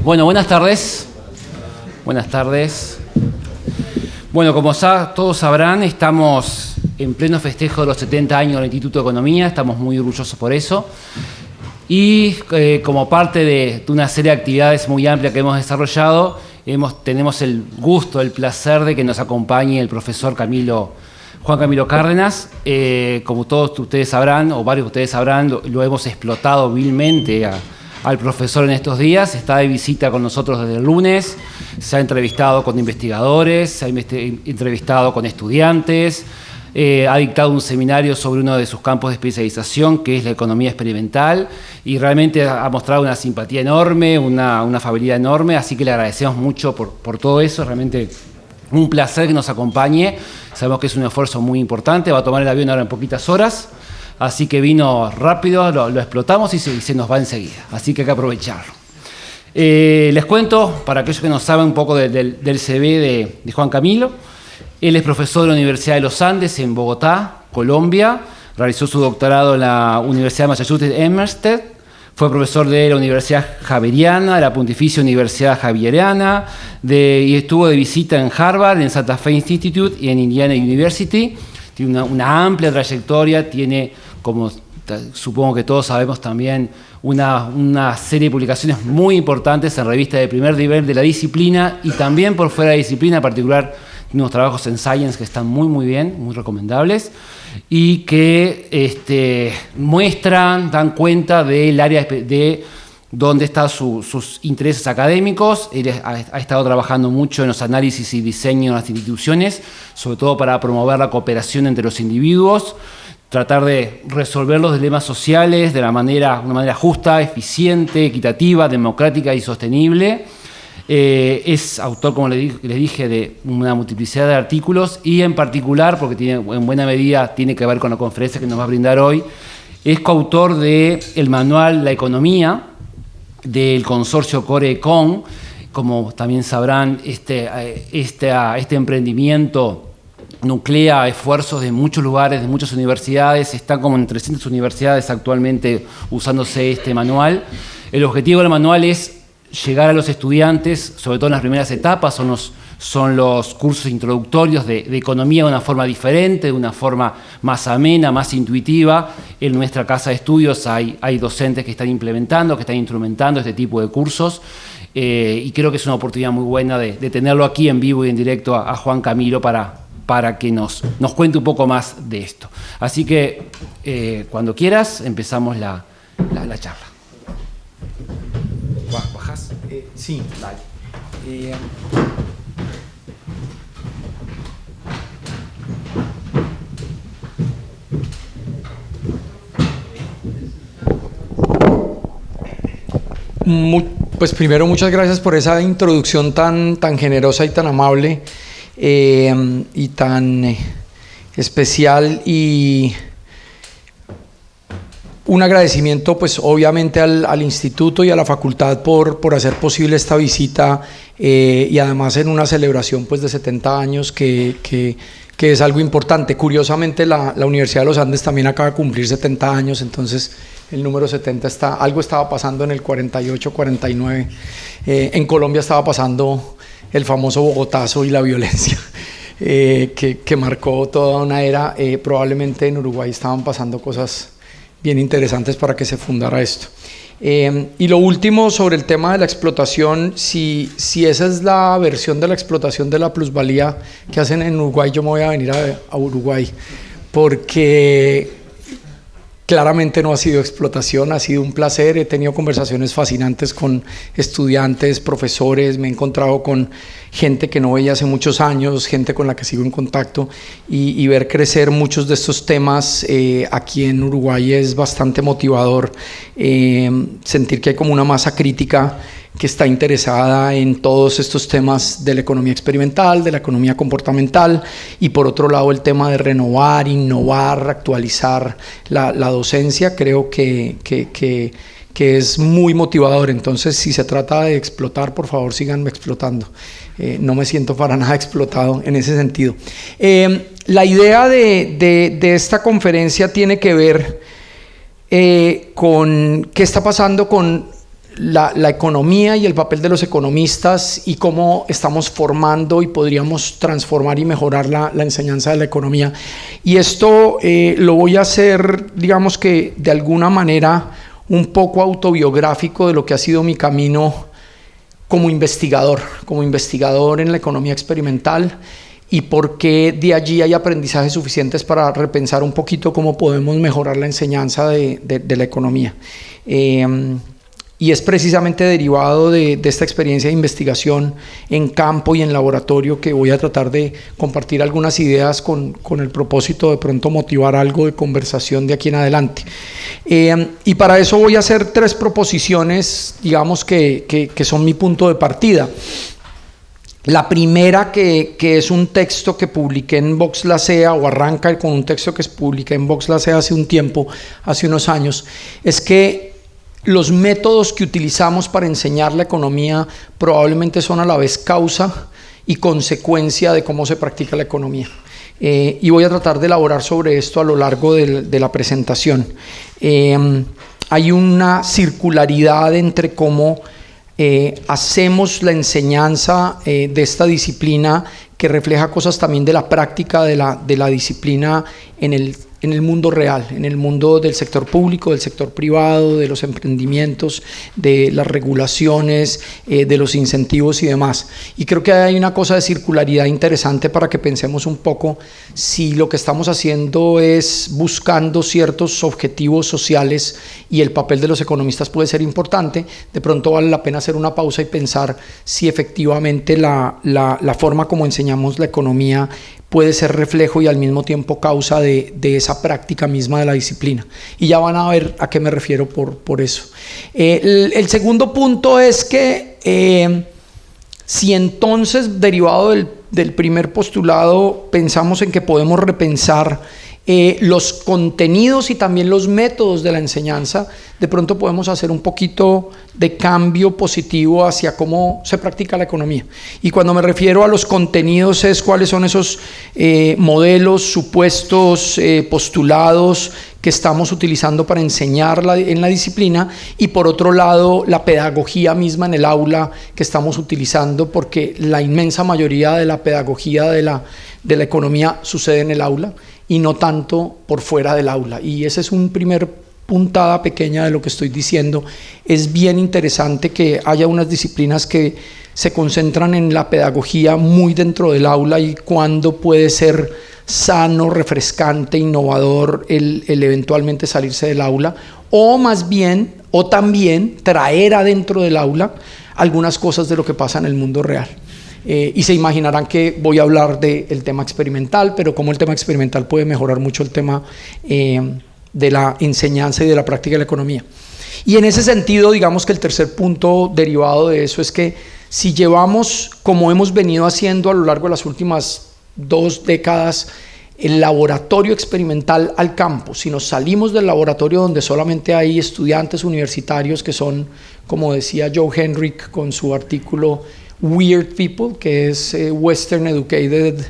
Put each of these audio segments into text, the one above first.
Bueno, buenas tardes. Buenas tardes. Bueno, como todos sabrán, estamos en pleno festejo de los 70 años del Instituto de Economía, estamos muy orgullosos por eso. Y como parte de una serie de actividades muy amplias que hemos desarrollado, tenemos el gusto, el placer de que nos acompañe el profesor Juan Camilo Cárdenas. Como todos ustedes sabrán, o varios de ustedes sabrán, lo hemos explotado vilmente al profesor en estos días. Está de visita con nosotros desde el lunes, se ha entrevistado con investigadores, se ha entrevistado con estudiantes, ha dictado un seminario sobre uno de sus campos de especialización, que es la economía experimental, y realmente ha mostrado una simpatía enorme, una afabilidad enorme, así que le agradecemos mucho por todo eso. Realmente un placer que nos acompañe. Sabemos que es un esfuerzo muy importante, va a tomar el avión ahora en poquitas horas, así que vino rápido, lo explotamos y se nos va enseguida, así que hay que aprovecharlo. Les cuento, para aquellos que no saben un poco del CV de Juan Camilo. Él es profesor de la Universidad de los Andes en Bogotá, Colombia. Realizó su doctorado en la Universidad de Massachusetts Amherst. Fue profesor de la Universidad Javeriana, de la Pontificia Universidad Javeriana, y estuvo de visita en Harvard, en Santa Fe Institute y en Indiana University. Tiene una amplia trayectoria, tiene, como supongo que todos sabemos también, una serie de publicaciones muy importantes en revistas de primer nivel de la disciplina y también por fuera de la disciplina, en particular unos trabajos en Science que están muy bien, muy recomendables, y que dan cuenta del área de dónde están sus intereses académicos. Él ha estado trabajando mucho en los análisis y diseño de las instituciones, sobre todo para promover la cooperación entre los individuos, tratar de resolver los dilemas sociales de una manera justa, eficiente, equitativa, democrática y sostenible. Es autor, como les dije, de una multiplicidad de artículos y en particular, porque en buena medida tiene que ver con la conferencia que nos va a brindar hoy, es coautor del manual La Economía del consorcio Core-Econ. Como también sabrán, este emprendimiento nuclea esfuerzos de muchos lugares, de muchas universidades. Están como en 300 universidades actualmente usándose este manual. El objetivo del manual es llegar a los estudiantes, sobre todo en las primeras etapas, son los cursos introductorios de economía de una forma diferente, de una forma más amena, más intuitiva. En nuestra casa de estudios hay docentes que están implementando, que están instrumentando este tipo de cursos, y creo que es una oportunidad muy buena de tenerlo aquí en vivo y en directo a Juan Camilo para que nos cuente un poco más de esto. Así que cuando quieras empezamos la charla. ¿Bajas? Sí. Dale. Pues primero, muchas gracias por esa introducción tan generosa y tan amable, y tan especial, y un agradecimiento pues obviamente al instituto y a la facultad por hacer posible esta visita, y además en una celebración pues de 70 años que es algo importante. Curiosamente la Universidad de los Andes también acaba de cumplir 70 años, entonces el número 70 algo estaba pasando en el 48, 49. En Colombia estaba pasando el famoso Bogotazo y la violencia que marcó toda una era. Probablemente en Uruguay estaban pasando cosas bien interesantes para que se fundara esto. Y lo último sobre el tema de la explotación, si esa es la versión de la explotación de la plusvalía que hacen en Uruguay, yo me voy a venir a Uruguay, porque claramente no ha sido explotación, ha sido un placer. He tenido conversaciones fascinantes con estudiantes, profesores, me he encontrado con gente que no veía hace muchos años, gente con la que sigo en contacto, y ver crecer muchos de estos temas aquí en Uruguay es bastante motivador. Sentir que hay como una masa crítica que está interesada en todos estos temas de la economía experimental, de la economía comportamental, y por otro lado el tema de renovar, innovar, actualizar la docencia, creo que es muy motivador. Entonces, si se trata de explotar, por favor síganme explotando. No me siento para nada explotado en ese sentido. La idea de esta conferencia tiene que ver con qué está pasando con la economía y el papel de los economistas y cómo estamos formando y podríamos transformar y mejorar la enseñanza de la economía. Y esto lo voy a hacer, digamos que de alguna manera, un poco autobiográfico de lo que ha sido mi camino como investigador en la economía experimental, y por qué de allí hay aprendizajes suficientes para repensar un poquito cómo podemos mejorar la enseñanza de la economía. Y es precisamente derivado de esta experiencia de investigación en campo y en laboratorio que voy a tratar de compartir algunas ideas con el propósito de pronto motivar algo de conversación de aquí en adelante. Y para eso voy a hacer 3 proposiciones, digamos que son mi punto de partida. La primera, que es un texto que publiqué en Vox Lacea, o arranca con un texto que publiqué en Vox Lacea hace un tiempo, hace unos años, es que los métodos que utilizamos para enseñar la economía probablemente son a la vez causa y consecuencia de cómo se practica la economía. Y voy a tratar de elaborar sobre esto a lo largo de la presentación. Hay una circularidad entre cómo hacemos la enseñanza de esta disciplina que refleja cosas también de la práctica de la disciplina en el mundo real, en el mundo del sector público, del sector privado, de los emprendimientos, de las regulaciones, de los incentivos y demás. Y creo que hay una cosa de circularidad interesante para que pensemos un poco si lo que estamos haciendo es buscando ciertos objetivos sociales y el papel de los economistas puede ser importante. De pronto vale la pena hacer una pausa y pensar si efectivamente la forma como enseñamos la economía puede ser reflejo y al mismo tiempo causa de esa práctica misma de la disciplina. Y ya van a ver a qué me refiero por eso. El segundo punto es que si entonces, derivado del primer postulado, pensamos en que podemos repensar los contenidos y también los métodos de la enseñanza, de pronto podemos hacer un poquito de cambio positivo hacia cómo se practica la economía. Y cuando me refiero a los contenidos es cuáles son esos modelos, supuestos, postulados que estamos utilizando para enseñar en la disciplina, y por otro lado la pedagogía misma en el aula que estamos utilizando, porque la inmensa mayoría de la pedagogía de la economía sucede en el aula y no tanto por fuera del aula. Y ese es un primer puntada pequeña de lo que estoy diciendo. Es bien interesante que haya unas disciplinas que se concentran en la pedagogía muy dentro del aula, y cuando puede ser sano, refrescante, innovador el eventualmente salirse del aula, o más bien, o también traer adentro del aula algunas cosas de lo que pasa en el mundo real. Y se imaginarán que voy a hablar del tema experimental, pero cómo el tema experimental puede mejorar mucho el tema de la enseñanza y de la práctica de la economía. Y en ese sentido, digamos que el tercer punto derivado de eso es que si llevamos, como hemos venido haciendo a lo largo de las últimas 2 décadas, el laboratorio experimental al campo, si nos salimos del laboratorio donde solamente hay estudiantes universitarios que son, como decía Joe Henrich con su artículo Weird People, que es Western Educated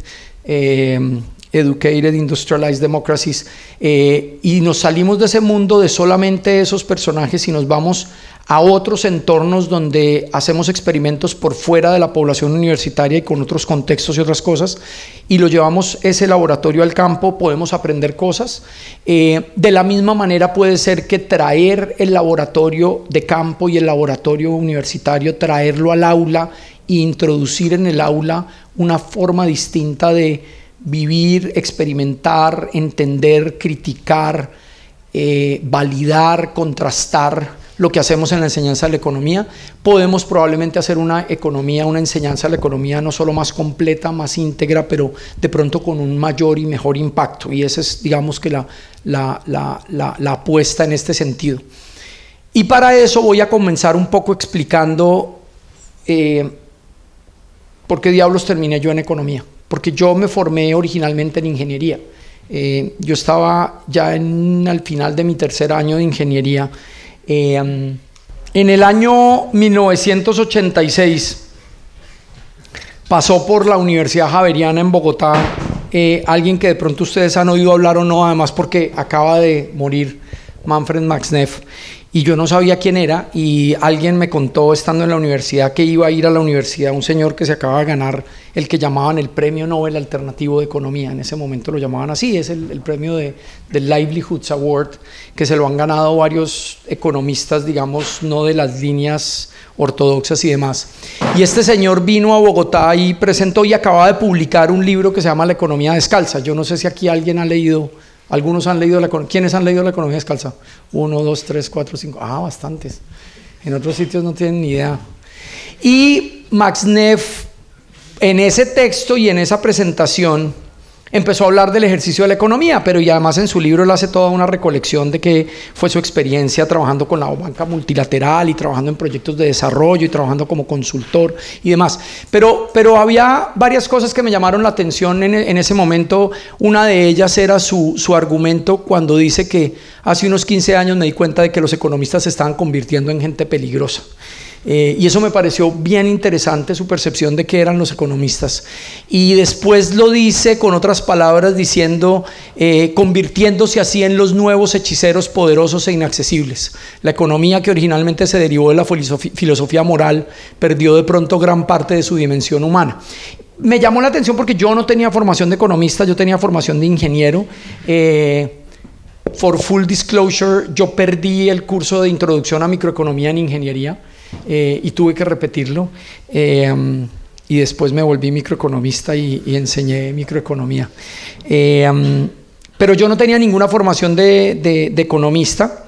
Industrialized Democracies, y nos salimos de ese mundo de solamente esos personajes y nos vamos a otros entornos donde hacemos experimentos por fuera de la población universitaria y con otros contextos y otras cosas, y lo llevamos ese laboratorio al campo, podemos aprender cosas. De la misma manera puede ser que traer el laboratorio de campo y el laboratorio universitario, traerlo al aula e introducir en el aula una forma distinta de vivir, experimentar, entender, criticar, validar, contrastar lo que hacemos en la enseñanza de la economía. Podemos probablemente hacer una economía, una enseñanza de la economía no solo más completa, más íntegra, pero de pronto con un mayor y mejor impacto. Y esa es, digamos que la apuesta en este sentido. Y para eso voy a comenzar un poco explicando por qué diablos terminé yo en economía. Porque yo me formé originalmente en ingeniería. Yo estaba ya al final de mi tercer año de ingeniería. En el año 1986 pasó por la Universidad Javeriana en Bogotá alguien que de pronto ustedes han oído hablar o no, además porque acaba de morir, Manfred Max Neff. y yo no sabía quién era, y alguien me contó estando en la universidad que iba a ir a la universidad un señor que se acaba de ganar el que llamaban el Premio Nobel Alternativo de Economía. En ese momento lo llamaban así, es el premio del Livelihoods Award, que se lo han ganado varios economistas, digamos, no de las líneas ortodoxas y demás. Y este señor vino a Bogotá y presentó, y acaba de publicar un libro que se llama La Economía Descalza. Yo no sé si aquí alguien ha leído. Algunos han leído ¿Quiénes han leído La Economía Descalza? 1, 2, 3, 4, 5. Ah, bastantes. En otros sitios no tienen ni idea. Y Max Neff, en ese texto y en esa presentación, empezó a hablar del ejercicio de la economía, pero y además en su libro él hace toda una recolección de que fue su experiencia trabajando con la banca multilateral y trabajando en proyectos de desarrollo y trabajando como consultor y demás. Pero había varias cosas que me llamaron la atención en ese momento. Una de ellas era su argumento cuando dice que hace unos 15 años me di cuenta de que los economistas se estaban convirtiendo en gente peligrosa. Y eso me pareció bien interesante, su percepción de qué eran los economistas. Y después lo dice con otras palabras, diciendo, convirtiéndose así en los nuevos hechiceros poderosos e inaccesibles. La economía, que originalmente se derivó de la filosofía moral, perdió de pronto gran parte de su dimensión humana. Me llamó la atención porque yo no tenía formación de economista, yo tenía formación de ingeniero. For full disclosure, yo perdí el curso de introducción a microeconomía en ingeniería. Y tuve que repetirlo, y después me volví microeconomista y enseñé microeconomía, pero yo no tenía ninguna formación de economista,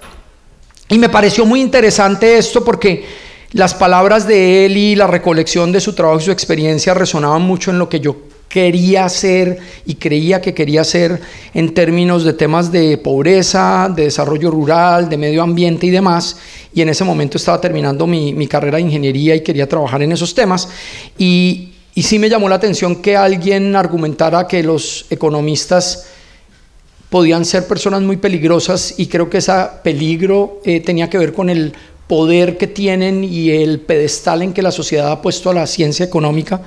y me pareció muy interesante esto porque las palabras de él y la recolección de su trabajo y su experiencia resonaban mucho en lo que yo quería hacer y creía que quería hacer en términos de temas de pobreza, de desarrollo rural, de medio ambiente y demás. Y en ese momento estaba terminando mi carrera de ingeniería y quería trabajar en esos temas. Y sí me llamó la atención que alguien argumentara que los economistas podían ser personas muy peligrosas, y creo que ese peligro tenía que ver con el poder que tienen y el pedestal en que la sociedad ha puesto a la ciencia económica,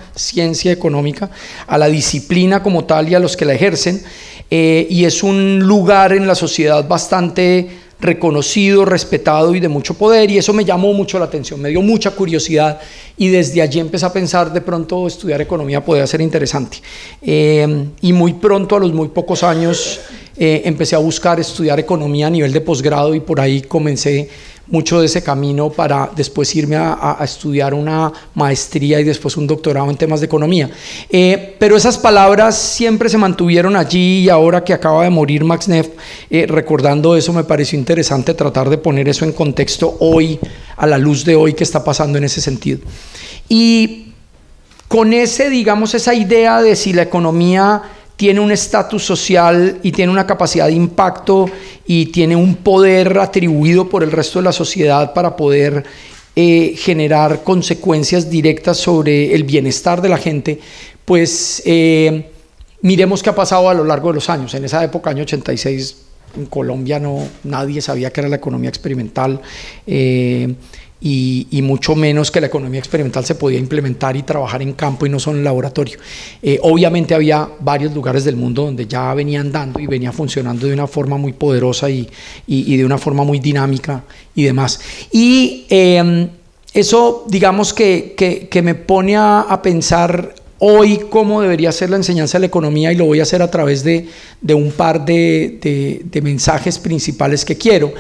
a la disciplina como tal y a los que la ejercen, y es un lugar en la sociedad bastante reconocido, respetado y de mucho poder, y eso me llamó mucho la atención, me dio mucha curiosidad, y desde allí empecé a pensar de pronto estudiar economía podía ser interesante, y muy pronto, a los muy pocos años, empecé a buscar estudiar economía a nivel de posgrado, y por ahí comencé mucho de ese camino para después irme a estudiar una maestría y después un doctorado en temas de economía. Pero esas palabras siempre se mantuvieron allí, y ahora que acaba de morir Max Neff, recordando eso, me pareció interesante tratar de poner eso en contexto hoy, a la luz de hoy, que está pasando en ese sentido. Y con esa idea de si la economía tiene un estatus social y tiene una capacidad de impacto y tiene un poder atribuido por el resto de la sociedad para poder generar consecuencias directas sobre el bienestar de la gente, pues miremos qué ha pasado a lo largo de los años. En esa época, año 86, en Colombia nadie sabía qué era la economía experimental, y mucho menos que la economía experimental se podía implementar y trabajar en campo y no solo en laboratorio. Obviamente había varios lugares del mundo donde ya venía andando y venía funcionando de una forma muy poderosa y de una forma muy dinámica y demás. Y eso, digamos que me pone a pensar hoy cómo debería ser la enseñanza de la economía, y lo voy a hacer a través de un par de mensajes principales que quiero.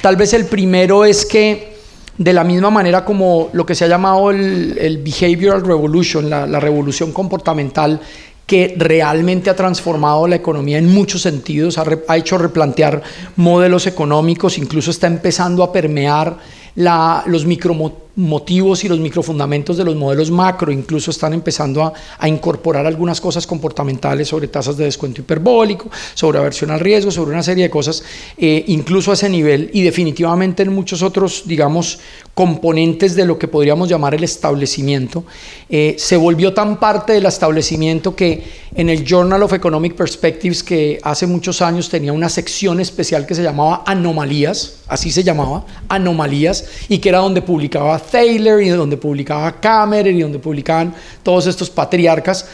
Tal vez el primero es que, de la misma manera como lo que se ha llamado el Behavioral Revolution, la revolución comportamental, que realmente ha transformado la economía en muchos sentidos, ha hecho replantear modelos económicos, incluso está empezando a permear los micromotivos y los microfundamentos de los modelos macro, incluso están empezando a incorporar algunas cosas comportamentales sobre tasas de descuento hiperbólico, sobre aversión al riesgo, sobre una serie de cosas, incluso a ese nivel, y definitivamente en muchos otros, digamos, componentes de lo que podríamos llamar el establecimiento. Se volvió tan parte del establecimiento que en el Journal of Economic Perspectives, que hace muchos años tenía una sección especial que se llamaba Anomalías, así se llamaba, Anomalías, y que era donde publicaba Thaler y donde publicaba Kammerer y donde publicaban todos estos patriarcas,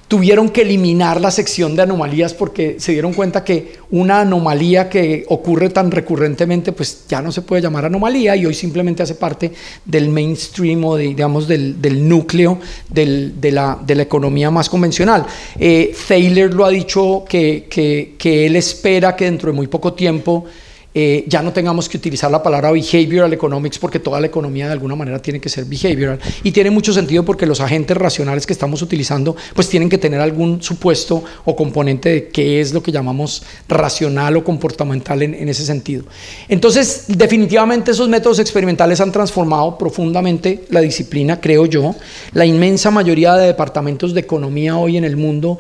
tuvieron que eliminar la sección de anomalías porque se dieron cuenta que una anomalía que ocurre tan recurrentemente pues ya no se puede llamar anomalía y hoy simplemente hace parte del mainstream o digamos del núcleo de la economía más convencional. Thaler lo ha dicho que él espera que dentro de muy poco tiempo ya no tengamos que utilizar la palabra behavioral economics porque toda la economía de alguna manera tiene que ser behavioral, y tiene mucho sentido porque los agentes racionales que estamos utilizando pues tienen que tener algún supuesto o componente de qué es lo que llamamos racional o comportamental en ese sentido. Entonces definitivamente esos métodos experimentales han transformado profundamente la disciplina, creo yo. La inmensa mayoría de departamentos de economía hoy en el mundo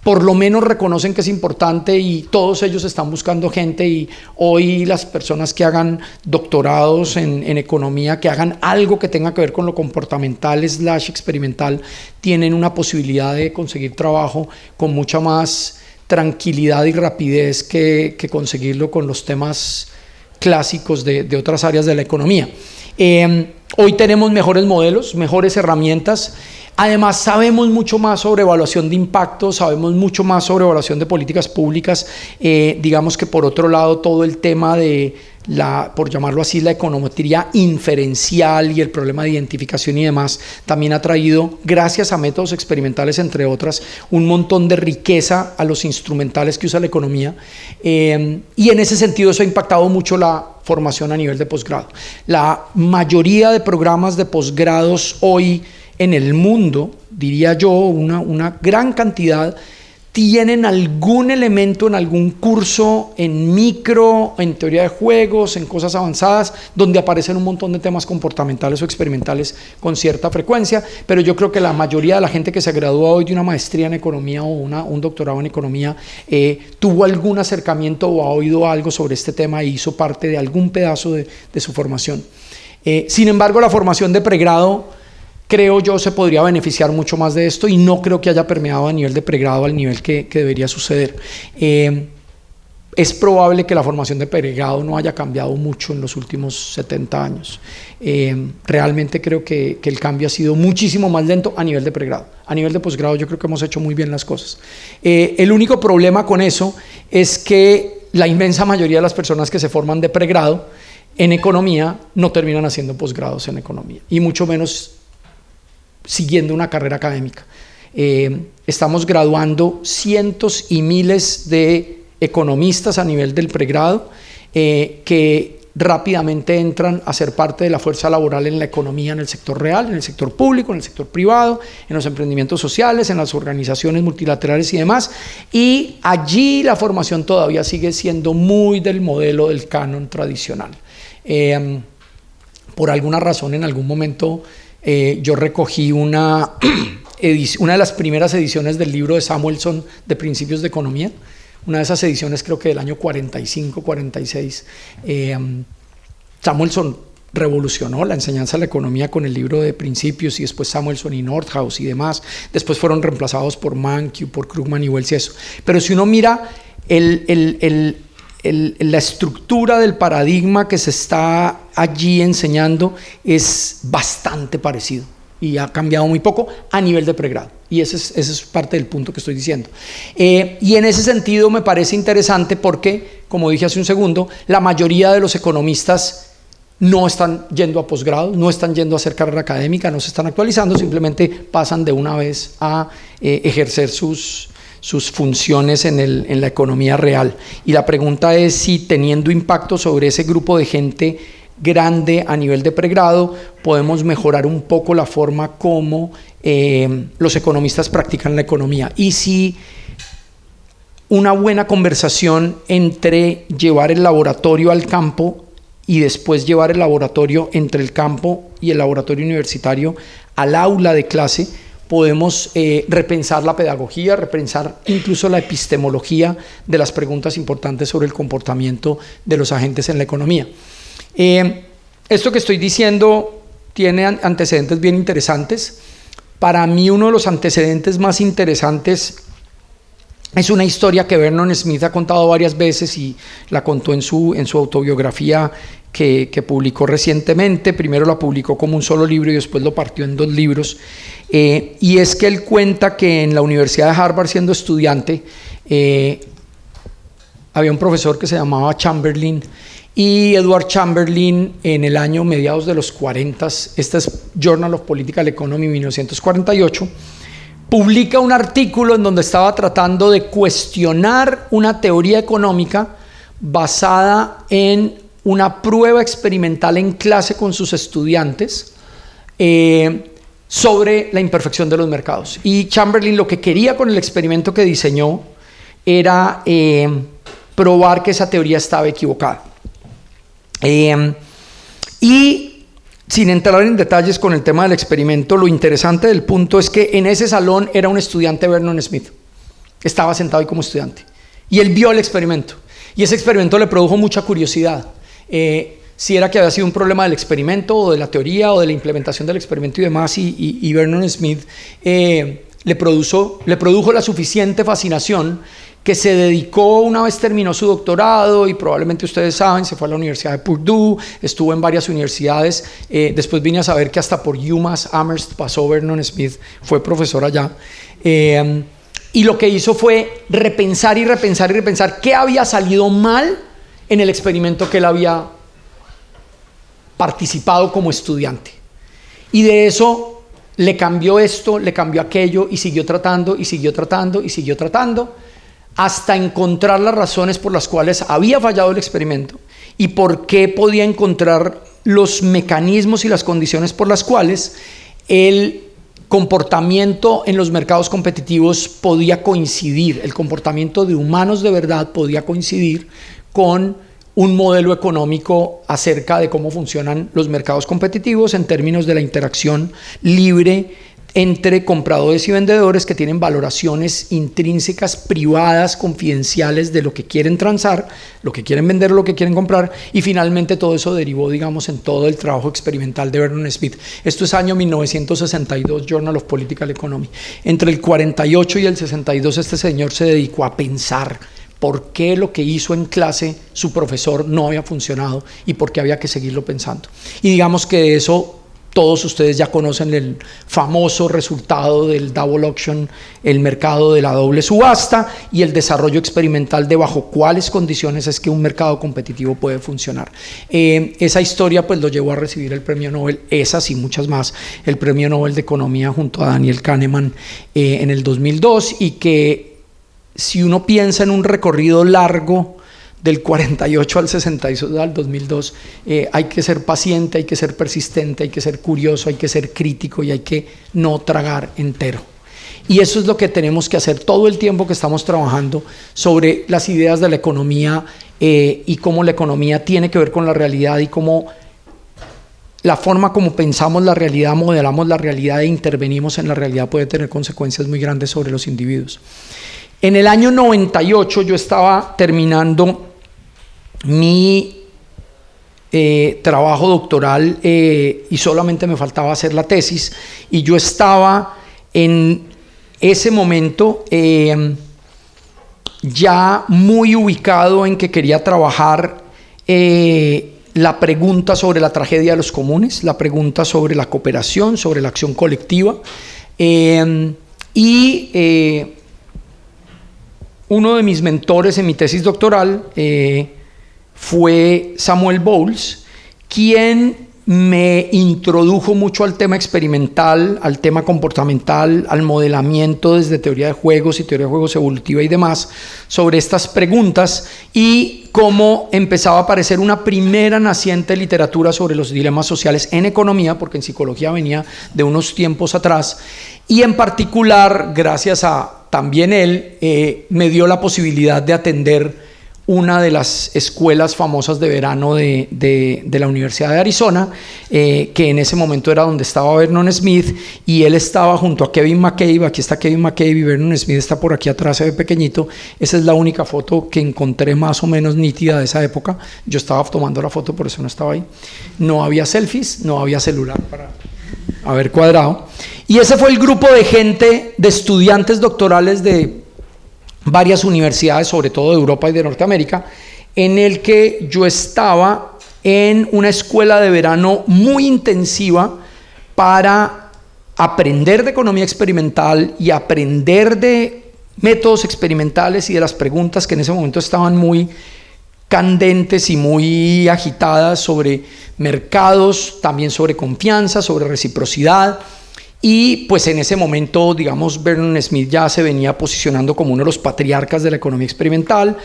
por lo menos reconocen que es importante y todos ellos están buscando gente, y hoy las personas que hagan doctorados en economía, que hagan algo que tenga que ver con lo comportamental / experimental, tienen una posibilidad de conseguir trabajo con mucha más tranquilidad y rapidez que conseguirlo con los temas clásicos de otras áreas de la economía. Hoy tenemos mejores modelos, mejores herramientas. Además, sabemos mucho más sobre evaluación de impacto, sabemos mucho más sobre evaluación de políticas públicas. Digamos que por otro lado, todo el tema de por llamarlo así, la econometría inferencial y el problema de identificación y demás, también ha traído, gracias a métodos experimentales, entre otras, un montón de riqueza a los instrumentales que usa la economía. Y en ese sentido, eso ha impactado mucho la formación a nivel de posgrado. La mayoría de programas de posgrados hoy en el mundo, diría yo, una gran cantidad, tienen algún elemento en algún curso, en micro, en teoría de juegos, en cosas avanzadas, donde aparecen un montón de temas comportamentales o experimentales con cierta frecuencia, pero yo creo que la mayoría de la gente que se gradúa hoy de una maestría en economía o un doctorado en economía tuvo algún acercamiento o ha oído algo sobre este tema y hizo parte de algún pedazo de su formación. Sin embargo, la formación de pregrado, creo yo, se podría beneficiar mucho más de esto, y no creo que haya permeado a nivel de pregrado al nivel que debería suceder. Es probable que la formación de pregrado no haya cambiado mucho en los últimos 70 años. Realmente creo que el cambio ha sido muchísimo más lento a nivel de pregrado. A nivel de posgrado yo creo que hemos hecho muy bien las cosas. El único problema con eso es que la inmensa mayoría de las personas que se forman de pregrado en economía no terminan haciendo posgrados en economía, y mucho menos siguiendo una carrera académica. Estamos graduando cientos y miles de economistas a nivel del pregrado que rápidamente entran a ser parte de la fuerza laboral en la economía, en el sector real, en el sector público, en el sector privado, en los emprendimientos sociales, en las organizaciones multilaterales y demás, y allí la formación todavía sigue siendo muy del modelo del canon tradicional. Por alguna razón, en algún momento yo recogí una de las primeras ediciones del libro de Samuelson de Principios de Economía, una de esas ediciones creo que del año 45, 46. Samuelson revolucionó la enseñanza de la economía con el libro de Principios, y después Samuelson y Nordhaus y demás. Después fueron reemplazados por Mankiw, por Krugman y Wells y eso. Pero si uno mira la estructura del paradigma que se está allí enseñando, es bastante parecido y ha cambiado muy poco a nivel de pregrado, y ese es parte del punto que estoy diciendo. Y en ese sentido me parece interesante porque, como dije hace un segundo, la mayoría de los economistas no están yendo a posgrado, no están yendo a hacer carrera académica, no se están actualizando, simplemente pasan de una vez a ejercer sus funciones en la economía real. Y la pregunta es si, teniendo impacto sobre ese grupo de gente grande a nivel de pregrado, podemos mejorar un poco la forma como los economistas practican la economía, y si una buena conversación entre llevar el laboratorio al campo y después llevar el laboratorio entre el campo y el laboratorio universitario al aula de clase, podemos repensar la pedagogía, repensar incluso la epistemología de las preguntas importantes sobre el comportamiento de los agentes en la economía. Esto que estoy diciendo tiene antecedentes bien interesantes. Para mí, uno de los antecedentes más interesantes Es una historia que Vernon Smith ha contado varias veces y la contó en su autobiografía que publicó recientemente. Primero la publicó como un solo libro y después lo partió en 2 libros. Y es que él cuenta que en la Universidad de Harvard, siendo estudiante, había un profesor que se llamaba Chamberlain, y Edward Chamberlain, en el año mediados de los 40, este es Journal of Political Economy 1948, publica un artículo en donde estaba tratando de cuestionar una teoría económica basada en una prueba experimental en clase con sus estudiantes sobre la imperfección de los mercados. Y Chamberlain lo que quería con el experimento que diseñó era probar que esa teoría estaba equivocada. Y sin entrar en detalles con el tema del experimento, lo interesante del punto es que en ese salón era un estudiante Vernon Smith. Estaba sentado ahí como estudiante. Y él vio el experimento. Y ese experimento le produjo mucha curiosidad. Si era que había sido un problema del experimento o de la teoría o de la implementación del experimento y demás. Y Vernon Smith le produjo la suficiente fascinación que se dedicó, una vez terminó su doctorado, y probablemente ustedes saben, se fue a la Universidad de Purdue, estuvo en varias universidades, después vine a saber que hasta por UMass Amherst pasó Vernon Smith, fue profesor allá, y lo que hizo fue repensar y repensar y repensar qué había salido mal en el experimento que él había participado como estudiante. Y de eso le cambió esto, le cambió aquello, y siguió tratando, y siguió tratando, y siguió tratando, hasta encontrar las razones por las cuales había fallado el experimento y por qué podía encontrar los mecanismos y las condiciones por las cuales el comportamiento en los mercados competitivos podía coincidir, el comportamiento de humanos de verdad podía coincidir con un modelo económico acerca de cómo funcionan los mercados competitivos en términos de la interacción libre entre compradores y vendedores que tienen valoraciones intrínsecas, privadas, confidenciales de lo que quieren transar, lo que quieren vender o lo que quieren comprar, y finalmente todo eso derivó, digamos, en todo el trabajo experimental de Vernon Smith. Esto es año 1962, Journal of Political Economy. Entre el 48 y el 62 este señor se dedicó a pensar por qué lo que hizo en clase su profesor no había funcionado y por qué había que seguirlo pensando. Y digamos que de eso todos ustedes ya conocen el famoso resultado del double auction, el mercado de la doble subasta, y el desarrollo experimental de bajo cuáles condiciones es que un mercado competitivo puede funcionar. Esa historia pues lo llevó a recibir el premio Nobel, esas y muchas más, el premio Nobel de Economía junto a Daniel Kahneman en el 2002, y que si uno piensa en un recorrido largo del 48 al 62 al 2002, hay que ser paciente, hay que ser persistente, hay que ser curioso, hay que ser crítico y hay que no tragar entero. Y eso es lo que tenemos que hacer todo el tiempo que estamos trabajando sobre las ideas de la economía y cómo la economía tiene que ver con la realidad y cómo la forma como pensamos la realidad, modelamos la realidad e intervenimos en la realidad puede tener consecuencias muy grandes sobre los individuos. En el año 98 yo estaba terminando mi trabajo doctoral y solamente me faltaba hacer la tesis, y yo estaba en ese momento ya muy ubicado en que quería trabajar la pregunta sobre la tragedia de los comunes, la pregunta sobre la cooperación, sobre la acción colectiva, uno de mis mentores en mi tesis doctoral fue Samuel Bowles, quien me introdujo mucho al tema experimental, al tema comportamental, al modelamiento desde teoría de juegos y teoría de juegos evolutiva y demás, sobre estas preguntas, y cómo empezaba a aparecer una primera naciente literatura sobre los dilemas sociales en economía, porque en psicología venía de unos tiempos atrás, y en particular, gracias a también él, me dio la posibilidad de atender una de las escuelas famosas de verano de la Universidad de Arizona, que en ese momento era donde estaba Vernon Smith, y él estaba junto a Kevin McCabe. Aquí está Kevin McCabe y Vernon Smith está por aquí atrás, se ve pequeñito. Esa es la única foto que encontré más o menos nítida de esa época. Yo estaba tomando la foto, por eso no estaba ahí. No había selfies, no había celular para haber cuadrado. Y ese fue el grupo de gente, de estudiantes doctorales de varias universidades, sobre todo de Europa y de Norteamérica, en el que yo estaba en una escuela de verano muy intensiva para aprender de economía experimental y aprender de métodos experimentales y de las preguntas que en ese momento estaban muy candentes y muy agitadas sobre mercados, también sobre confianza, sobre reciprocidad. Y pues en ese momento, digamos, Vernon Smith ya se venía posicionando como uno de los patriarcas de la economía experimental.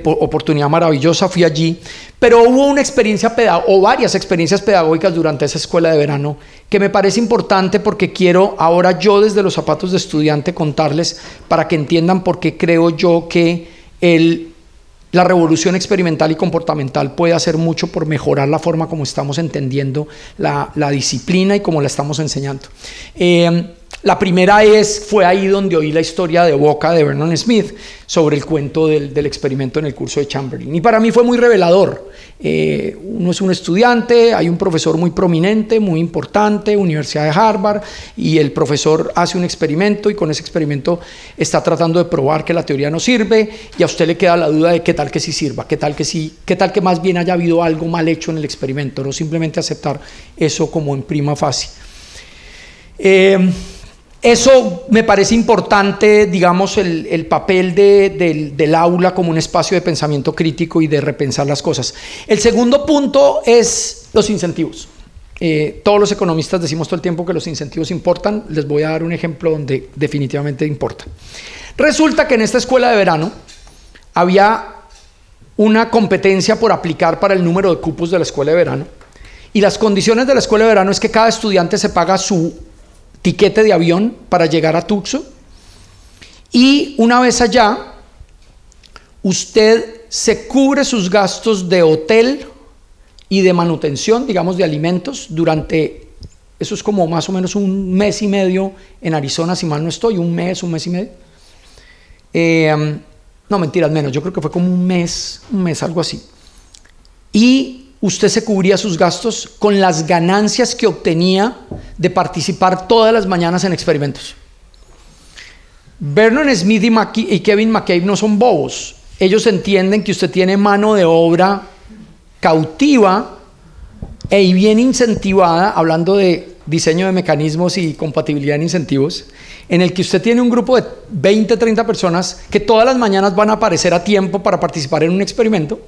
Oportunidad maravillosa, fui allí, pero hubo una experiencia o varias experiencias pedagógicas durante esa escuela de verano que me parece importante porque quiero ahora yo desde los zapatos de estudiante contarles para que entiendan por qué creo yo que la revolución experimental y comportamental puede hacer mucho por mejorar la forma como estamos entendiendo la disciplina y cómo la estamos enseñando. La primera fue ahí donde oí la historia de boca de Vernon Smith sobre el cuento del experimento en el curso de Chamberlain. Y para mí fue muy revelador. Uno es un estudiante, hay un profesor muy prominente, muy importante, Universidad de Harvard, y el profesor hace un experimento y con ese experimento está tratando de probar que la teoría no sirve y a usted le queda la duda de qué tal que sí sirva, qué tal que más bien haya habido algo mal hecho en el experimento, no simplemente aceptar eso como en prima facie. Eso me parece importante, digamos, el papel del aula como un espacio de pensamiento crítico y de repensar las cosas. El segundo punto es los incentivos. Todos los economistas decimos todo el tiempo que los incentivos importan. Les voy a dar un ejemplo donde definitivamente importa. Resulta que en esta escuela de verano había una competencia por aplicar para el número de cupos de la escuela de verano. Y las condiciones de la escuela de verano es que cada estudiante se paga su tiquete de avión para llegar a Tucson, y una vez allá usted se cubre sus gastos de hotel y de manutención, digamos de alimentos, durante, eso es como más o menos un mes y medio en Arizona, si mal no estoy, un mes y medio. No, mentiras, menos, yo creo que fue como un mes, algo así. Y usted se cubría sus gastos con las ganancias que obtenía de participar todas las mañanas en experimentos. Vernon Smith y Kevin McCabe no son bobos. Ellos entienden que usted tiene mano de obra cautiva y bien incentivada, hablando de diseño de mecanismos y compatibilidad en incentivos, en el que usted tiene un grupo de 20, 30 personas que todas las mañanas van a aparecer a tiempo para participar en un experimento.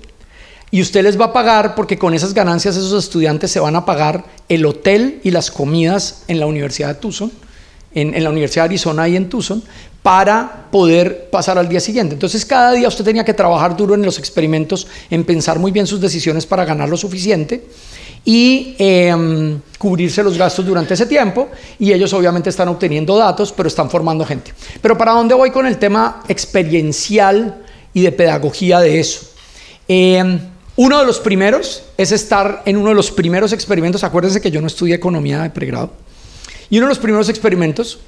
Y usted les va a pagar porque con esas ganancias esos estudiantes se van a pagar el hotel y las comidas en la Universidad de Tucson, en la Universidad de Arizona y en Tucson, para poder pasar al día siguiente. Entonces cada día usted tenía que trabajar duro en los experimentos, en pensar muy bien sus decisiones para ganar lo suficiente y cubrirse los gastos durante ese tiempo, y ellos obviamente están obteniendo datos, pero están formando gente. Pero ¿para dónde voy con el tema experiencial y de pedagogía de eso? Uno de los primeros es estar en uno de los primeros experimentos. Acuérdense que yo no estudié economía de pregrado, y uno de los primeros experimentos,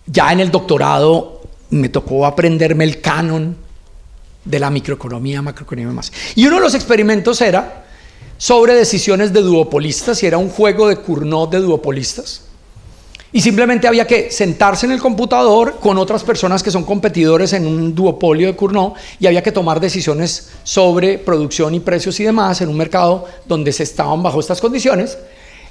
ya en el doctorado, me tocó aprenderme el canon de la microeconomía, macroeconomía más. Y uno de los experimentos era sobre decisiones de duopolistas, y era un juego de Cournot de duopolistas. Y simplemente había que sentarse en el computador con otras personas que son competidores en un duopolio de Cournot, y había que tomar decisiones sobre producción y precios y demás en un mercado donde se estaban bajo estas condiciones.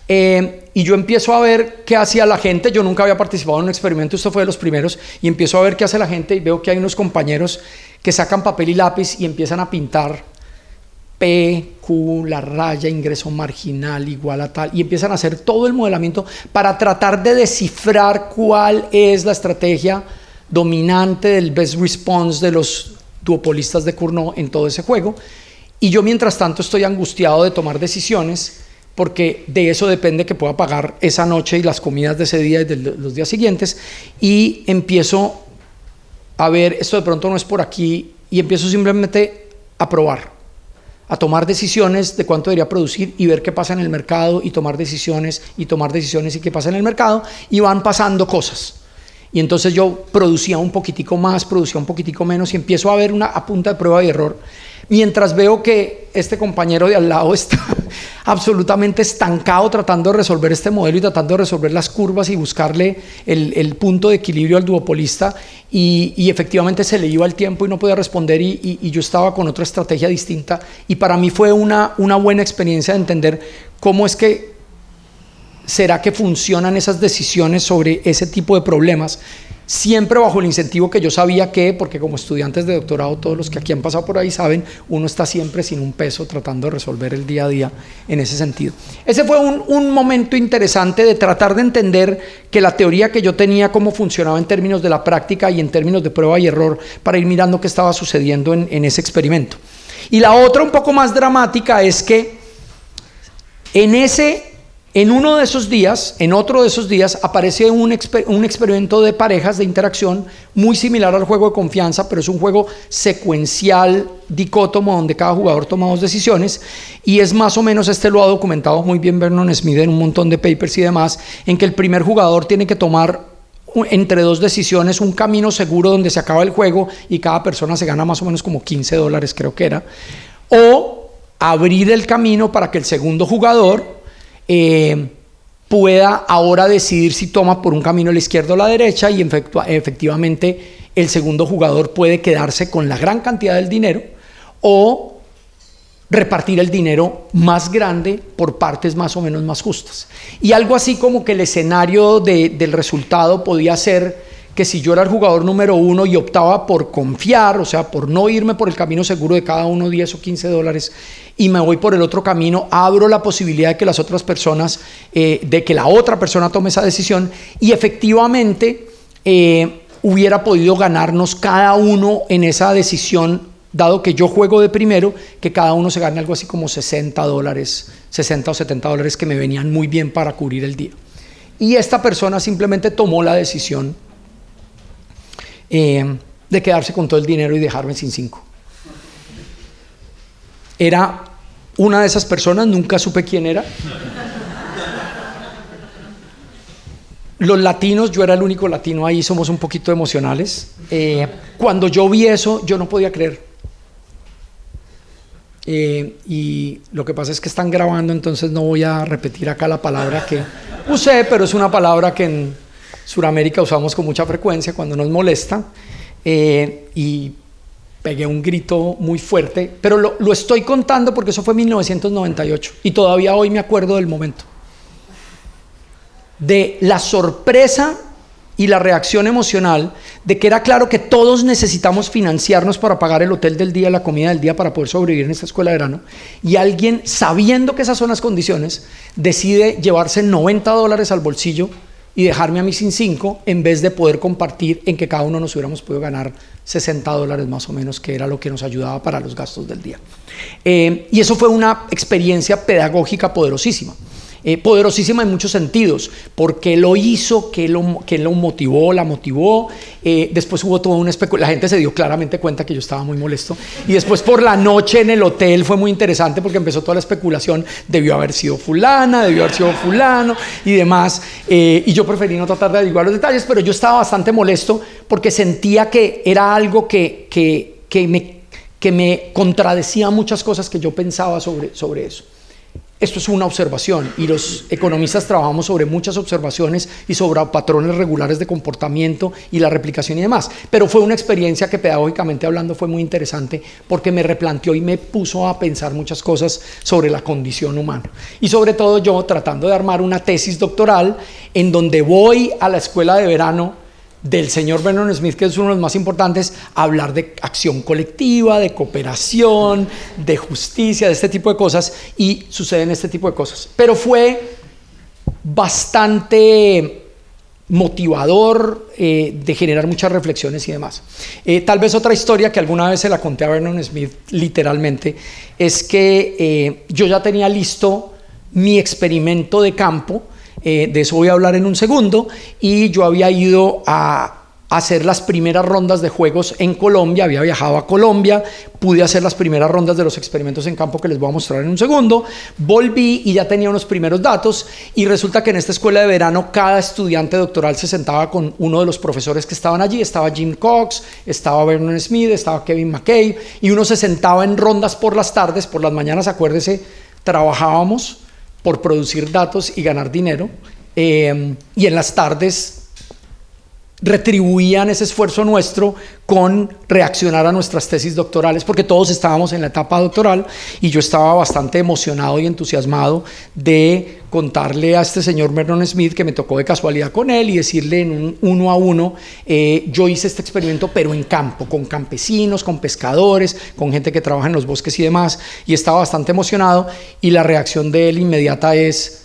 Y yo empiezo a ver qué hacía la gente. Yo nunca había participado en un experimento, esto fue de los primeros, y empiezo a ver qué hace la gente, y veo que hay unos compañeros que sacan papel y lápiz y empiezan a pintar P, Q, la raya, ingreso marginal igual a tal, y empiezan a hacer todo el modelamiento para tratar de descifrar cuál es la estrategia dominante del best response de los duopolistas de Cournot en todo ese juego. Y yo mientras tanto estoy angustiado de tomar decisiones, porque de eso depende que pueda pagar esa noche y las comidas de ese día y de los días siguientes, y empiezo a ver, esto de pronto no es por aquí, y empiezo simplemente a probar, a tomar decisiones de cuánto debería producir y ver qué pasa en el mercado, y tomar decisiones y qué pasa en el mercado, y van pasando cosas. Y entonces yo producía un poquitico más, producía un poquitico menos, y empiezo a ver a punta de prueba y error, mientras veo que este compañero de al lado está absolutamente estancado tratando de resolver este modelo y tratando de resolver las curvas y buscarle el punto de equilibrio al duopolista, y efectivamente se le iba el tiempo y no podía responder, y yo estaba con otra estrategia distinta, y para mí fue una buena experiencia de entender cómo es que será que funcionan esas decisiones sobre ese tipo de problemas, siempre bajo el incentivo que yo sabía que, porque como estudiantes de doctorado, todos los que aquí han pasado por ahí saben, uno está siempre sin un peso tratando de resolver el día a día en ese sentido. Ese fue un momento interesante de tratar de entender que la teoría que yo tenía, cómo funcionaba en términos de la práctica y en términos de prueba y error, para ir mirando qué estaba sucediendo en ese experimento. Y la otra, un poco más dramática, es que en uno de esos días, en otro de esos días, aparece un experimento de parejas, de interacción, muy similar al juego de confianza, pero es un juego secuencial, dicótomo, donde cada jugador toma 2 decisiones, y es más o menos, lo ha documentado muy bien Vernon Smith en un montón de papers y demás, en que el primer jugador tiene que tomar entre 2 decisiones un camino seguro donde se acaba el juego y cada persona se gana más o menos como $15, creo que era, o abrir el camino para que el segundo jugador pueda ahora decidir si toma por un camino a la izquierda o a la derecha, y efectivamente el segundo jugador puede quedarse con la gran cantidad del dinero o repartir el dinero más grande por partes más o menos más justas. Y algo así como que el escenario del resultado podía ser que si yo era el jugador número 1 y optaba por confiar, o sea, por no irme por el camino seguro de cada uno $10 o $15, y me voy por el otro camino, abro la posibilidad de que las otras personas, de que la otra persona tome esa decisión, y efectivamente hubiera podido ganarnos cada uno en esa decisión, dado que yo juego de primero, que cada uno se gane algo así como $60, $60 o $70, que me venían muy bien para cubrir el día. Y esta persona simplemente tomó la decisión de quedarse con todo el dinero y dejarme sin 5. Era una de esas personas, nunca supe quién era. Los latinos, yo era el único latino ahí, somos un poquito emocionales. Cuando yo vi eso, yo no podía creer. Y lo que pasa es que están grabando, entonces no voy a repetir acá la palabra que usé, pero es una palabra que en Sudamérica usamos con mucha frecuencia cuando nos molesta, y pegué un grito muy fuerte, pero lo estoy contando porque eso fue en 1998 y todavía hoy me acuerdo del momento, de la sorpresa y la reacción emocional de que era claro que todos necesitamos financiarnos para pagar el hotel del día, la comida del día, para poder sobrevivir en esta escuela de verano, y alguien, sabiendo que esas son las condiciones, decide llevarse $90 al bolsillo y dejarme a mí sin 5, en vez de poder compartir en que cada uno nos hubiéramos podido ganar $60 más o menos, que era lo que nos ayudaba para los gastos del día. Y eso fue una experiencia pedagógica poderosísima. Poderosísima en muchos sentidos, porque lo hizo, que lo motivó, la motivó. Después hubo toda una especulación, la gente se dio claramente cuenta que yo estaba muy molesto, y después por la noche en el hotel fue muy interesante porque empezó toda la especulación, debió haber sido fulana, debió haber sido fulano y demás, y yo preferí no tratar de averiguar los detalles, pero yo estaba bastante molesto porque sentía que era algo que me contradecía muchas cosas que yo pensaba sobre eso. Esto es una observación, y los economistas trabajamos sobre muchas observaciones y sobre patrones regulares de comportamiento y la replicación y demás, pero fue una experiencia que pedagógicamente hablando fue muy interesante porque me replanteó y me puso a pensar muchas cosas sobre la condición humana, y sobre todo yo tratando de armar una tesis doctoral en donde voy a la escuela de verano del señor Vernon Smith, que es uno de los más importantes, a hablar de acción colectiva, de cooperación, de justicia, de este tipo de cosas, y suceden este tipo de cosas. Pero fue bastante motivador, de generar muchas reflexiones y demás. Tal vez otra historia que alguna vez se la conté a Vernon Smith literalmente, es que yo ya tenía listo mi experimento de campo. De eso voy a hablar en un segundo, y yo había ido a hacer las primeras rondas de juegos en Colombia, había viajado a Colombia, pude hacer las primeras rondas de los experimentos en campo que les voy a mostrar en un segundo, volví y ya tenía unos primeros datos, y resulta que en esta escuela de verano cada estudiante doctoral se sentaba con uno de los profesores que estaban allí. Estaba Jim Cox, estaba Vernon Smith, estaba Kevin McCabe, y uno se sentaba en rondas por las tardes, por las mañanas acuérdese, trabajábamos por producir datos y ganar dinero, y en las tardes retribuían ese esfuerzo nuestro con reaccionar a nuestras tesis doctorales, porque todos estábamos en la etapa doctoral y yo estaba bastante emocionado y entusiasmado de contarle a este señor Vernon Smith, que me tocó de casualidad con él, y decirle en un 1 a 1, yo hice este experimento pero en campo, con campesinos, con pescadores, con gente que trabaja en los bosques y demás, y estaba bastante emocionado, y la reacción de él inmediata es: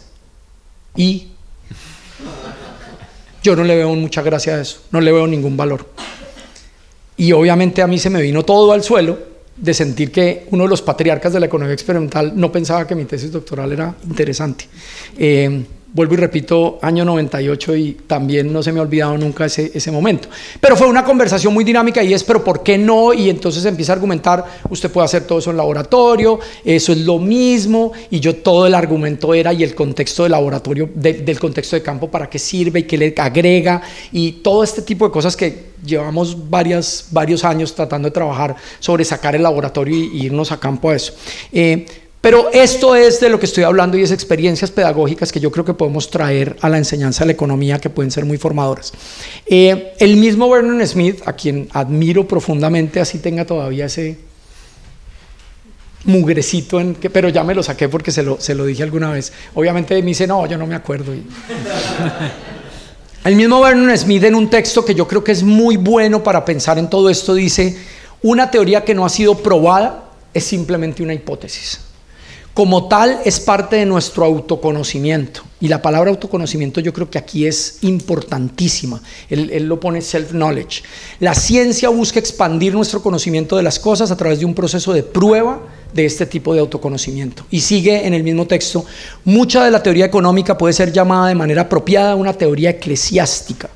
¿y? Yo no le veo mucha gracia a eso, no le veo ningún valor. Y obviamente a mí se me vino todo al suelo de sentir que uno de los patriarcas de la economía experimental no pensaba que mi tesis doctoral era interesante. Vuelvo y repito, año 98, y también no se me ha olvidado nunca ese momento. Pero fue una conversación muy dinámica y es: ¿pero por qué no? Y entonces empieza a argumentar: usted puede hacer todo eso en laboratorio, eso es lo mismo. Y yo todo el argumento era, y el contexto de laboratorio, del contexto de campo, para qué sirve y qué le agrega, y todo este tipo de cosas que llevamos varios años tratando de trabajar sobre sacar el laboratorio y irnos a campo a eso. Pero esto es de lo que estoy hablando, y es experiencias pedagógicas que yo creo que podemos traer a la enseñanza de la economía, que pueden ser muy formadoras. El mismo Vernon Smith, a quien admiro profundamente, así tenga todavía ese mugrecito, pero ya me lo saqué porque se lo dije alguna vez. Obviamente me dice: no, yo no me acuerdo. El mismo Vernon Smith, en un texto que yo creo que es muy bueno para pensar en todo esto, dice: una teoría que no ha sido probada es simplemente una hipótesis. Como tal, es parte de nuestro autoconocimiento. Y la palabra autoconocimiento yo creo que aquí es importantísima. Él lo pone self-knowledge. La ciencia busca expandir nuestro conocimiento de las cosas a través de un proceso de prueba de este tipo de autoconocimiento. Y sigue en el mismo texto: mucha de la teoría económica puede ser llamada de manera apropiada una teoría eclesiástica.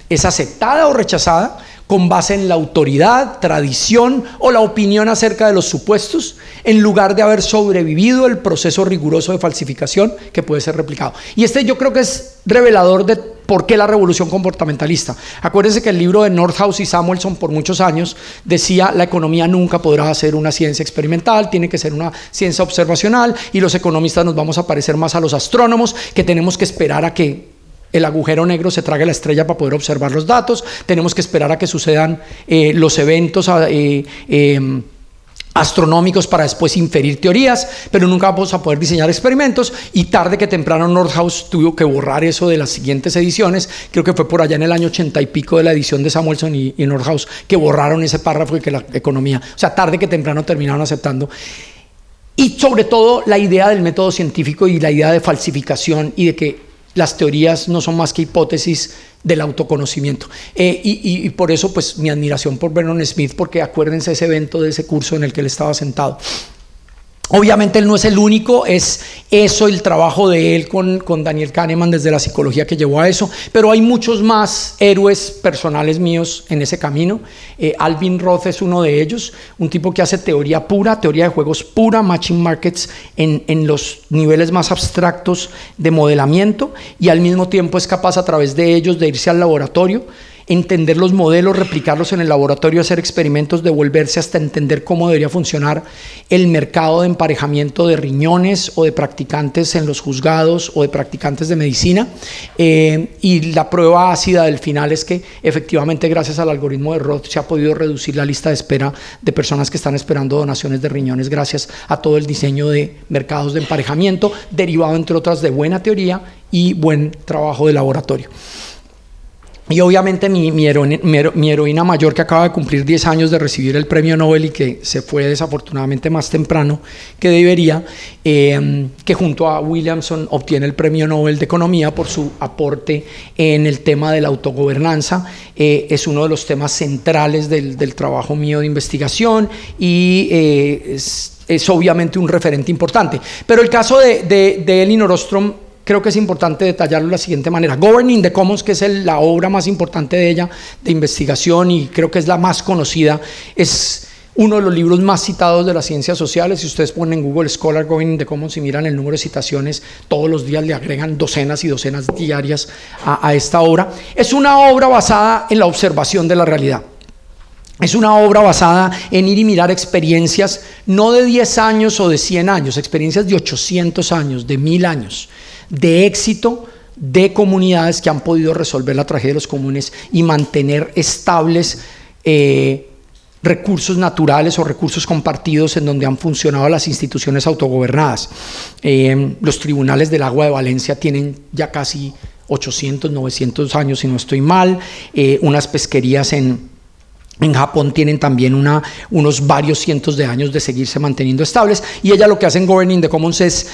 Es aceptada o rechazada con base en la autoridad, tradición o la opinión acerca de los supuestos, en lugar de haber sobrevivido el proceso riguroso de falsificación que puede ser replicado. Y yo creo que es revelador de por qué la revolución comportamentalista. Acuérdense que el libro de Nordhaus y Samuelson por muchos años decía: la economía nunca podrá ser una ciencia experimental, tiene que ser una ciencia observacional, y los economistas nos vamos a parecer más a los astrónomos, que tenemos que esperar a que el agujero negro se trague la estrella para poder observar los datos, tenemos que esperar a que sucedan los eventos astronómicos para después inferir teorías, pero nunca vamos a poder diseñar experimentos. Y tarde que temprano Nordhaus tuvo que borrar eso de las siguientes ediciones. Creo que fue por allá en el año 80 y pico de la edición de Samuelson y Nordhaus que borraron ese párrafo y que la economía, o sea, tarde que temprano terminaron aceptando. Y sobre todo la idea del método científico y la idea de falsificación y de que las teorías no son más que hipótesis del autoconocimiento. Y por eso, pues, mi admiración por Vernon Smith, porque acuérdense ese evento de ese curso en el que él estaba sentado. Obviamente él no es el único, es eso el trabajo de él con Daniel Kahneman desde la psicología que llevó a eso, pero hay muchos más héroes personales míos en ese camino. Alvin Roth es uno de ellos, un tipo que hace teoría pura, teoría de juegos pura, matching markets en los niveles más abstractos de modelamiento, y al mismo tiempo es capaz a través de ellos de irse al laboratorio, entender los modelos, replicarlos en el laboratorio, hacer experimentos, devolverse hasta entender cómo debería funcionar el mercado de emparejamiento de riñones o de practicantes en los juzgados o de practicantes de medicina. Y la prueba ácida del final es que efectivamente, gracias al algoritmo de Roth, se ha podido reducir la lista de espera de personas que están esperando donaciones de riñones gracias a todo el diseño de mercados de emparejamiento, derivado entre otras de buena teoría y buen trabajo de laboratorio. Y obviamente mi heroína mayor, que acaba de cumplir 10 años de recibir el premio Nobel y que se fue desafortunadamente más temprano que debería, que junto a Williamson obtiene el premio Nobel de Economía por su aporte en el tema de la autogobernanza. Es uno de los temas centrales del trabajo mío de investigación y es obviamente un referente importante. Pero el caso de Elinor Ostrom, creo que es importante detallarlo de la siguiente manera. Governing the Commons, que es la obra más importante de ella, de investigación, y creo que es la más conocida, es uno de los libros más citados de las ciencias sociales. Si ustedes ponen en Google Scholar Governing the Commons y miran el número de citaciones, todos los días le agregan docenas y docenas diarias a esta obra. Es una obra basada en la observación de la realidad. Es una obra basada en ir y mirar experiencias, no de 10 años o de 100 años, experiencias de 800 años, de 1000 años, de éxito de comunidades que han podido resolver la tragedia de los comunes y mantener estables recursos naturales o recursos compartidos en donde han funcionado las instituciones autogobernadas. Los tribunales del agua de Valencia tienen ya casi 800, 900 años, si no estoy mal. Unas pesquerías en Japón tienen también unos varios cientos de años de seguirse manteniendo estables, y ella lo que hace en Governing the Commons es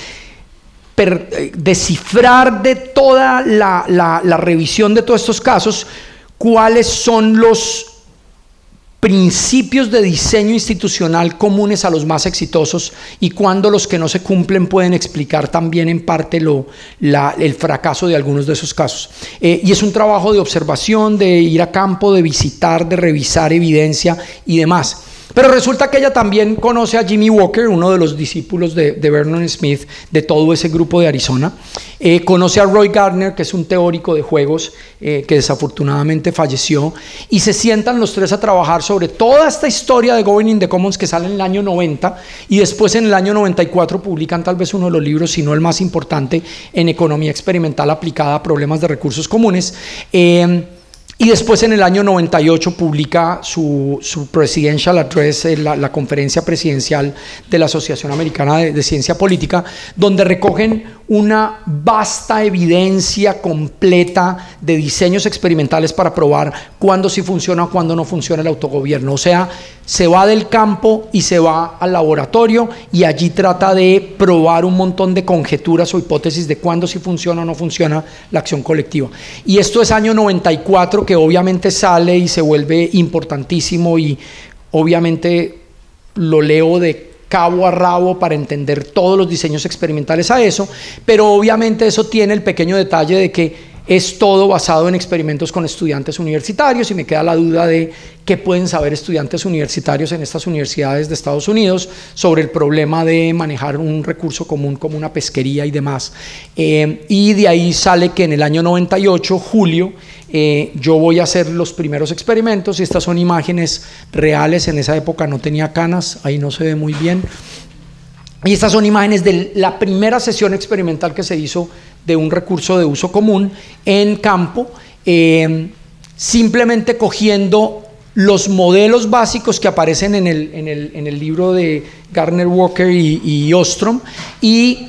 descifrar de toda la revisión de todos estos casos cuáles son los principios de diseño institucional comunes a los más exitosos y cuándo los que no se cumplen pueden explicar también en parte el fracaso de algunos de esos casos. Y es un trabajo de observación, de ir a campo, de visitar, de revisar evidencia y demás. Pero resulta que ella también conoce a Jimmy Walker, uno de los discípulos de Vernon Smith, de todo ese grupo de Arizona. Conoce a Roy Gardner, que es un teórico de juegos que desafortunadamente falleció, y se sientan los tres a trabajar sobre toda esta historia de Governing the Commons que sale en el año 90, y después en el año 94 publican tal vez uno de los libros, si no el más importante, en economía experimental aplicada a problemas de recursos comunes. Y después en el año 98 publica su Presidential Address, la conferencia presidencial de la Asociación Americana de Ciencia Política, donde recogen una vasta evidencia completa de diseños experimentales para probar cuándo sí funciona o cuándo no funciona el autogobierno. O sea, se va del campo y se va al laboratorio, y allí trata de probar un montón de conjeturas o hipótesis de cuándo sí funciona o no funciona la acción colectiva. Y esto es año 94, que obviamente sale y se vuelve importantísimo, y obviamente lo leo de cabo a rabo para entender todos los diseños experimentales a eso, pero obviamente eso tiene el pequeño detalle de que es todo basado en experimentos con estudiantes universitarios, y me queda la duda de qué pueden saber estudiantes universitarios en estas universidades de Estados Unidos sobre el problema de manejar un recurso común como una pesquería y demás. Y de ahí sale que en el año 98, julio, yo voy a hacer los primeros experimentos, y estas son imágenes reales. En esa época no tenía canas, ahí no se ve muy bien. Y estas son imágenes de la primera sesión experimental que se hizo de un recurso de uso común en campo, simplemente cogiendo los modelos básicos que aparecen en el libro de Gardner Walker y Ostrom, y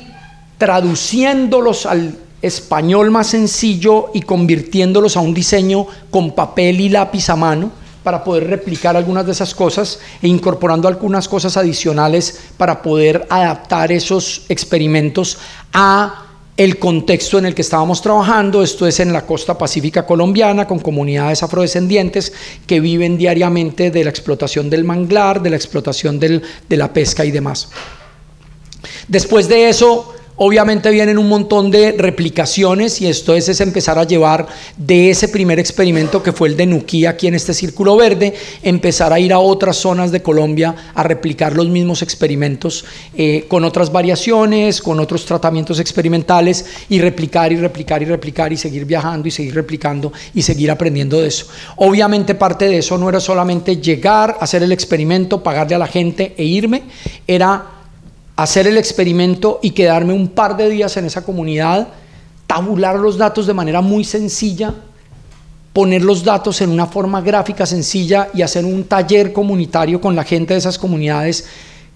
traduciéndolos al español más sencillo y convirtiéndolos a un diseño con papel y lápiz a mano, para poder replicar algunas de esas cosas e incorporando algunas cosas adicionales para poder adaptar esos experimentos a el contexto en el que estábamos trabajando. Esto es en la costa pacífica colombiana, con comunidades afrodescendientes que viven diariamente de la explotación del manglar, de la explotación de la pesca y demás. Después de eso, obviamente vienen un montón de replicaciones, y esto es empezar a llevar de ese primer experimento que fue el de Nuquí, aquí en este círculo verde, empezar a ir a otras zonas de Colombia a replicar los mismos experimentos con otras variaciones, con otros tratamientos experimentales, y replicar y replicar y replicar, y seguir viajando y seguir replicando y seguir aprendiendo de eso. Obviamente parte de eso no era solamente llegar, hacer el experimento, pagarle a la gente e irme, era hacer el experimento y quedarme un par de días en esa comunidad, tabular los datos de manera muy sencilla, poner los datos en una forma gráfica sencilla y hacer un taller comunitario con la gente de esas comunidades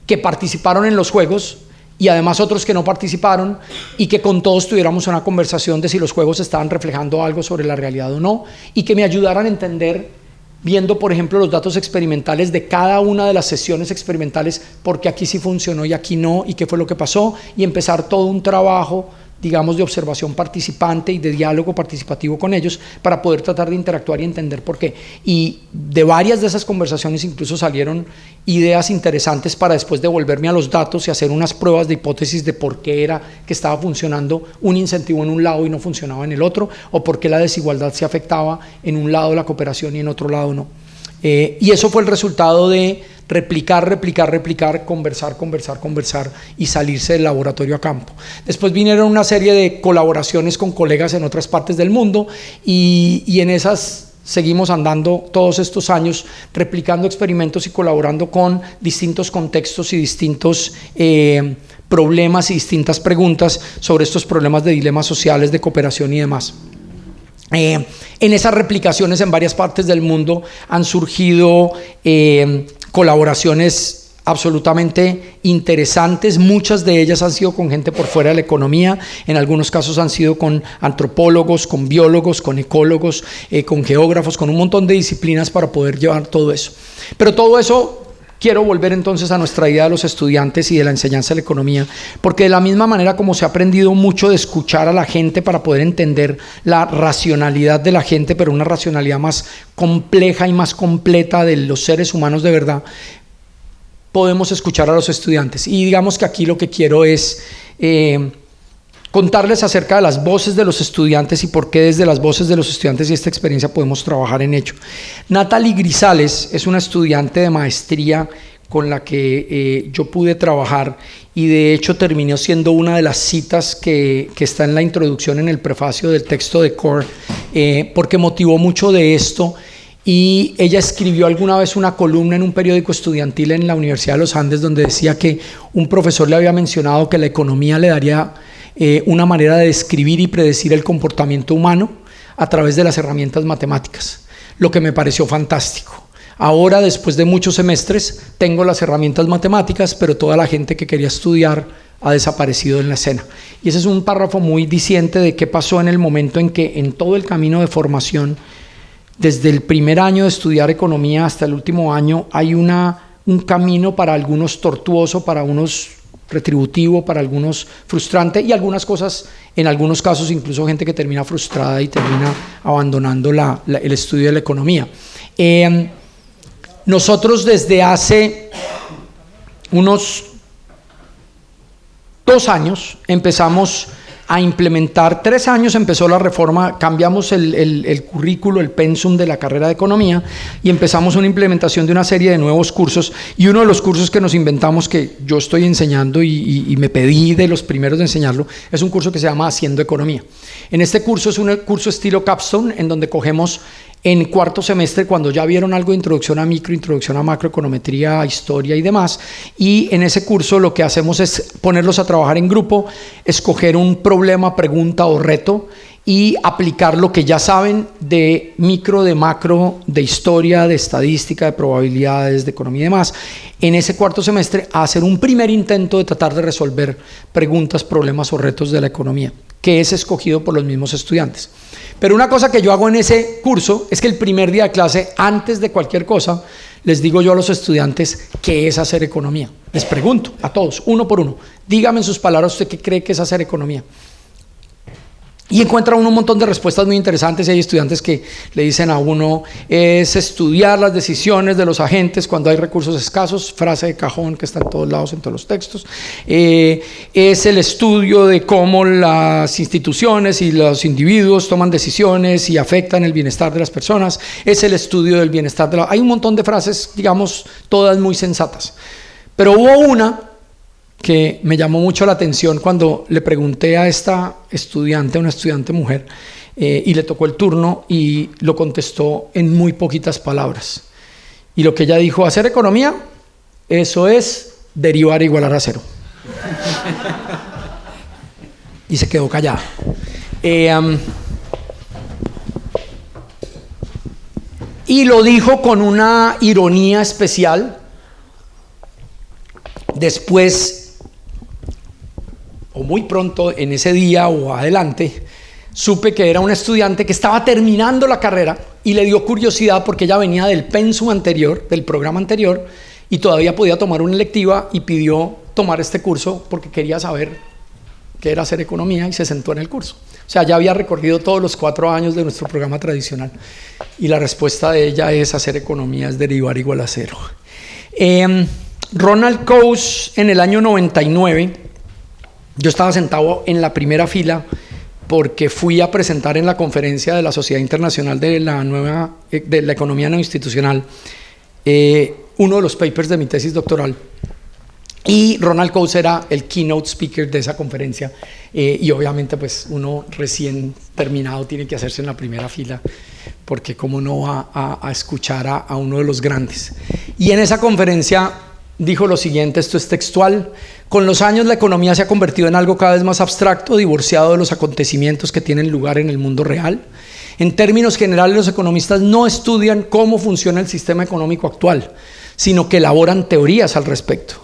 que participaron en los juegos, y además otros que no participaron, y que con todos tuviéramos una conversación de si los juegos estaban reflejando algo sobre la realidad o no, y que me ayudaran a entender, viendo por ejemplo los datos experimentales de cada una de las sesiones experimentales, porque aquí sí funcionó y aquí no, y qué fue lo que pasó, y empezar todo un trabajo, digamos, de observación participante y de diálogo participativo con ellos, para poder tratar de interactuar y entender por qué. Y de varias de esas conversaciones incluso salieron ideas interesantes para después devolverme a los datos y hacer unas pruebas de hipótesis de por qué era que estaba funcionando un incentivo en un lado y no funcionaba en el otro, o por qué la desigualdad se afectaba en un lado la cooperación y en otro lado no. Y eso fue el resultado de replicar, conversar y salirse del laboratorio a campo. Después vinieron una serie de colaboraciones con colegas en otras partes del mundo, y en esas seguimos andando todos estos años replicando experimentos y colaborando con distintos contextos y distintos problemas y distintas preguntas sobre estos problemas de dilemas sociales, de cooperación y demás. En esas replicaciones en varias partes del mundo han surgido colaboraciones absolutamente interesantes. Muchas de ellas han sido con gente por fuera de la economía, en algunos casos han sido con antropólogos, con biólogos, con ecólogos, con geógrafos, con un montón de disciplinas para poder llevar todo eso. Pero todo eso, quiero volver entonces a nuestra idea de los estudiantes y de la enseñanza de la economía, porque de la misma manera como se ha aprendido mucho de escuchar a la gente para poder entender la racionalidad de la gente, pero una racionalidad más compleja y más completa de los seres humanos de verdad, podemos escuchar a los estudiantes. Y digamos que aquí lo que quiero es contarles acerca de las voces de los estudiantes y por qué desde las voces de los estudiantes y esta experiencia podemos trabajar en ello. Natalie Grisales es una estudiante de maestría con la que yo pude trabajar y de hecho terminó siendo una de las citas que está en la introducción, en el prefacio del texto de CORE, porque motivó mucho de esto. Y ella escribió alguna vez una columna en un periódico estudiantil en la Universidad de los Andes donde decía que un profesor le había mencionado que la economía le daría una manera de describir y predecir el comportamiento humano a través de las herramientas matemáticas, lo que me pareció fantástico. Ahora, después de muchos semestres, tengo las herramientas matemáticas, pero toda la gente que quería estudiar ha desaparecido en la escena. Y ese es un párrafo muy diciente de qué pasó en el momento en que en todo el camino de formación, desde el primer año de estudiar economía hasta el último año, hay un camino para algunos tortuoso, para unos retributivo, para algunos frustrante y algunas cosas, en algunos casos incluso gente que termina frustrada y termina abandonando el estudio de la economía. Nosotros desde hace unos 2 años empezamos a implementar, 3 años empezó la reforma, cambiamos el currículo, el pensum de la carrera de economía y empezamos una implementación de una serie de nuevos cursos, y uno de los cursos que nos inventamos, que yo estoy enseñando y me pedí de los primeros de enseñarlo, es un curso que se llama Haciendo Economía. En este curso es un curso estilo capstone, en donde cogemos en cuarto semestre, cuando ya vieron algo de introducción a micro, introducción a macroeconometría, historia y demás, y en ese curso lo que hacemos es ponerlos a trabajar en grupo, escoger un problema, pregunta o reto y aplicar lo que ya saben de micro, de macro, de historia, de estadística, de probabilidades, de economía y demás, en ese cuarto semestre a hacer un primer intento de tratar de resolver preguntas, problemas o retos de la economía, que es escogido por los mismos estudiantes. Pero una cosa que yo hago en ese curso es que el primer día de clase, antes de cualquier cosa, les digo yo a los estudiantes qué es hacer economía. Les pregunto a todos, uno por uno, dígame en sus palabras usted qué cree que es hacer economía. Y encuentra uno un montón de respuestas muy interesantes. Hay estudiantes que le dicen a uno, es estudiar las decisiones de los agentes cuando hay recursos escasos, frase de cajón que está en todos lados, en todos los textos. Es el estudio de cómo las instituciones y los individuos toman decisiones y afectan el bienestar de las personas. Es el estudio del bienestar de Hay un montón de frases, digamos, todas muy sensatas. Pero hubo una que me llamó mucho la atención cuando le pregunté a esta estudiante, una estudiante mujer, y le tocó el turno y lo contestó en muy poquitas palabras. Y lo que ella dijo, hacer economía, eso es derivar e igualar a cero. Y se quedó callada. Y lo dijo con una ironía especial. Después, o muy pronto en ese día o adelante, supe que era una estudiante que estaba terminando la carrera y le dio curiosidad porque ella venía del pensum anterior, del programa anterior, y todavía podía tomar una electiva y pidió tomar este curso porque quería saber qué era hacer economía y se sentó en el curso. O sea, ya había recorrido todos los 4 años de nuestro programa tradicional y la respuesta de ella es: hacer economía es derivar igual a cero. Ronald Coase, en el año 99, yo estaba sentado en la primera fila porque fui a presentar en la conferencia de la Sociedad Internacional de la Economía No Institucional uno de los papers de mi tesis doctoral, y Ronald Coase era el keynote speaker de esa conferencia, y obviamente pues uno recién terminado tiene que hacerse en la primera fila. porque cómo no va a escuchar a uno de los grandes. Y en esa conferencia dijo lo siguiente, esto es textual: con los años la economía se ha convertido en algo cada vez más abstracto, divorciado de los acontecimientos que tienen lugar en el mundo real. En términos generales, los economistas no estudian cómo funciona el sistema económico actual, sino que elaboran teorías al respecto.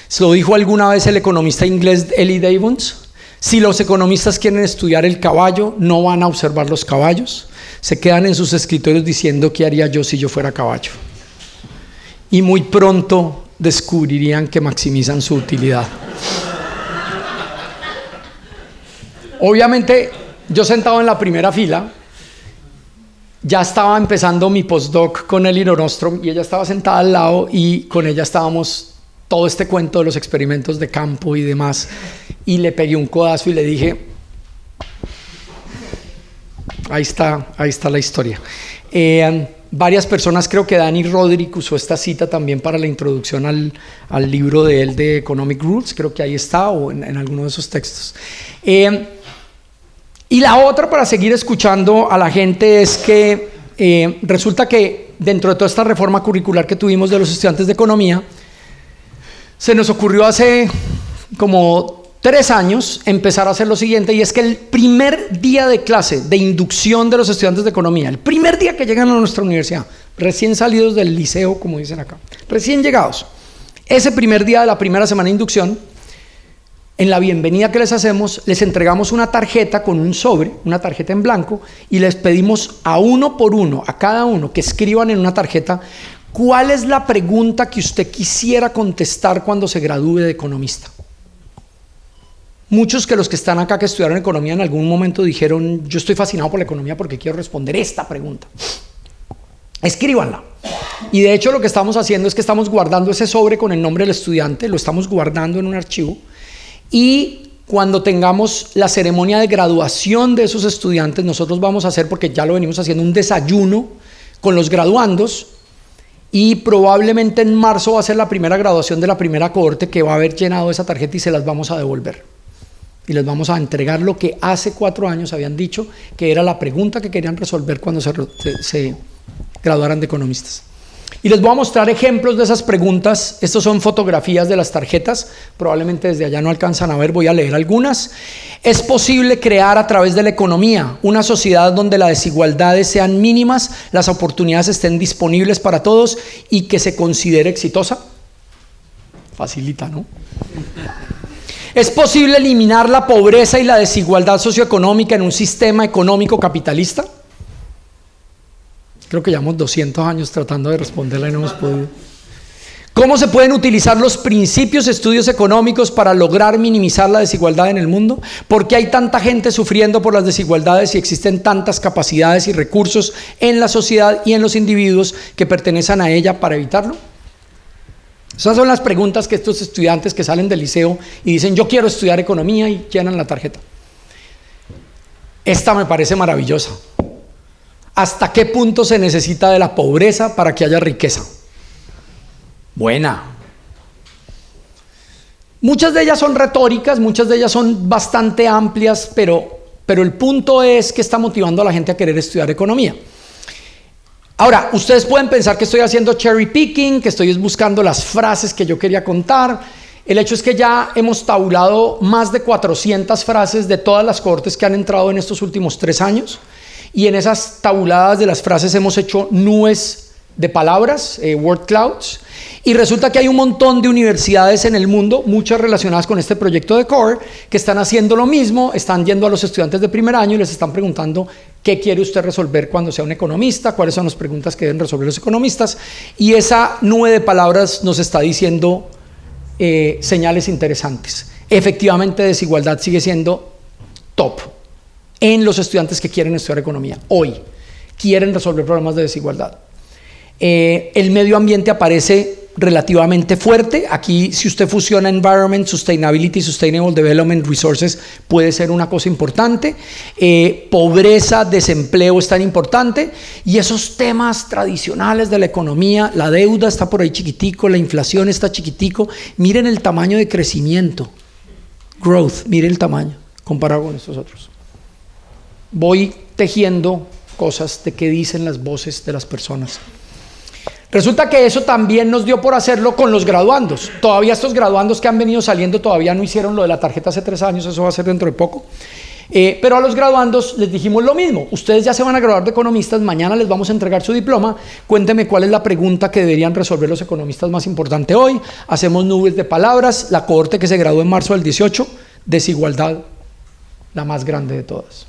Se lo dijo alguna vez el economista inglés Eli Davons: si los economistas quieren estudiar el caballo, no van a observar los caballos, se quedan en sus escritorios diciendo qué haría yo si yo fuera caballo. Y muy pronto descubrirían que maximizan su utilidad. Obviamente, yo sentado en la primera fila, ya estaba empezando mi postdoc con Elinor Ostrom y ella estaba sentada al lado y con ella estábamos todo este cuento de los experimentos de campo y demás, y le pegué un codazo y le dije, ahí está la historia. Varias personas, creo que Dani Roderick usó esta cita también para la introducción al libro de él de Economic Rules, creo que ahí está, o en alguno de esos textos. Y la otra, para seguir escuchando a la gente, es que resulta que dentro de toda esta reforma curricular que tuvimos de los estudiantes de economía, se nos ocurrió hace como 3 años empezar a hacer lo siguiente, y es que el primer día de clase de inducción de los estudiantes de economía, el primer día que llegan a nuestra universidad, recién salidos del liceo, como dicen acá, recién llegados, ese primer día de la primera semana de inducción, en la bienvenida que les hacemos, les entregamos una tarjeta con un sobre, una tarjeta en blanco, y les pedimos a uno por uno, a cada uno, que escriban en una tarjeta cuál es la pregunta que usted quisiera contestar cuando se gradúe de economista. Muchos que los que están acá que estudiaron economía en algún momento dijeron, yo estoy fascinado por la economía porque quiero responder esta pregunta. Escríbanla. Y de hecho lo que estamos haciendo es que estamos guardando ese sobre con el nombre del estudiante, lo estamos guardando en un archivo, y cuando tengamos la ceremonia de graduación de esos estudiantes, nosotros vamos a hacer, porque ya lo venimos haciendo, un desayuno con los graduandos, y probablemente en marzo va a ser la primera graduación de la primera cohorte que va a haber llenado esa tarjeta y se las vamos a devolver. Y les vamos a entregar lo que hace 4 años habían dicho que era la pregunta que querían resolver cuando se graduaran de economistas. Y les voy a mostrar ejemplos de esas preguntas. Estos son fotografías de las tarjetas, probablemente desde allá no alcanzan a ver, voy a leer algunas. ¿Es posible crear a través de la economía una sociedad donde las desigualdades sean mínimas, las oportunidades estén disponibles para todos y que se considere exitosa? Facilita, ¿no? ¿Es posible eliminar la pobreza y la desigualdad socioeconómica en un sistema económico capitalista? Creo que llevamos 200 años tratando de responderla y no hemos podido. ¿Cómo se pueden utilizar los principios de estudios económicos para lograr minimizar la desigualdad en el mundo? ¿Por qué hay tanta gente sufriendo por las desigualdades y existen tantas capacidades y recursos en la sociedad y en los individuos que pertenecen a ella para evitarlo? Esas son las preguntas que estos estudiantes que salen del liceo y dicen yo quiero estudiar economía y llenan la tarjeta. Esta me parece maravillosa. ¿Hasta qué punto se necesita de la pobreza para que haya riqueza? Buena. Muchas de ellas son retóricas, muchas de ellas son bastante amplias, pero el punto es que está motivando a la gente a querer estudiar economía. Ahora, ustedes pueden pensar que estoy haciendo cherry picking, que estoy buscando las frases que yo quería contar. El hecho es que ya hemos tabulado más de 400 frases de todas las cohortes que han entrado en estos últimos 3 años. Y en esas tabuladas de las frases hemos hecho nubes de palabras, word clouds, y resulta que hay un montón de universidades en el mundo, muchas relacionadas con este proyecto de CORE, que están haciendo lo mismo, están yendo a los estudiantes de primer año y les están preguntando qué quiere usted resolver cuando sea un economista, cuáles son las preguntas que deben resolver los economistas, y esa nube de palabras nos está diciendo señales interesantes. Efectivamente, desigualdad sigue siendo top en los estudiantes que quieren estudiar economía. Hoy quieren resolver problemas de desigualdad. El medio ambiente aparece relativamente fuerte. Aquí, si usted fusiona Environment, Sustainability, Sustainable Development, Resources, puede ser una cosa importante. Pobreza, desempleo es tan importante. Y esos temas tradicionales de la economía, la deuda está por ahí chiquitico, la inflación está chiquitico. Miren el tamaño de crecimiento. Growth, miren el tamaño comparado con estos otros. Voy tejiendo cosas de qué dicen las voces de las personas. Resulta que eso también nos dio por hacerlo con los graduandos. Todavía estos graduandos que han venido saliendo todavía no hicieron lo de la tarjeta hace 3 años, eso va a ser dentro de poco. Pero a los graduandos les dijimos lo mismo. Ustedes ya se van a graduar de economistas, mañana les vamos a entregar su diploma. Cuénteme cuál es la pregunta que deberían resolver los economistas más importante hoy. Hacemos nubes de palabras. La cohorte que se graduó en marzo del 18, desigualdad, la más grande de todas.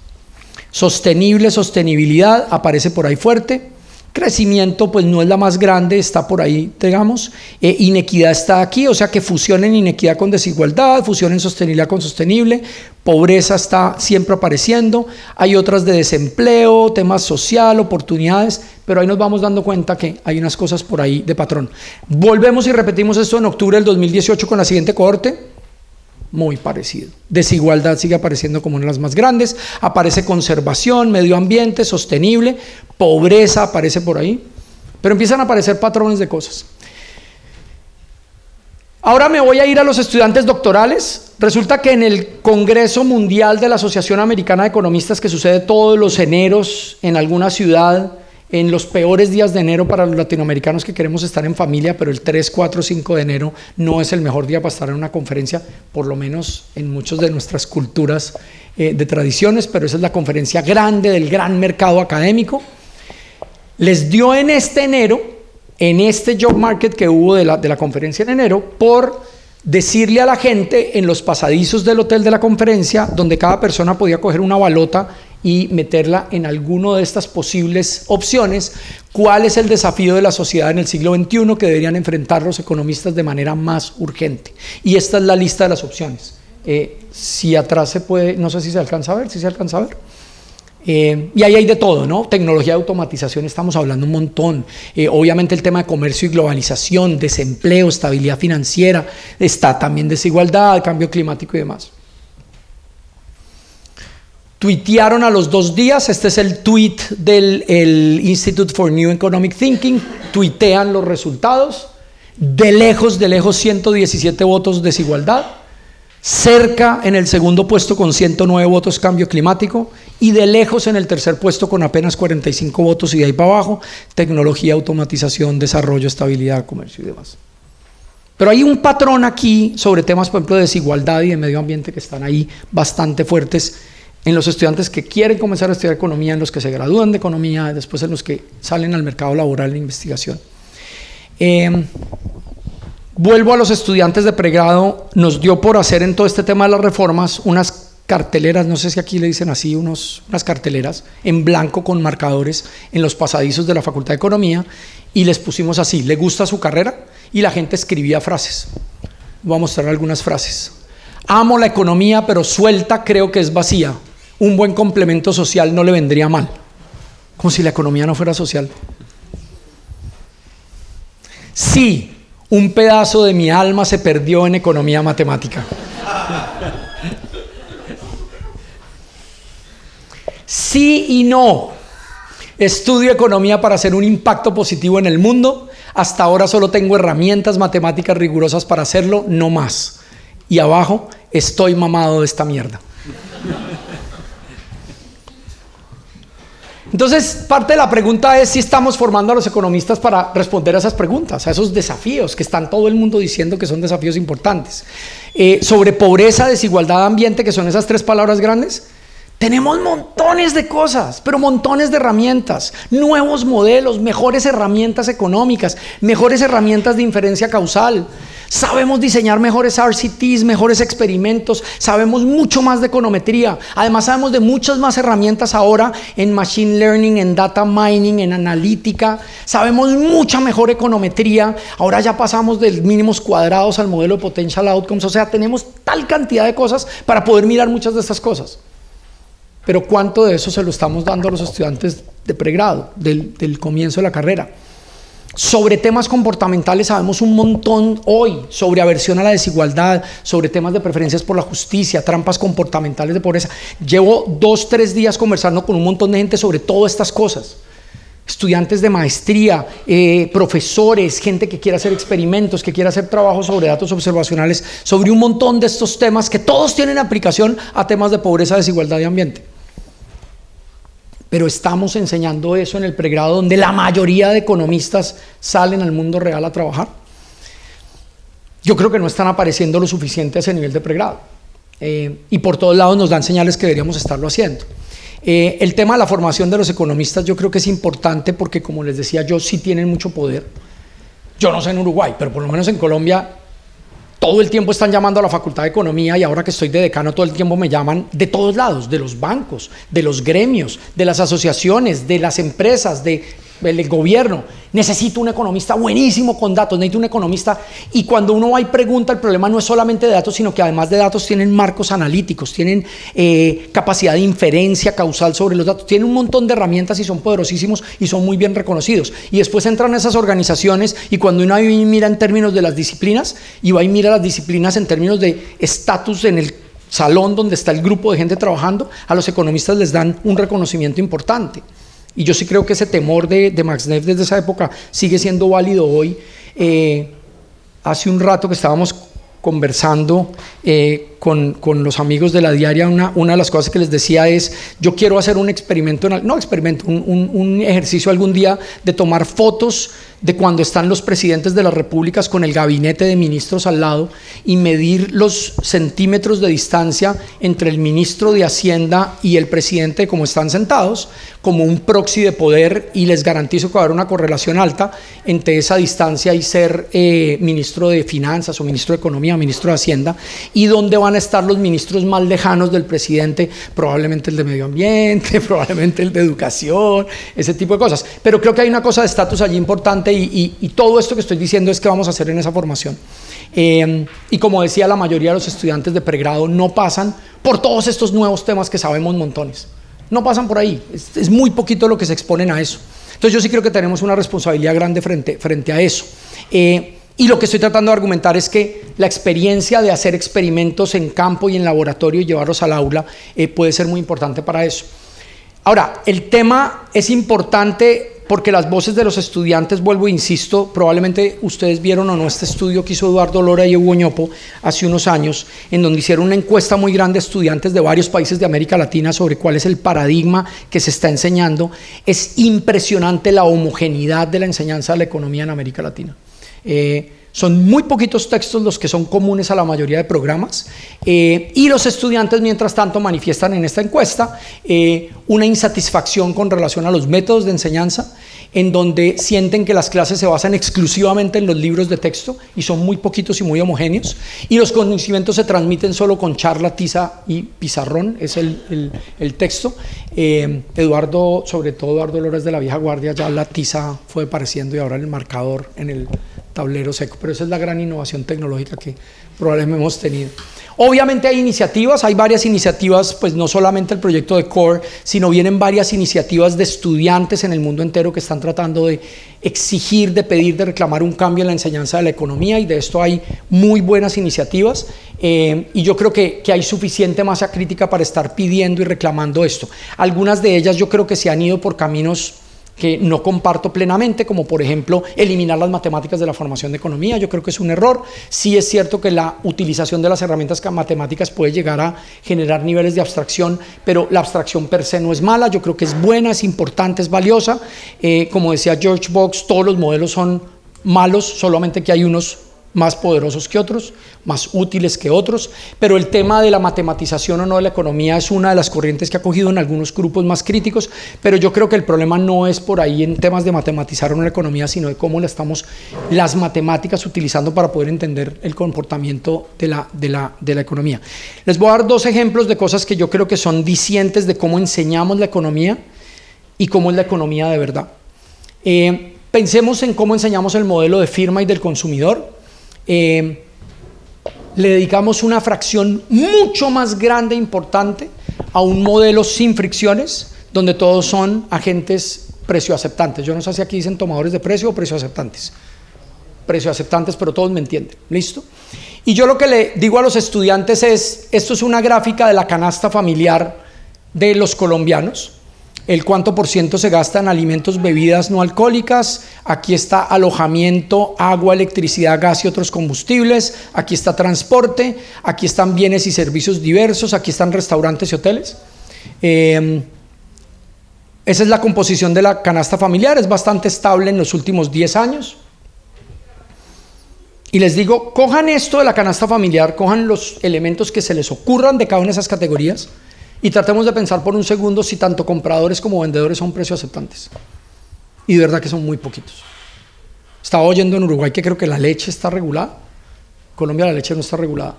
Sostenible, sostenibilidad, aparece por ahí fuerte. Crecimiento, pues no es la más grande, está por ahí, digamos. Inequidad está aquí, o sea que fusionen inequidad con desigualdad, fusionen sostenibilidad con sostenible. Pobreza está siempre apareciendo. Hay otras de desempleo, temas social, oportunidades, pero ahí nos vamos dando cuenta que hay unas cosas por ahí de patrón. Volvemos y repetimos esto en octubre del 2018 con la siguiente cohorte. Muy parecido. Desigualdad sigue apareciendo como una de las más grandes. Aparece conservación, medio ambiente, sostenible. Pobreza aparece por ahí. Pero empiezan a aparecer patrones de cosas. Ahora me voy a ir a los estudiantes doctorales. Resulta que en el Congreso Mundial de la Asociación Americana de Economistas, que sucede todos los eneros en alguna ciudad, en los peores días de enero para los latinoamericanos que queremos estar en familia, pero el 3, 4, 5 de enero no es el mejor día para estar en una conferencia, por lo menos en muchas de nuestras culturas de tradiciones, pero esa es la conferencia grande del gran mercado académico. Les dio en este enero, en este job market que hubo de la conferencia en enero, por decirle a la gente en los pasadizos del hotel de la conferencia, donde cada persona podía coger una balota y meterla en alguna de estas posibles opciones, cuál es el desafío de la sociedad en el siglo XXI que deberían enfrentar los economistas de manera más urgente. Y esta es la lista de las opciones. Si atrás se puede, no sé si se alcanza a ver, si se alcanza a ver. Y ahí hay de todo, ¿no? Tecnología de automatización, estamos hablando un montón. Obviamente el tema de comercio y globalización, desempleo, estabilidad financiera, está también desigualdad, cambio climático y demás. Tuitearon a los 2 días, este es el tweet del Institute for New Economic Thinking, tuitean los resultados, de lejos 117 votos desigualdad, cerca en el segundo puesto con 109 votos cambio climático y de lejos en el tercer puesto con apenas 45 votos y de ahí para abajo, tecnología, automatización, desarrollo, estabilidad, comercio y demás. Pero hay un patrón aquí sobre temas, por ejemplo, de desigualdad y de medio ambiente que están ahí bastante fuertes en los estudiantes que quieren comenzar a estudiar economía, en los que se gradúan de economía, después en los que salen al mercado laboral de investigación. Vuelvo a los estudiantes de pregrado, nos dio por hacer en todo este tema de las reformas unas carteleras, no sé si aquí le dicen así, unas carteleras en blanco con marcadores en los pasadizos de la Facultad de Economía y les pusimos así, ¿le gusta su carrera? Y la gente escribía frases. Voy a mostrar algunas frases. Amo la economía, pero suelta creo que es vacía. Un buen complemento social no le vendría mal. Como si la economía no fuera social. Sí, un pedazo de mi alma se perdió en economía matemática. Sí y no. Estudio economía para hacer un impacto positivo en el mundo. Hasta ahora solo tengo herramientas matemáticas rigurosas para hacerlo, no más. Y abajo, estoy mamado de esta mierda. Entonces, parte de la pregunta es si estamos formando a los economistas para responder a esas preguntas, a esos desafíos que están todo el mundo diciendo que son desafíos importantes. Sobre pobreza, desigualdad, ambiente, que son esas 3 palabras grandes, tenemos montones de cosas, pero montones de herramientas, nuevos modelos, mejores herramientas económicas, mejores herramientas de inferencia causal. Sabemos diseñar mejores RCTs, mejores experimentos, sabemos mucho más de econometría. Además sabemos de muchas más herramientas ahora en machine learning, en data mining, en analítica. Sabemos mucha mejor econometría. Ahora ya pasamos de mínimos cuadrados al modelo de potential outcomes. O sea, tenemos tal cantidad de cosas para poder mirar muchas de estas cosas. Pero ¿cuánto de eso se lo estamos dando a los estudiantes de pregrado, del comienzo de la carrera? Sobre temas comportamentales sabemos un montón hoy, sobre aversión a la desigualdad, sobre temas de preferencias por la justicia, trampas comportamentales de pobreza. Llevo 2, 3 días conversando con un montón de gente sobre todas estas cosas. Estudiantes de maestría, profesores, gente que quiere hacer experimentos, que quiere hacer trabajos sobre datos observacionales, sobre un montón de estos temas que todos tienen aplicación a temas de pobreza, desigualdad y ambiente. pero estamos enseñando eso en el pregrado donde la mayoría de economistas salen al mundo real a trabajar. Yo creo que no están apareciendo lo suficiente a ese nivel de pregrado, y por todos lados nos dan señales que deberíamos estarlo haciendo. El tema de la formación de los economistas yo creo que es importante porque, como les decía yo, sí tienen mucho poder. Yo no sé en Uruguay, pero por lo menos en Colombia todo el tiempo están llamando a la Facultad de Economía, y ahora que estoy de decano todo el tiempo me llaman de todos lados, de los bancos, de los gremios, de las asociaciones, de las empresas, del gobierno. Necesito un economista buenísimo con datos, necesito un economista. Y cuando uno va y pregunta, el problema no es solamente de datos, sino que además de datos tienen marcos analíticos, tienen capacidad de inferencia causal sobre los datos, tienen un montón de herramientas y son poderosísimos y son muy bien reconocidos. Y después entran esas organizaciones, y cuando uno mira en términos de las disciplinas, y va y mira las disciplinas en términos de estatus en el salón donde está el grupo de gente trabajando, a los economistas les dan un reconocimiento importante. Y yo sí creo que ese temor de Max Neff desde esa época sigue siendo válido hoy. Hace un rato que estábamos conversando con los amigos de la diaria, una de las cosas que les decía es: yo quiero hacer un experimento, un ejercicio algún día de tomar fotos de cuando están los presidentes de las repúblicas con el gabinete de ministros al lado y medir los centímetros de distancia entre el ministro de Hacienda y el presidente, como están sentados, como un proxy de poder, y les garantizo que va a haber una correlación alta entre esa distancia y ser ministro de Finanzas o ministro de Economía o ministro de Hacienda, y dónde van a estar los ministros más lejanos del presidente, probablemente el de Medio Ambiente, probablemente el de Educación, ese tipo de cosas. Pero creo que hay una cosa de estatus allí importante, y todo esto que estoy diciendo es que vamos a hacer en esa formación. Y como decía, la mayoría de los estudiantes de pregrado no pasan por todos estos nuevos temas que sabemos montones. No pasan por ahí, es muy poquito lo que se exponen a eso. Entonces yo sí creo que tenemos una responsabilidad grande frente a eso. Y lo que estoy tratando de argumentar es que la experiencia de hacer experimentos en campo y en laboratorio y llevarlos al aula puede ser muy importante para eso. Ahora, el tema es importante porque las voces de los estudiantes, vuelvo e insisto, probablemente ustedes vieron o no este estudio que hizo Eduardo Lora y Hugo Ñopo hace unos años, en donde hicieron una encuesta muy grande a estudiantes de varios países de América Latina sobre cuál es el paradigma que se está enseñando. Es impresionante la homogeneidad de la enseñanza de la economía en América Latina. Son muy poquitos textos los que son comunes a la mayoría de programas, y los estudiantes mientras tanto manifiestan en esta encuesta una insatisfacción con relación a los métodos de enseñanza, en donde sienten que las clases se basan exclusivamente en los libros de texto y son muy poquitos y muy homogéneos, y los conocimientos se transmiten solo con charla, tiza y pizarrón, es el texto. Eduardo, sobre todo Eduardo Lora es de la vieja guardia, ya la tiza fue apareciendo y ahora el marcador en el tablero seco, pero esa es la gran innovación tecnológica que probablemente hemos tenido. Obviamente hay iniciativas, hay varias iniciativas, pues no solamente el proyecto de CORE, sino vienen varias iniciativas de estudiantes en el mundo entero que están tratando de exigir, de pedir, de reclamar un cambio en la enseñanza de la economía, y de esto hay muy buenas iniciativas, y yo creo que hay suficiente masa crítica para estar pidiendo y reclamando esto. Algunas de ellas yo creo que se han ido por caminos que no comparto plenamente, como por ejemplo eliminar las matemáticas de la formación de economía. Yo creo que es un error. Sí es cierto que la utilización de las herramientas matemáticas puede llegar a generar niveles de abstracción, pero la abstracción per se no es mala. Yo creo que es buena, es importante, es valiosa. Como decía George Box, todos los modelos son malos, solamente que hay unos más poderosos que otros, más útiles que otros, pero el tema de la matematización o no de la economía es una de las corrientes que ha cogido en algunos grupos más críticos, pero yo creo que el problema no es por ahí en temas de matematizar o no la economía, sino de cómo las matemáticas utilizando para poder entender el comportamiento de la economía. Les voy a dar dos ejemplos de cosas que yo creo que son discientes de cómo enseñamos la economía y cómo es la economía de verdad. Pensemos en cómo enseñamos el modelo de firma y del consumidor. Le dedicamos una fracción mucho más grande e importante a un modelo sin fricciones, donde todos son agentes precio aceptantes. Yo no sé si aquí dicen tomadores de precio o precio aceptantes, pero todos me entienden. ¿Listo? Y yo lo que le digo a los estudiantes es: esto es una gráfica de la canasta familiar de los colombianos, el cuánto por ciento se gasta en alimentos, bebidas no alcohólicas. Aquí está alojamiento, agua, electricidad, gas y otros combustibles. Aquí está transporte, aquí están bienes y servicios diversos, aquí están restaurantes y hoteles. Esa es la composición de la canasta familiar, es bastante estable en los últimos 10 años. Y les digo, cojan esto de la canasta familiar, cojan los elementos que se les ocurran de cada una de esas categorías y tratemos de pensar por un segundo si tanto compradores como vendedores son precios aceptantes. Y de verdad que son muy poquitos. Estaba oyendo en Uruguay que creo que la leche está regulada. En Colombia la leche no está regulada.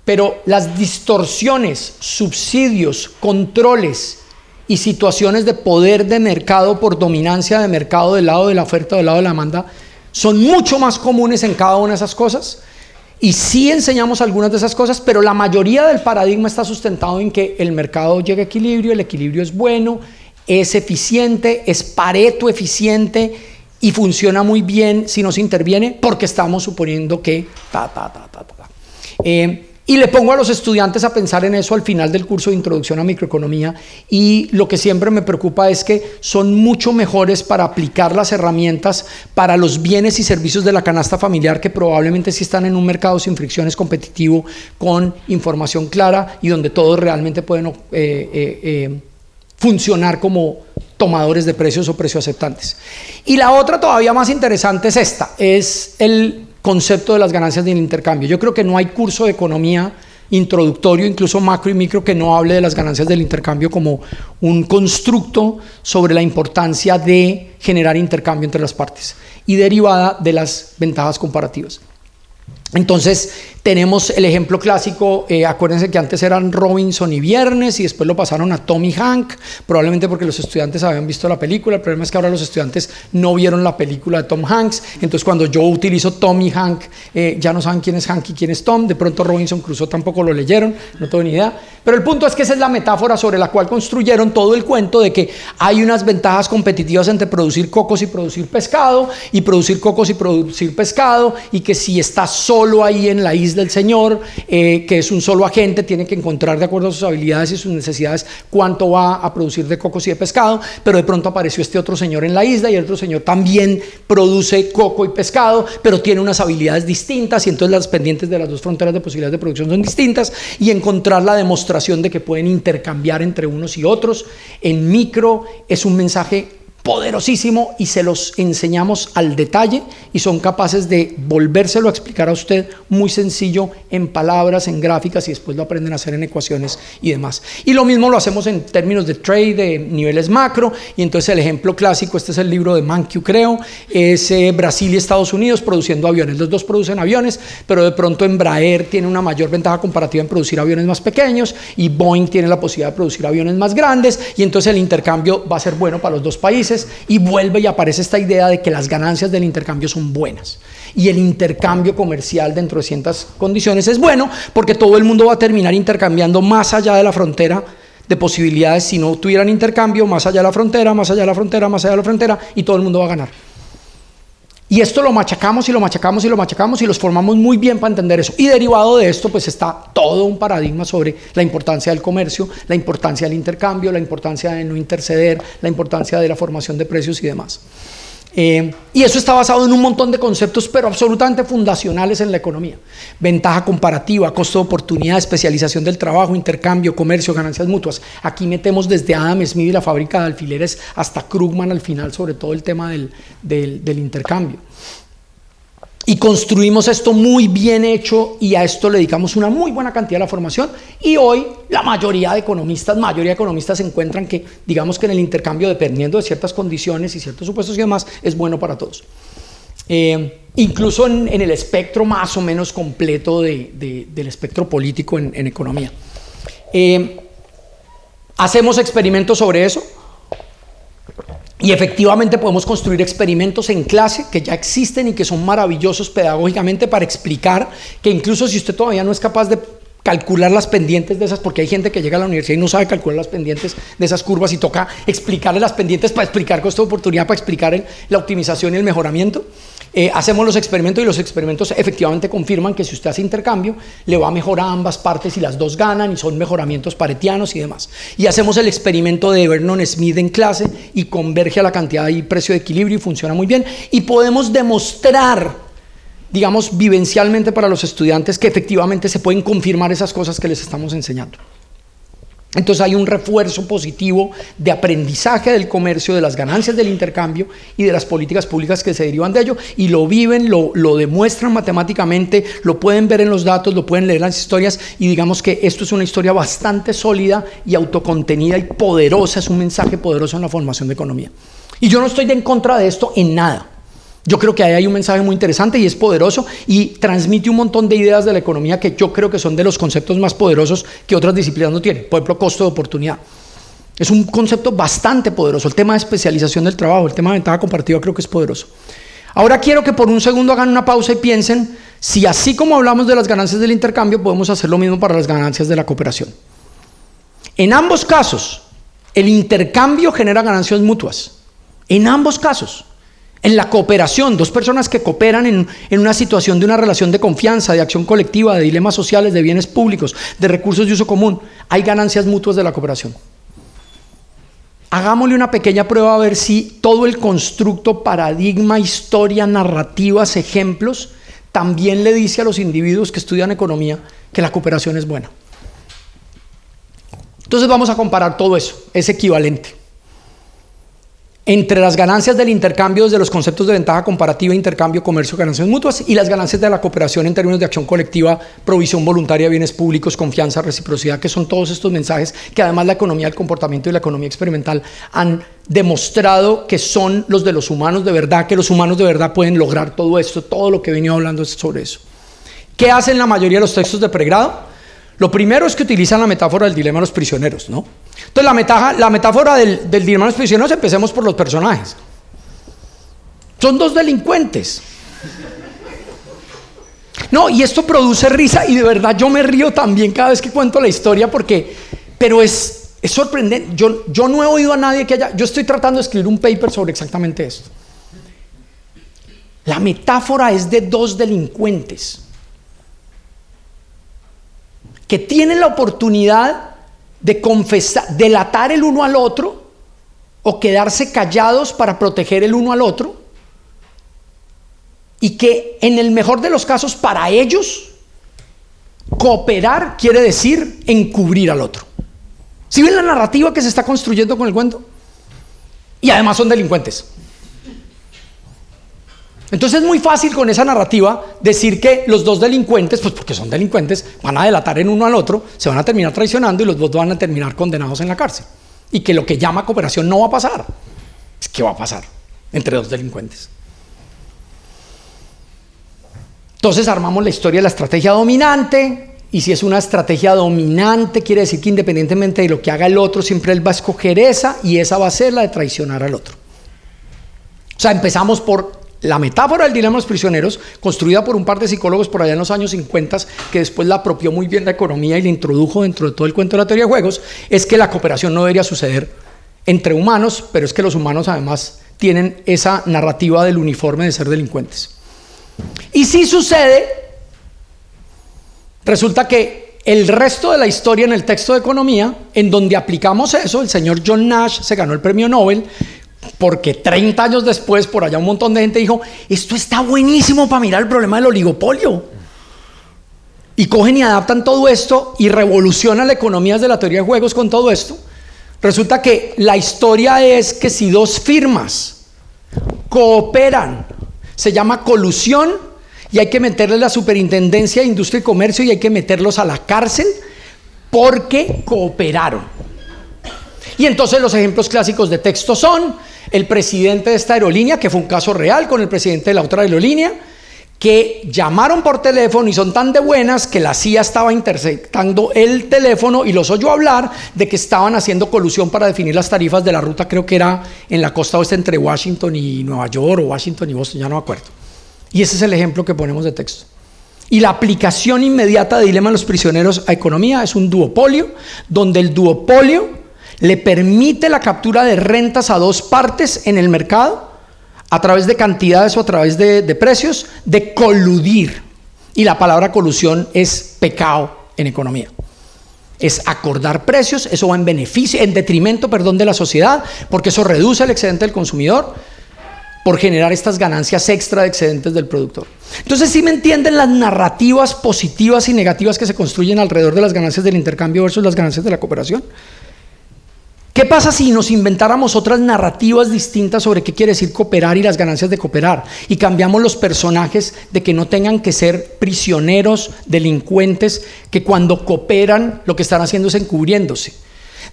Pero las distorsiones, subsidios, controles y situaciones de poder de mercado por dominancia de mercado del lado de la oferta, del lado de la demanda, son mucho más comunes en cada una de esas cosas. Y sí enseñamos algunas de esas cosas, pero la mayoría del paradigma está sustentado en que el mercado llega a equilibrio, el equilibrio es bueno, es eficiente, es Pareto eficiente y funciona muy bien si no se interviene porque estamos suponiendo que y le pongo a los estudiantes a pensar en eso al final del curso de Introducción a Microeconomía, y lo que siempre me preocupa es que son mucho mejores para aplicar las herramientas para los bienes y servicios de la canasta familiar, que probablemente sí están en un mercado sin fricciones competitivo, con información clara y donde todos realmente pueden funcionar como tomadores de precios o precio aceptantes. Y la otra todavía más interesante es esta, es el concepto de las ganancias del intercambio. Yo creo que no hay curso de economía introductorio, incluso macro y micro, que no hable de las ganancias del intercambio como un constructo sobre la importancia de generar intercambio entre las partes y derivada de las ventajas comparativas. Entonces tenemos el ejemplo clásico, acuérdense que antes eran Robinson y Viernes y después lo pasaron a Tom y Hank, probablemente porque los estudiantes habían visto la película. El problema es que ahora los estudiantes no vieron la película de Tom Hanks, entonces cuando yo utilizo Tom y Hank, ya no saben quién es Hank y quién es Tom. De pronto Robinson Crusoe tampoco lo leyeron, no tengo ni idea, pero el punto es que esa es la metáfora sobre la cual construyeron todo el cuento de que hay unas ventajas competitivas entre producir cocos y producir pescado, y producir cocos y producir pescado, y que si estás solo ahí en la isla del señor, que es un solo agente, tiene que encontrar de acuerdo a sus habilidades y sus necesidades cuánto va a producir de cocos y de pescado, pero de pronto apareció este otro señor en la isla y el otro señor también produce coco y pescado, pero tiene unas habilidades distintas y entonces las pendientes de las dos fronteras de posibilidades de producción son distintas, y encontrar la demostración de que pueden intercambiar entre unos y otros en micro es un mensaje poderosísimo y se los enseñamos al detalle y son capaces de volvérselo a explicar a usted muy sencillo en palabras, en gráficas, y después lo aprenden a hacer en ecuaciones y demás. Y lo mismo lo hacemos en términos de trade, de niveles macro, y entonces el ejemplo clásico, este es el libro de Mankiw, creo, es Brasil y Estados Unidos produciendo aviones. Los dos producen aviones, pero de pronto Embraer tiene una mayor ventaja comparativa en producir aviones más pequeños y Boeing tiene la posibilidad de producir aviones más grandes, y entonces el intercambio va a ser bueno para los dos países. Y vuelve y aparece esta idea de que las ganancias del intercambio son buenas y el intercambio comercial dentro de ciertas condiciones es bueno, porque todo el mundo va a terminar intercambiando más allá de la frontera de posibilidades. Si no tuvieran intercambio, más allá de la frontera, más allá de la frontera, más allá de la frontera, y todo el mundo va a ganar. Y esto lo machacamos y lo machacamos y lo machacamos y los formamos muy bien para entender eso. Y derivado de esto, pues está todo un paradigma sobre la importancia del comercio, la importancia del intercambio, la importancia de no interceder, la importancia de la formación de precios y demás. Y eso está basado en un montón de conceptos, pero absolutamente fundacionales en la economía. Ventaja comparativa, costo de oportunidad, especialización del trabajo, intercambio, comercio, ganancias mutuas. Aquí metemos desde Adam Smith y la fábrica de alfileres hasta Krugman al final sobre todo el tema del intercambio. Y construimos esto muy bien hecho, y a esto le dedicamos una muy buena cantidad de la formación, y hoy la mayoría de economistas encuentran que, digamos que en el intercambio, dependiendo de ciertas condiciones y ciertos supuestos y demás, es bueno para todos. Incluso en el espectro más o menos completo del espectro político en economía. Hacemos experimentos sobre eso. Y efectivamente podemos construir experimentos en clase que ya existen y que son maravillosos pedagógicamente para explicar que incluso si usted todavía no es capaz de calcular las pendientes de esas, porque hay gente que llega a la universidad y no sabe calcular las pendientes de esas curvas y toca explicarle las pendientes para explicar costo de oportunidad, para explicar la optimización y el mejoramiento. Hacemos los experimentos y los experimentos efectivamente confirman que si usted hace intercambio le va mejor a ambas partes y las dos ganan y son mejoramientos paretianos y demás. Y hacemos el experimento de Vernon-Smith en clase y converge a la cantidad y precio de equilibrio y funciona muy bien, y podemos demostrar, digamos, vivencialmente para los estudiantes que efectivamente se pueden confirmar esas cosas que les estamos enseñando. Entonces hay un refuerzo positivo de aprendizaje del comercio, de las ganancias del intercambio y de las políticas públicas que se derivan de ello, y lo viven, lo demuestran matemáticamente, lo pueden ver en los datos, lo pueden leer en las historias, y digamos que esto es una historia bastante sólida y autocontenida y poderosa, es un mensaje poderoso en la formación de economía. Y yo no estoy en contra de esto en nada. Yo creo que ahí hay un mensaje muy interesante y es poderoso y transmite un montón de ideas de la economía que yo creo que son de los conceptos más poderosos que otras disciplinas no tienen. Por ejemplo, costo de oportunidad. Es un concepto bastante poderoso. El tema de especialización del trabajo, el tema de ventaja comparativa creo que es poderoso. Ahora quiero que por un segundo hagan una pausa y piensen si así como hablamos de las ganancias del intercambio podemos hacer lo mismo para las ganancias de la cooperación. En ambos casos, el intercambio genera ganancias mutuas. En ambos casos. En la cooperación, dos personas que cooperan en una situación de una relación de confianza, de acción colectiva, de dilemas sociales, de bienes públicos, de recursos de uso común, hay ganancias mutuas de la cooperación. Hagámosle una pequeña prueba a ver si todo el constructo, paradigma, historia, narrativas, ejemplos, también le dice a los individuos que estudian economía que la cooperación es buena. Entonces vamos a comparar todo eso, es equivalente. Entre las ganancias del intercambio desde los conceptos de ventaja comparativa, intercambio, comercio, ganancias mutuas, y las ganancias de la cooperación en términos de acción colectiva, provisión voluntaria de bienes públicos, confianza, reciprocidad, que son todos estos mensajes que además la economía del comportamiento y la economía experimental han demostrado que son los de los humanos de verdad, que los humanos de verdad pueden lograr todo esto, todo lo que he venido hablando es sobre eso. ¿Qué hacen la mayoría de los textos de pregrado? Lo primero es que utilizan la metáfora del dilema de los prisioneros, ¿no? Entonces la metáfora del dilema de los prisioneros, empecemos por los personajes. Son dos delincuentes. No, y esto produce risa y de verdad yo me río también cada vez que cuento la historia pero es sorprendente. Yo no he oído a nadie yo estoy tratando de escribir un paper sobre exactamente esto. La metáfora es de dos delincuentes que tienen la oportunidad de confesar, delatar el uno al otro o quedarse callados para proteger el uno al otro, y que en el mejor de los casos para ellos cooperar quiere decir encubrir al otro. ¿Sí ven la narrativa que se está construyendo con el cuento? Y además son delincuentes. Entonces es muy fácil con esa narrativa decir que los dos delincuentes, pues porque son delincuentes, van a delatar en uno al otro, se van a terminar traicionando y los dos van a terminar condenados en la cárcel. Y que lo que llama cooperación no va a pasar. ¿Qué va a pasar entre dos delincuentes? Entonces armamos la historia de la estrategia dominante, y si es una estrategia dominante quiere decir que independientemente de lo que haga el otro, siempre él va a escoger esa, y esa va a ser la de traicionar al otro. O sea, empezamos por la metáfora del dilema de los prisioneros, construida por un par de psicólogos por allá en los años 50, que después la apropió muy bien la economía y la introdujo dentro de todo el cuento de la teoría de juegos, es que la cooperación no debería suceder entre humanos, pero es que los humanos además tienen esa narrativa del uniforme de ser delincuentes. Y si sucede, resulta que el resto de la historia en el texto de economía, en donde aplicamos eso, el señor John Nash se ganó el premio Nobel, porque 30 años después, por allá un montón de gente dijo, esto está buenísimo para mirar el problema del oligopolio. Y cogen y adaptan todo esto y revolucionan la economía de la teoría de juegos con todo esto. Resulta que la historia es que si dos firmas cooperan, se llama colusión, y hay que meterle la Superintendencia de Industria y Comercio y hay que meterlos a la cárcel porque cooperaron. Y entonces los ejemplos clásicos de texto son el presidente de esta aerolínea, que fue un caso real con el presidente de la otra aerolínea, que llamaron por teléfono y son tan de buenas que la CIA estaba interceptando el teléfono y los oyó hablar de que estaban haciendo colusión para definir las tarifas de la ruta, creo que era en la costa oeste entre Washington y Nueva York, o Washington y Boston, ya no me acuerdo. Y ese es el ejemplo que ponemos de texto. Y la aplicación inmediata de dilema de los prisioneros a economía es un duopolio, donde el duopolio le permite la captura de rentas a dos partes en el mercado, a través de cantidades o a través de precios, de coludir. Y la palabra colusión es pecado en economía. Es acordar precios, eso va en detrimento de la sociedad, porque eso reduce el excedente del consumidor. por generar estas ganancias extra de excedentes del productor. Entonces, ¿sí me entienden las narrativas positivas y negativas que se construyen alrededor de las ganancias del intercambio versus las ganancias de la cooperación? ¿Qué pasa si nos inventáramos otras narrativas distintas sobre qué quiere decir cooperar y las ganancias de cooperar? Y cambiamos los personajes de que no tengan que ser prisioneros, delincuentes, que cuando cooperan lo que están haciendo es encubriéndose.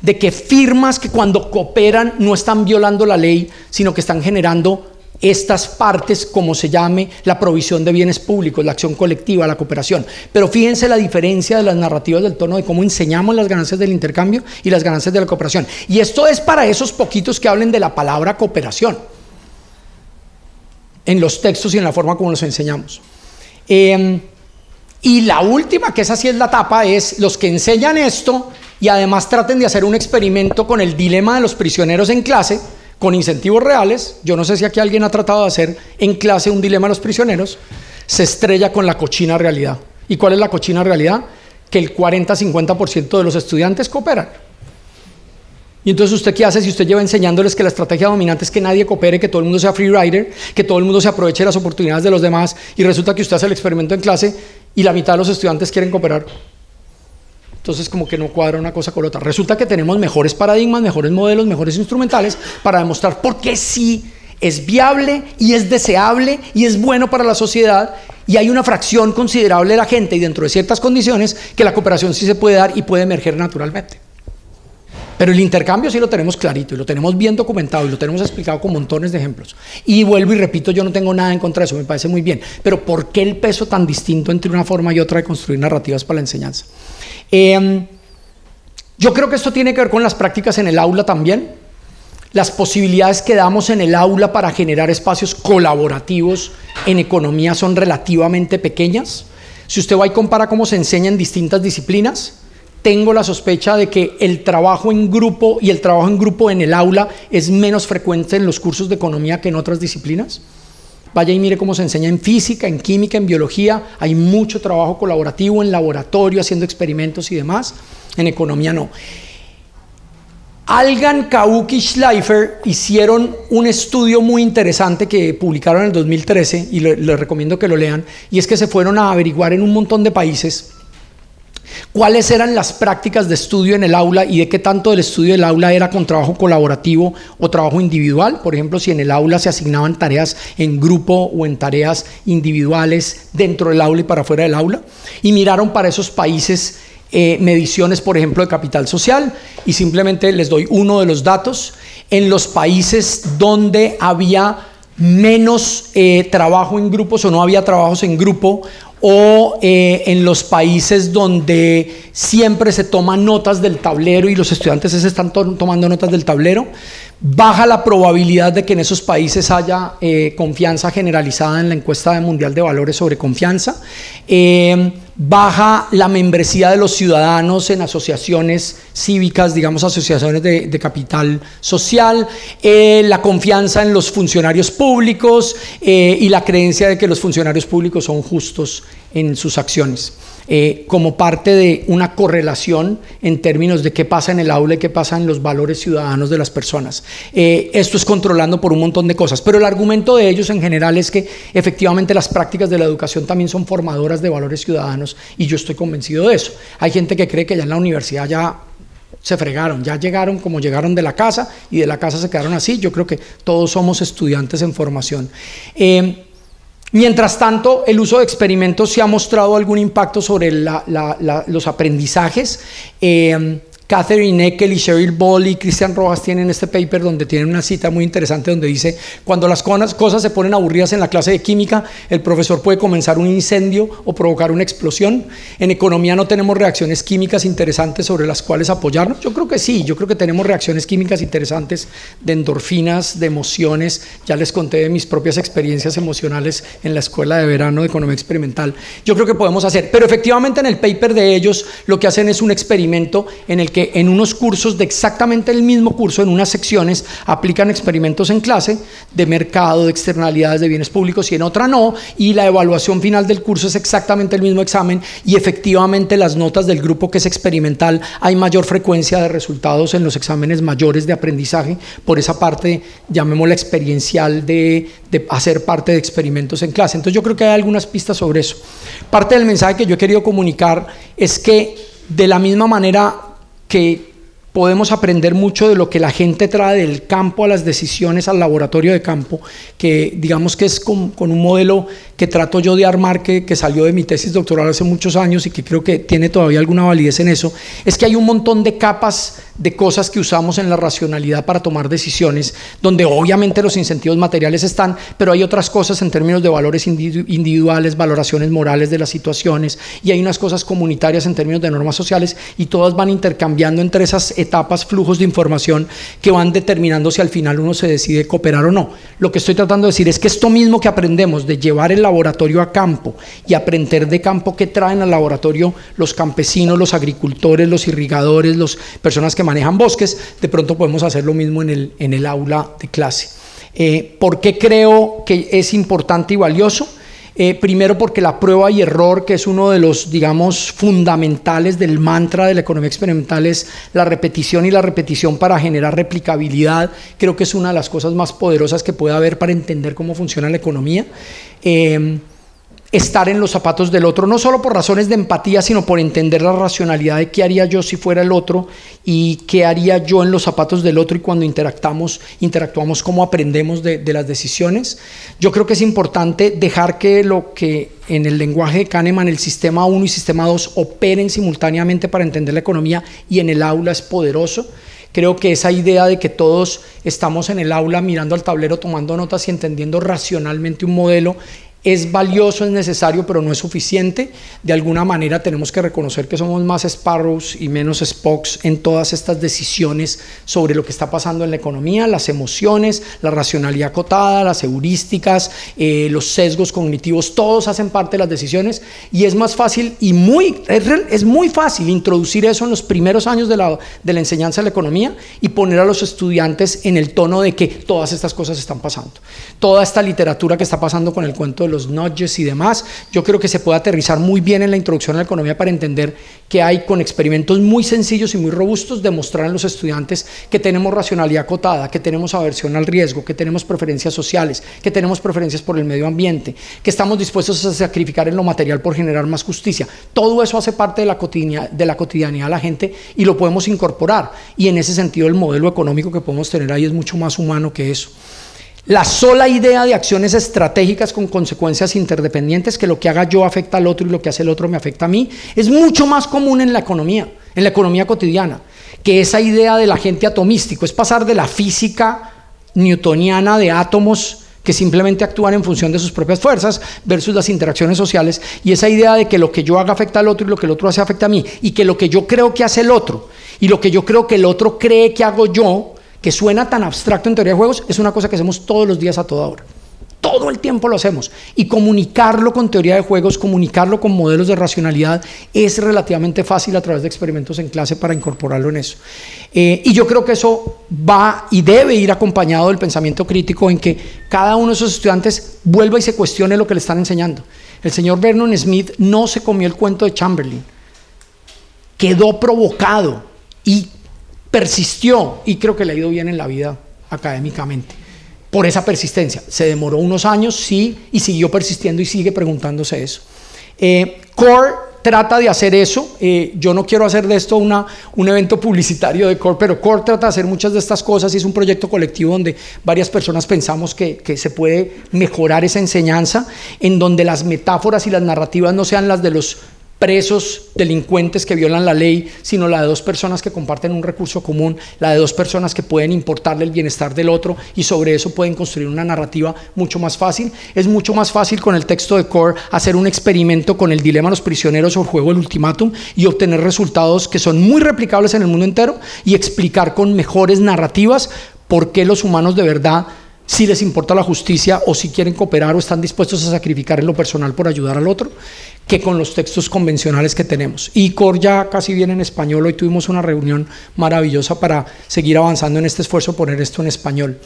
De que firmas que cuando cooperan no están violando la ley, sino que están generando estas partes, como se llame, la provisión de bienes públicos, la acción colectiva, la cooperación. Pero fíjense la diferencia de las narrativas del tono de cómo enseñamos las ganancias del intercambio y las ganancias de la cooperación. Y esto es para esos poquitos que hablen de la palabra cooperación en los textos y en la forma como los enseñamos. Y la última, que esa sí es la tapa, es los que enseñan esto y además traten de hacer un experimento con el dilema de los prisioneros en clase, con incentivos reales. Yo no sé si aquí alguien ha tratado de hacer en clase un dilema a los prisioneros. Se estrella con la cochina realidad. ¿Y cuál es la cochina realidad? Que el 40-50% de los estudiantes cooperan. Y entonces, ¿usted qué hace si usted lleva enseñándoles que la estrategia dominante es que nadie coopere, que todo el mundo sea free rider, que todo el mundo se aproveche de las oportunidades de los demás, y resulta que usted hace el experimento en clase y la mitad de los estudiantes quieren cooperar? Entonces, como que no cuadra una cosa con la otra. Resulta que tenemos mejores paradigmas, mejores modelos, mejores instrumentales para demostrar por qué sí es viable y es deseable y es bueno para la sociedad, y hay una fracción considerable de la gente y dentro de ciertas condiciones que la cooperación sí se puede dar y puede emerger naturalmente. Pero el intercambio sí lo tenemos clarito y lo tenemos bien documentado y lo tenemos explicado con montones de ejemplos. Y vuelvo y repito, yo no tengo nada en contra de eso, me parece muy bien. Pero ¿por qué el peso tan distinto entre una forma y otra de construir narrativas para la enseñanza? Yo creo que esto tiene que ver con las prácticas en el aula también. Las posibilidades que damos en el aula para generar espacios colaborativos en economía son relativamente pequeñas. Si usted va y compara cómo se enseña en distintas disciplinas, tengo la sospecha de que el trabajo en grupo y el trabajo en grupo en el aula es menos frecuente en los cursos de economía que en otras disciplinas. Vaya y mire cómo se enseña en física, en química, en biología. Hay mucho trabajo colaborativo en laboratorio, haciendo experimentos y demás. En economía no. Algan, Kauk y Schleifer hicieron un estudio muy interesante que publicaron en el 2013 y les recomiendo que lo lean, y es que se fueron a averiguar en un montón de países cuáles eran las prácticas de estudio en el aula y de qué tanto del estudio del aula era con trabajo colaborativo o trabajo individual. Por ejemplo, si en el aula se asignaban tareas en grupo o en tareas individuales dentro del aula y para fuera del aula. Y miraron para esos países mediciones, por ejemplo, de capital social, y simplemente les doy uno de los datos. En los países donde había menos trabajo en grupos o no había trabajos en grupo, o en los países donde siempre se toman notas del tablero y los estudiantes se están tomando notas del tablero, baja la probabilidad de que en esos países haya confianza generalizada en la encuesta mundial de valores sobre confianza, baja la membresía de los ciudadanos en asociaciones cívicas, digamos asociaciones de capital social, la confianza en los funcionarios públicos y la creencia de que los funcionarios públicos son justos en sus acciones, como parte de una correlación en términos de qué pasa en el aula y qué pasa en los valores ciudadanos de las personas. Esto es controlando por un montón de cosas, pero el argumento de ellos en general es que efectivamente las prácticas de la educación también son formadoras de valores ciudadanos, y yo estoy convencido de eso. Hay gente que cree que ya en la universidad ya se fregaron, ya llegaron como llegaron de la casa y de la casa se quedaron así. Yo creo que todos somos estudiantes en formación. Mientras tanto, el uso de experimentos sí ha mostrado algún impacto sobre los aprendizajes. Catherine Eckel y Cheryl Ball y Cristian Rojas tienen este paper donde tienen una cita muy interesante donde dice: cuando las cosas se ponen aburridas en la clase de química, el profesor puede comenzar un incendio o provocar una explosión. En economía no tenemos reacciones químicas interesantes sobre las cuales apoyarnos. Yo creo que sí, yo creo que tenemos reacciones químicas interesantes de endorfinas, de emociones. Ya les conté de mis propias experiencias emocionales en la escuela de verano de economía experimental. Yo creo que podemos hacer, pero efectivamente en el paper de ellos lo que hacen es un experimento en el que en unos cursos de exactamente el mismo curso, en unas secciones, aplican experimentos en clase de mercado, de externalidades, de bienes públicos, y en otra no, y la evaluación final del curso es exactamente el mismo examen, y efectivamente las notas del grupo que es experimental, hay mayor frecuencia de resultados en los exámenes mayores de aprendizaje, por esa parte, llamémosla experiencial, de hacer parte de experimentos en clase. Entonces yo creo que hay algunas pistas sobre eso. Parte del mensaje que yo he querido comunicar es que de la misma manera que podemos aprender mucho de lo que la gente trae del campo a las decisiones, al laboratorio de campo, que digamos que es con un modelo que trato yo de armar, que salió de mi tesis doctoral hace muchos años y que creo que tiene todavía alguna validez en eso, es que hay un montón de capas de cosas que usamos en la racionalidad para tomar decisiones, donde obviamente los incentivos materiales están, pero hay otras cosas en términos de valores individuales, valoraciones morales de las situaciones, y hay unas cosas comunitarias en términos de normas sociales, y todas van intercambiando entre esas etapas, flujos de información que van determinando si al final uno se decide cooperar o no. Lo que estoy tratando de decir es que esto mismo que aprendemos de llevar el laboratorio a campo y aprender de campo qué traen al laboratorio los campesinos, los agricultores, los irrigadores, las personas que manejan bosques, de pronto podemos hacer lo mismo en el aula de clase. ¿Por qué creo que es importante y valioso? Primero porque la prueba y error, que es uno de los, digamos, fundamentales del mantra de la economía experimental, es la repetición, y la repetición para generar replicabilidad, creo que es una de las cosas más poderosas que puede haber para entender cómo funciona la economía. Estar en los zapatos del otro, no solo por razones de empatía, sino por entender la racionalidad de qué haría yo si fuera el otro y qué haría yo en los zapatos del otro, y cuando interactuamos cómo aprendemos de las decisiones. Yo creo que es importante dejar que lo que en el lenguaje de Kahneman, el sistema 1 y sistema 2 operen simultáneamente para entender la economía, y en el aula es poderoso. Creo que esa idea de que todos estamos en el aula mirando al tablero, tomando notas y entendiendo racionalmente un modelo, es valioso, es necesario, pero no es suficiente. De alguna manera tenemos que reconocer que somos más Sparrows y menos Spocks en todas estas decisiones sobre lo que está pasando en la economía, las emociones, la racionalidad acotada, las heurísticas, los sesgos cognitivos, todos hacen parte de las decisiones, y es más fácil es muy fácil introducir eso en los primeros años de la enseñanza de la economía y poner a los estudiantes en el tono de que todas estas cosas están pasando. Toda esta literatura que está pasando con el cuento de los nudges y demás, yo creo que se puede aterrizar muy bien en la introducción a la economía para entender que hay, con experimentos muy sencillos y muy robustos, demostrar a los estudiantes que tenemos racionalidad acotada, que tenemos aversión al riesgo, que tenemos preferencias sociales, que tenemos preferencias por el medio ambiente, que estamos dispuestos a sacrificar en lo material por generar más justicia. Todo eso hace parte de la cotidianidad de la gente y lo podemos incorporar, y en ese sentido el modelo económico que podemos tener ahí es mucho más humano que eso. La sola idea de acciones estratégicas con consecuencias interdependientes, que lo que haga yo afecta al otro y lo que hace el otro me afecta a mí, es mucho más común en la economía cotidiana, que esa idea del agente atomístico. Es pasar de la física newtoniana de átomos que simplemente actúan en función de sus propias fuerzas versus las interacciones sociales, y esa idea de que lo que yo haga afecta al otro y lo que el otro hace afecta a mí, y que lo que yo creo que hace el otro y lo que yo creo que el otro cree que hago yo, que suena tan abstracto en teoría de juegos, es una cosa que hacemos todos los días a toda hora. Todo el tiempo lo hacemos. Y comunicarlo con teoría de juegos, comunicarlo con modelos de racionalidad, es relativamente fácil a través de experimentos en clase para incorporarlo en eso. Y yo creo que eso va y debe ir acompañado del pensamiento crítico, en que cada uno de esos estudiantes vuelva y se cuestione lo que le están enseñando. El señor Vernon Smith no se comió el cuento de Chamberlain. Quedó provocado y persistió, y creo que le ha ido bien en la vida académicamente por esa persistencia. Se demoró unos años, sí, y siguió persistiendo y sigue preguntándose eso. CORE trata de hacer eso. Yo no quiero hacer de esto un evento publicitario de CORE, pero CORE trata de hacer muchas de estas cosas, y es un proyecto colectivo donde varias personas pensamos que se puede mejorar esa enseñanza, en donde las metáforas y las narrativas no sean las de los presos delincuentes que violan la ley, sino la de dos personas que comparten un recurso común, la de dos personas que pueden importarle el bienestar del otro, y sobre eso pueden construir una narrativa mucho más fácil. Es mucho más fácil con el texto de CORE hacer un experimento con el dilema de los prisioneros o el juego del ultimátum y obtener resultados que son muy replicables en el mundo entero, y explicar con mejores narrativas por qué los humanos de verdad si les importa la justicia o si quieren cooperar o están dispuestos a sacrificar en lo personal por ayudar al otro, que con los textos convencionales que tenemos. Y CORE ya casi viene en español. Hoy tuvimos una reunión maravillosa para seguir avanzando en este esfuerzo, poner esto en español.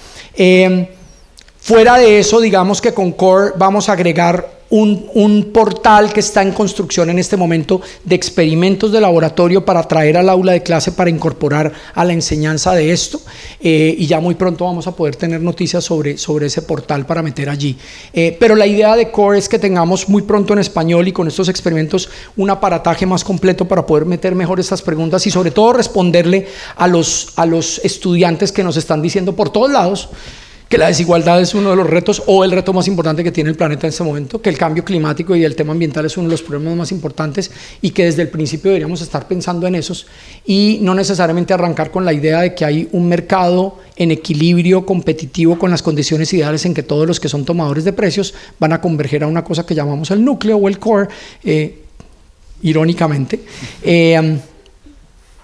Fuera de eso, digamos que con CORE vamos a agregar un portal que está en construcción en este momento de experimentos de laboratorio para traer al aula de clase para incorporar a la enseñanza de esto, y ya muy pronto vamos a poder tener noticias sobre ese portal para meter allí. Pero la idea de CORE es que tengamos muy pronto en español y con estos experimentos un aparataje más completo para poder meter mejor estas preguntas y sobre todo responderle a los estudiantes que nos están diciendo por todos lados que la desigualdad es uno de los retos o el reto más importante que tiene el planeta en este momento, que el cambio climático y el tema ambiental es uno de los problemas más importantes y que desde el principio deberíamos estar pensando en esos y no necesariamente arrancar con la idea de que hay un mercado en equilibrio competitivo con las condiciones ideales en que todos los que son tomadores de precios van a converger a una cosa que llamamos el núcleo o el core, irónicamente.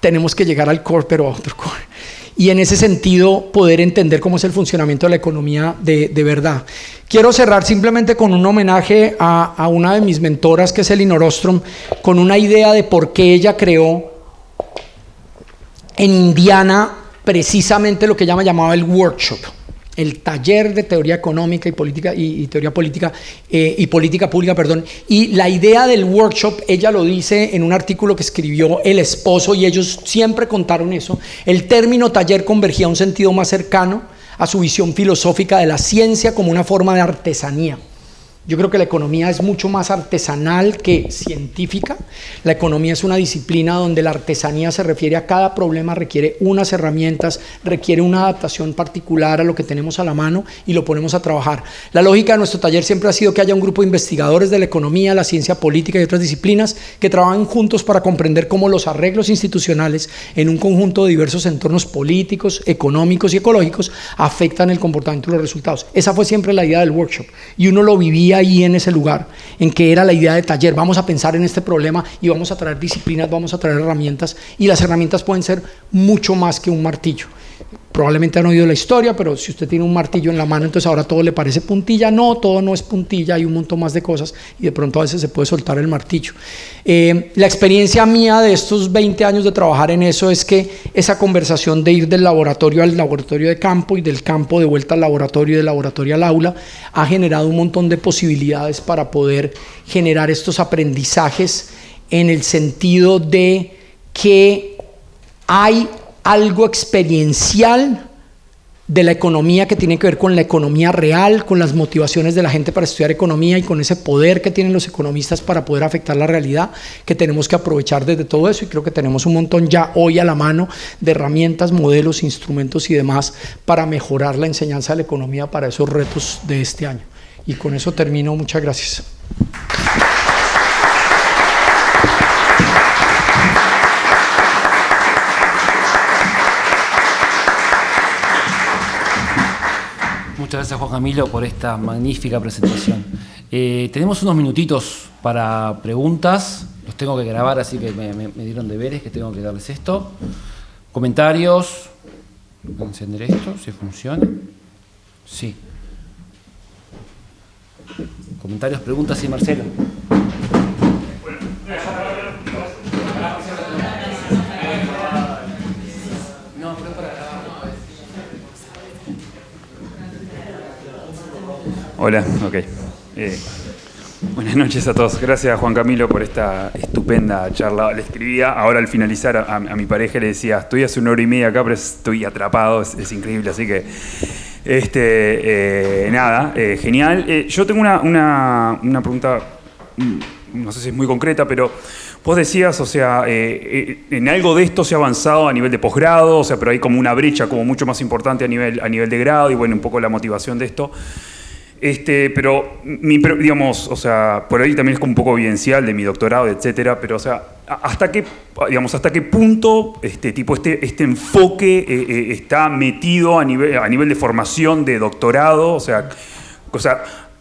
Tenemos que llegar al core, pero a otro core. Y en ese sentido poder entender cómo es el funcionamiento de la economía de verdad. Quiero cerrar simplemente con un homenaje a una de mis mentoras, que es Elinor Ostrom, con una idea de por qué ella creó en Indiana precisamente lo que ella llamaba el workshop, el taller de teoría económica y política y teoría política y política pública, perdón. Y la idea del workshop, ella lo dice en un artículo que escribió el esposo y ellos siempre contaron eso. El término taller convergía a un sentido más cercano a su visión filosófica de la ciencia como una forma de artesanía. Yo creo que la economía es mucho más artesanal que científica. La economía es una disciplina donde la artesanía se refiere a cada problema, requiere unas herramientas, requiere una adaptación particular a lo que tenemos a la mano y lo ponemos a trabajar. La lógica de nuestro taller siempre ha sido que haya un grupo de investigadores de la economía, la ciencia política y otras disciplinas que trabajen juntos para comprender cómo los arreglos institucionales en un conjunto de diversos entornos políticos, económicos y ecológicos afectan el comportamiento de los resultados. Esa fue siempre la idea del workshop y uno lo vivía ahí en ese lugar, en que era la idea de taller. Vamos a pensar en este problema y vamos a traer disciplinas, vamos a traer herramientas, y las herramientas pueden ser mucho más que un martillo. Probablemente han oído la historia, pero si usted tiene un martillo en la mano, entonces ahora todo le parece puntilla. No, todo no es puntilla, hay un montón más de cosas y de pronto a veces se puede soltar el martillo. La experiencia mía de estos 20 años de trabajar en eso es que esa conversación de ir del laboratorio al laboratorio de campo y del campo de vuelta al laboratorio y del laboratorio al aula ha generado un montón de posibilidades para poder generar estos aprendizajes en el sentido de que hay algo experiencial de la economía que tiene que ver con la economía real, con las motivaciones de la gente para estudiar economía y con ese poder que tienen los economistas para poder afectar la realidad, que tenemos que aprovechar desde todo eso, y creo que tenemos un montón ya hoy a la mano de herramientas, modelos, instrumentos y demás para mejorar la enseñanza de la economía para esos retos de este año. Y con eso termino. Muchas gracias. Muchas gracias, Juan Camilo, por esta magnífica presentación. Tenemos unos minutitos para preguntas. Los tengo que grabar, así que me dieron deberes que tengo que darles esto. Comentarios. Voy a encender esto, si funciona. Sí. Comentarios, preguntas, sí, Marcelo. Hola, ok. Buenas noches a todos. Gracias, Juan Camilo, por esta estupenda charla. Le escribía ahora al finalizar a mi pareja, le decía, estoy hace 1 hora y media acá, pero estoy atrapado, es increíble, así que nada, genial. Yo tengo una pregunta, no sé si es muy concreta, pero vos decías, o sea, en algo de esto se ha avanzado a nivel de posgrado, o sea, pero hay como una brecha como mucho más importante a nivel de grado, y bueno, un poco la motivación de esto. Pero digamos, o sea, por ahí también es como un poco evidencial de mi doctorado, etcétera, pero o sea, hasta qué punto este enfoque está metido a nivel de formación de doctorado, o sea,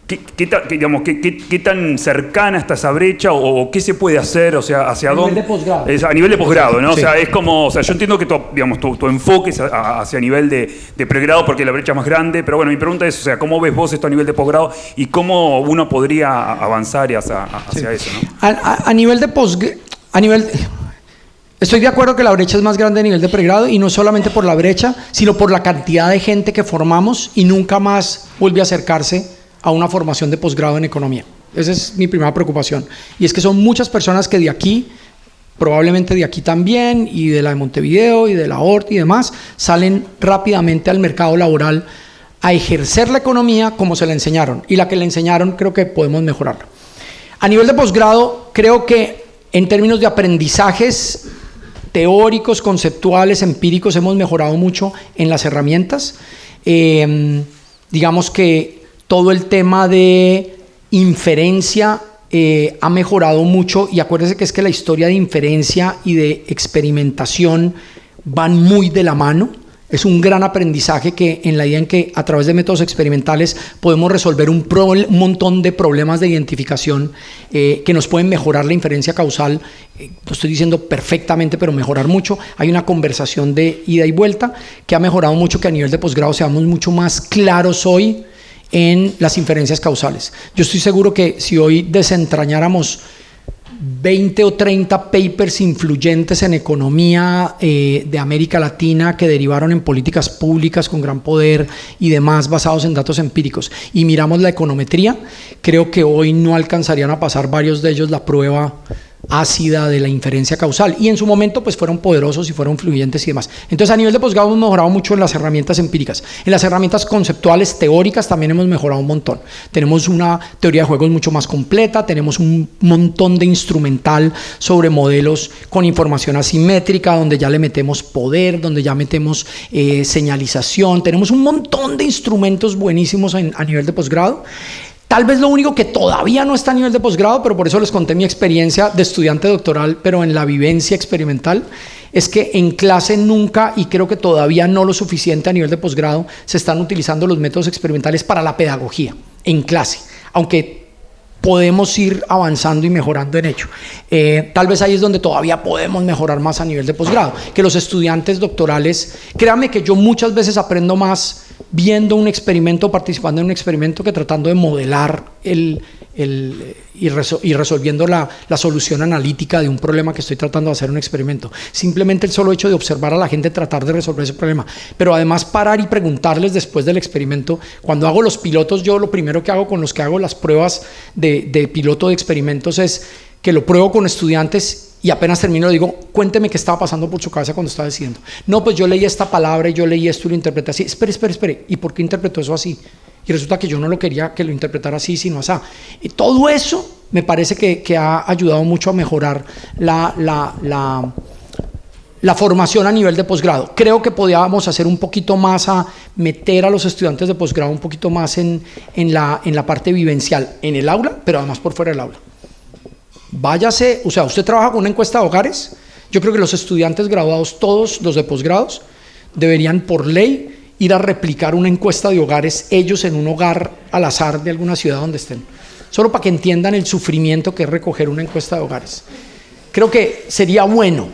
¿Qué tan cercana está esa brecha o qué se puede hacer? O sea, ¿hacia dónde? A nivel de posgrado. A nivel de posgrado, ¿no? Sí. O sea, es como, o sea, yo entiendo que tu enfoque es hacia nivel de pregrado porque la brecha es más grande, pero bueno, mi pregunta es, o sea, ¿cómo ves vos esto a nivel de posgrado y cómo uno podría avanzar hacia eso, ¿no? A nivel de posgrado, estoy de acuerdo que la brecha es más grande a nivel de pregrado y no solamente por la brecha, sino por la cantidad de gente que formamos y nunca más vuelve a acercarse a una formación de posgrado en economía. Esa es mi primera preocupación. Y es que son muchas personas que de aquí, probablemente de aquí también, y de la de Montevideo, y de la ORT y demás, salen rápidamente al mercado laboral a ejercer la economía como se la enseñaron. Y la que le enseñaron creo que podemos mejorarla. A nivel de posgrado, creo que en términos de aprendizajes teóricos, conceptuales, empíricos, hemos mejorado mucho en las herramientas. Digamos que todo el tema de inferencia ha mejorado mucho, y acuérdense que es que la historia de inferencia y de experimentación van muy de la mano. Es un gran aprendizaje que en la idea en que a través de métodos experimentales podemos resolver un montón de problemas de identificación que nos pueden mejorar la inferencia causal. Lo estoy diciendo perfectamente, pero mejorar mucho. Hay una conversación de ida y vuelta que ha mejorado mucho, que a nivel de posgrado seamos mucho más claros hoy en las inferencias causales. Yo estoy seguro que si hoy desentrañáramos 20 o 30 papers influyentes en economía de América Latina que derivaron en políticas públicas con gran poder y demás basados en datos empíricos, y miramos la econometría, creo que hoy no alcanzarían a pasar varios de ellos la prueba ácida de la inferencia causal, y en su momento pues fueron poderosos y fueron fluyentes y demás. Entonces a nivel de posgrado hemos mejorado mucho en las herramientas empíricas. En las herramientas conceptuales teóricas también hemos mejorado un montón. Tenemos una teoría de juegos mucho más completa, tenemos un montón de instrumental sobre modelos con información asimétrica, donde ya le metemos poder, donde ya metemos señalización. Tenemos un montón de instrumentos buenísimos a nivel de posgrado. Tal vez lo único que todavía no está a nivel de posgrado, pero por eso les conté mi experiencia de estudiante doctoral, pero en la vivencia experimental, es que en clase nunca, y creo que todavía no lo suficiente a nivel de posgrado, se están utilizando los métodos experimentales para la pedagogía en clase, aunque podemos ir avanzando y mejorando en ello. Tal vez ahí es donde todavía podemos mejorar más a nivel de posgrado, que los estudiantes doctorales, créanme que yo muchas veces aprendo más viendo un experimento, participando en un experimento, que tratando de modelar y resolviendo la solución analítica de un problema que estoy tratando de hacer en un experimento. Simplemente el solo hecho de observar a la gente tratar de resolver ese problema, pero además parar y preguntarles después del experimento. Cuando hago los pilotos, yo lo primero que hago con los que hago las pruebas de piloto de experimentos es que lo pruebo con estudiantes y apenas termino le digo, cuénteme qué estaba pasando por su cabeza cuando estaba diciendo. No, pues yo leí esta palabra y yo leí esto y lo interpreté así. Espere, ¿y por qué interpretó eso así? Y resulta que yo no lo quería que lo interpretara así, sino así. Y todo eso me parece que ha ayudado mucho a mejorar la formación a nivel de posgrado. Creo que podíamos hacer un poquito más, a meter a los estudiantes de posgrado un poquito más en la parte vivencial, en el aula, pero además por fuera del aula. Váyase, o sea, usted trabaja con una encuesta de hogares. Yo creo que los estudiantes graduados, todos los de posgrados, deberían por ley ir a replicar una encuesta de hogares ellos en un hogar al azar de alguna ciudad donde estén, solo para que entiendan el sufrimiento que es recoger una encuesta de hogares. Creo que sería bueno,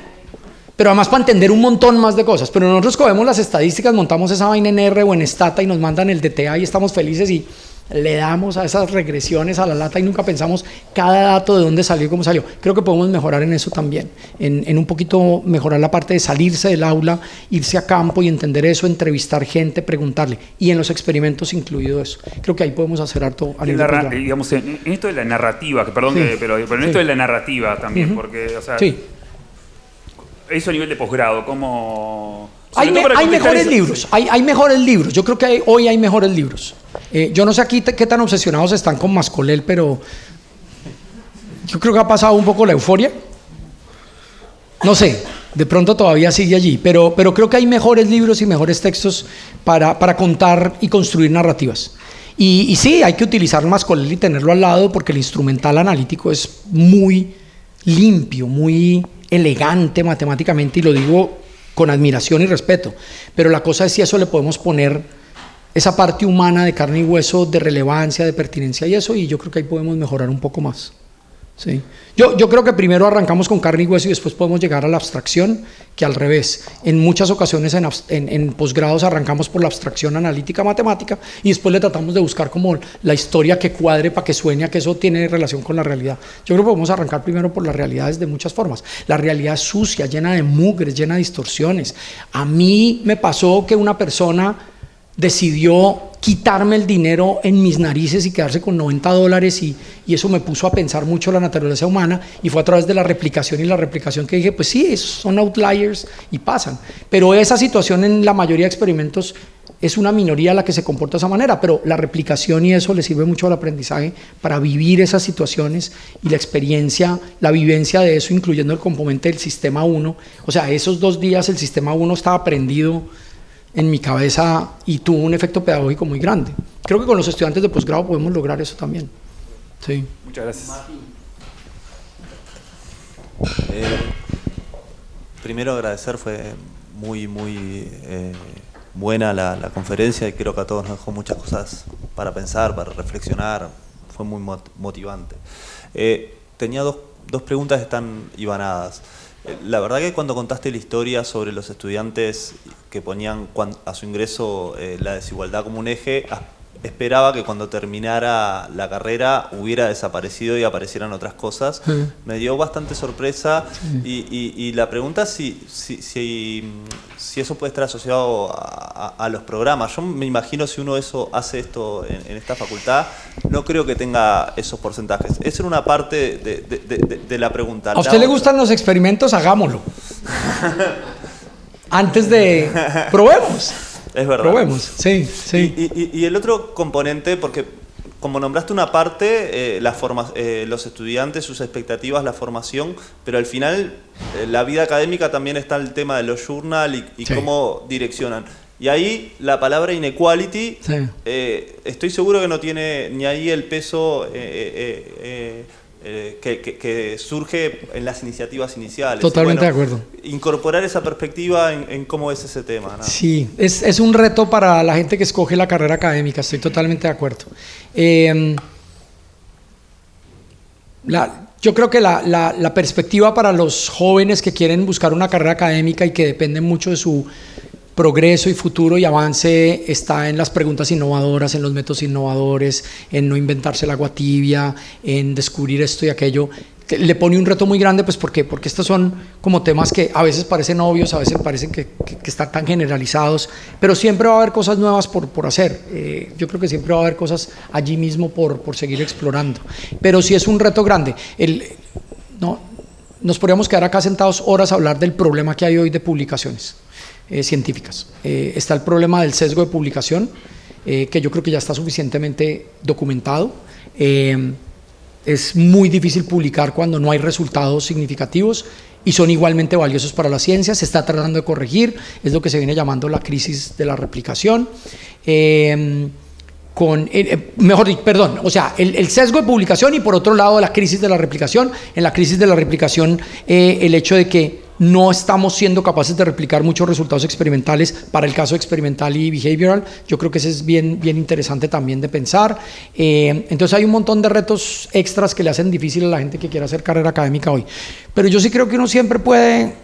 pero además para entender un montón más de cosas. Pero nosotros cogemos las estadísticas, montamos esa vaina en R o en Stata y nos mandan el DTA y estamos felices y le damos a esas regresiones a la lata y nunca pensamos cada dato de dónde salió y cómo salió. Creo que podemos mejorar en eso también, en un poquito mejorar la parte de salirse del aula, irse a campo y entender eso, entrevistar gente, preguntarle, y en los experimentos incluido eso. Creo que ahí podemos hacer harto a nivel de digamos, en esto de la narrativa, que perdón, sí, pero en esto de la narrativa también, porque, o sea, sí, eso a nivel de posgrado, ¿cómo...? Hay mejores libros, hay mejores libros. Yo creo que hoy hay mejores libros. Yo no sé aquí qué tan obsesionados están con Mascolel, pero yo creo que ha pasado un poco la euforia. No sé, de pronto todavía sigue allí, pero creo que hay mejores libros y mejores textos para contar y construir narrativas. Y sí, hay que utilizar Mascolel y tenerlo al lado, porque el instrumental analítico es muy limpio, muy elegante matemáticamente, y lo digo con admiración y respeto, pero la cosa es si eso le podemos poner esa parte humana de carne y hueso, de relevancia, de pertinencia y eso, y yo creo que ahí podemos mejorar un poco más. ¿Sí? Yo creo que primero arrancamos con carne y hueso y después podemos llegar a la abstracción, que al revés. En muchas ocasiones en posgrados arrancamos por la abstracción analítica matemática y después le tratamos de buscar como la historia que cuadre para que suene a que eso tiene relación con la realidad. Yo creo que podemos arrancar primero por las realidades de muchas formas. La realidad es sucia, llena de mugres, llena de distorsiones. A mí me pasó que una persona decidió quitarme el dinero en mis narices y quedarse con $90 y eso me puso a pensar mucho la naturaleza humana, y fue a través de la replicación y la replicación que dije, pues sí, son outliers y pasan, pero esa situación en la mayoría de experimentos es una minoría la que se comporta de esa manera, pero la replicación y eso le sirve mucho al aprendizaje para vivir esas situaciones y la experiencia, la vivencia de eso, incluyendo el componente del sistema 1, o sea, esos 2 días el sistema 1 estaba prendido en mi cabeza y tuvo un efecto pedagógico muy grande. Creo que con los estudiantes de posgrado podemos lograr eso también. Sí. Muchas gracias. Primero agradecer, fue muy buena la conferencia y creo que a todos nos dejó muchas cosas para pensar, para reflexionar, fue muy motivante. Tenía dos preguntas que están hilvanadas. La verdad que cuando contaste la historia sobre los estudiantes que ponían a su ingreso la desigualdad como un eje, esperaba que cuando terminara la carrera hubiera desaparecido y aparecieran otras cosas. Me dio bastante sorpresa y la pregunta es si eso puede estar asociado a los programas. Yo me imagino si uno hace esto en esta facultad, no creo que tenga esos porcentajes. Esa era una parte de la pregunta. ¿A usted le gustan los experimentos? Hagámoslo. Antes de... Probemos. Es verdad. Probemos, sí. Y el otro componente, porque como nombraste una parte, los estudiantes, sus expectativas, la formación, pero al final la vida académica también está el tema de los journal y cómo direccionan. Y ahí la palabra inequality, estoy seguro que no tiene ni ahí el peso que surge en las iniciativas iniciales. Totalmente de acuerdo. Incorporar esa perspectiva en cómo es ese tema, ¿no? Sí, es un reto para la gente que escoge la carrera académica, estoy totalmente de acuerdo. Yo creo que la perspectiva para los jóvenes que quieren buscar una carrera académica y que dependen mucho de su progreso y futuro y avance está en las preguntas innovadoras, en los métodos innovadores, en no inventarse el agua tibia, en descubrir esto y aquello. Le pone un reto muy grande, pues porque estos son como temas que a veces parecen obvios, a veces parecen que están tan generalizados, pero siempre va a haber cosas nuevas por hacer. Yo creo que siempre va a haber cosas allí mismo por seguir explorando, pero sí es un reto grande. Nos podríamos quedar acá sentados horas a hablar del problema que hay hoy de publicaciones científicas. Está el problema del sesgo de publicación, que yo creo que ya está suficientemente documentado. Es muy difícil publicar cuando no hay resultados significativos y son igualmente valiosos para la ciencia. Se está tratando de corregir, es lo que se viene llamando la crisis de la replicación. El sesgo de publicación y por otro lado la crisis de la replicación. En la crisis de la replicación, el hecho de que no estamos siendo capaces de replicar muchos resultados experimentales para el caso experimental y behavioral. Yo creo que eso es bien interesante también de pensar. Entonces hay un montón de retos extras que le hacen difícil a la gente que quiere hacer carrera académica hoy. Pero yo sí creo que uno siempre puede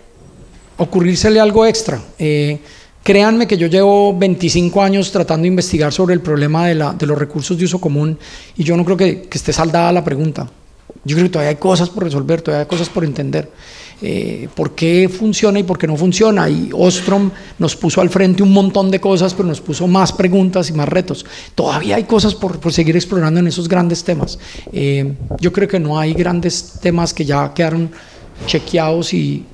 ocurrírsele algo extra. Créanme que yo llevo 25 años tratando de investigar sobre el problema de los recursos de uso común y yo no creo que esté saldada la pregunta. Yo creo que todavía hay cosas por resolver, todavía hay cosas por entender. ¿Por qué funciona y por qué no funciona? Y Ostrom nos puso al frente un montón de cosas, pero nos puso más preguntas y más retos. Todavía hay cosas por seguir explorando en esos grandes temas. Yo creo que no hay grandes temas que ya quedaron chequeados y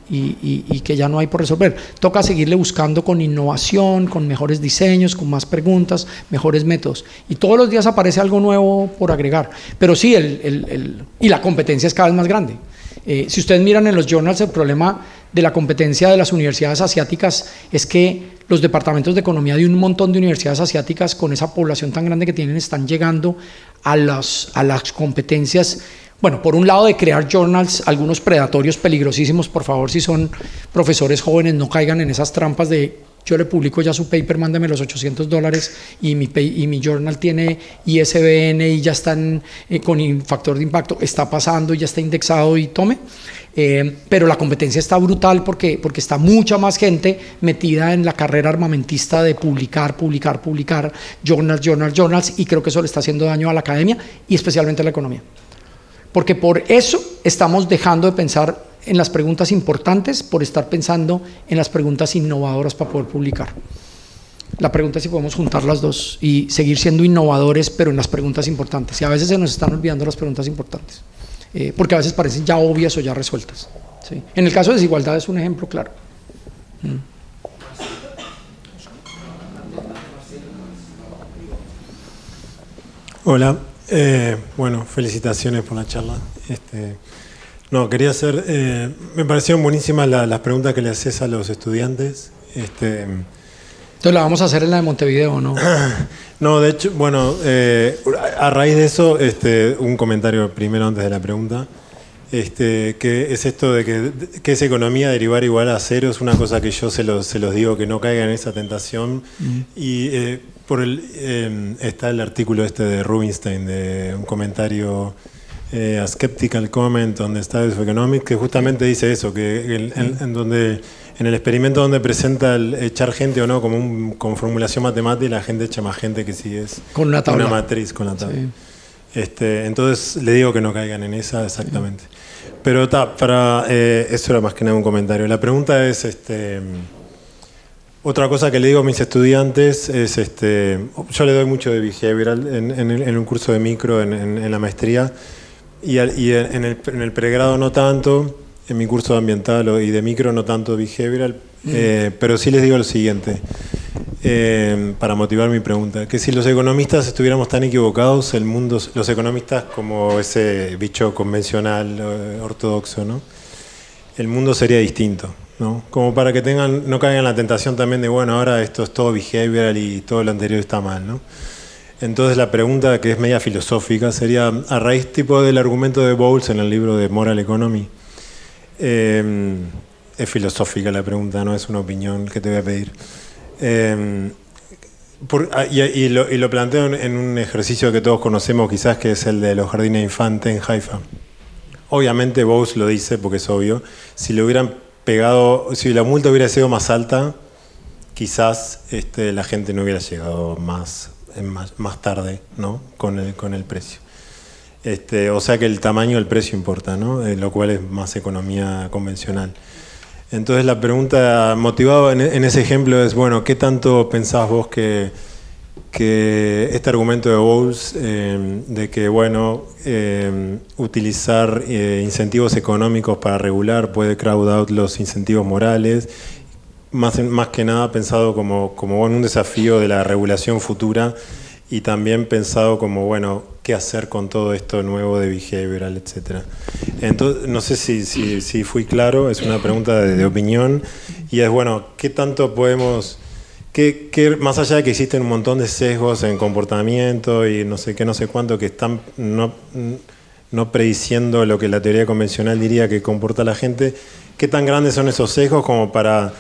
que ya no hay por resolver. Toca seguirle buscando con innovación, con mejores diseños, con más preguntas, mejores métodos. Y todos los días aparece algo nuevo por agregar. Pero sí, y la competencia es cada vez más grande. Si ustedes miran en los journals, el problema de la competencia de las universidades asiáticas es que los departamentos de economía de un montón de universidades asiáticas con esa población tan grande que tienen están llegando a las competencias. Bueno, por un lado de crear journals, algunos predatorios peligrosísimos. Por favor, si son profesores jóvenes, no caigan en esas trampas de yo le publico ya su paper, mándeme los $800 y mi journal tiene ISBN y ya están con factor de impacto, está pasando, ya está indexado y tome. Pero la competencia está brutal porque está mucha más gente metida en la carrera armamentista de publicar journals, y creo que eso le está haciendo daño a la academia y especialmente a la economía. Porque por eso estamos dejando de pensar en las preguntas importantes por estar pensando en las preguntas innovadoras para poder publicar. La pregunta es si podemos juntar las dos y seguir siendo innovadores, pero en las preguntas importantes. Y a veces se nos están olvidando las preguntas importantes, porque a veces parecen ya obvias o ya resueltas. ¿Sí? En el caso de desigualdad es un ejemplo claro. Hola, bueno, felicitaciones por la charla. No, quería hacer, me parecieron buenísimas las preguntas que le haces a los estudiantes. Entonces la vamos a hacer en la de Montevideo, ¿no? No, de hecho, bueno, a raíz de eso, un comentario primero antes de la pregunta, que es esto de que es economía derivar igual a cero, es una cosa que yo se los digo, que no caigan en esa tentación. Y está el artículo de Rubinstein, de un comentario, A Skeptical Comment on the Studies of Economics, que justamente dice eso, que en el experimento donde presenta el echar gente o no con formulación matemática, la gente echa más gente que si es con una tabla, una matriz con la tabla. Sí. Entonces le digo que no caigan en esa exactamente. Sí. Pero eso era más que nada un comentario. La pregunta es, otra cosa que le digo a mis estudiantes es, yo le doy mucho de behavioral en un curso de micro en la maestría, y en el pregrado no tanto, en mi curso de ambiental y de micro no tanto behavioral, pero sí les digo lo siguiente, para motivar mi pregunta, que si los economistas estuviéramos tan equivocados, el mundo, los economistas como ese bicho convencional, ortodoxo, ¿no? El mundo sería distinto, ¿no? Como para que no caigan en la tentación también de, bueno, ahora esto es todo behavioral y todo lo anterior está mal, ¿no? Entonces la pregunta, que es media filosófica, sería, a raíz tipo del argumento de Bowles en el libro de Moral Economy, es filosófica la pregunta, no es una opinión que te voy a pedir. Y lo planteo en un ejercicio que todos conocemos quizás, que es el de los jardines de infantes en Haifa. Obviamente Bowles lo dice porque es obvio, si le hubieran pegado, si la multa hubiera sido más alta, quizás la gente no hubiera llegado más tarde, ¿no? con el precio. O sea que el tamaño del precio importa, ¿no? Lo cual es más economía convencional. Entonces la pregunta motivada en ese ejemplo es, bueno, ¿qué tanto pensás vos que este argumento de Bowles de que, bueno, utilizar incentivos económicos para regular puede crowd out los incentivos morales, más que nada pensado como bueno, un desafío de la regulación futura, y también pensado como, bueno, qué hacer con todo esto nuevo de behavioral, etcétera? Entonces, no sé si fui claro, es una pregunta de opinión, y es, bueno, ¿qué tanto podemos, más allá de que existen un montón de sesgos en comportamiento y no sé qué, no sé cuánto, que están no prediciendo lo que la teoría convencional diría que comporta la gente, qué tan grandes son esos sesgos como para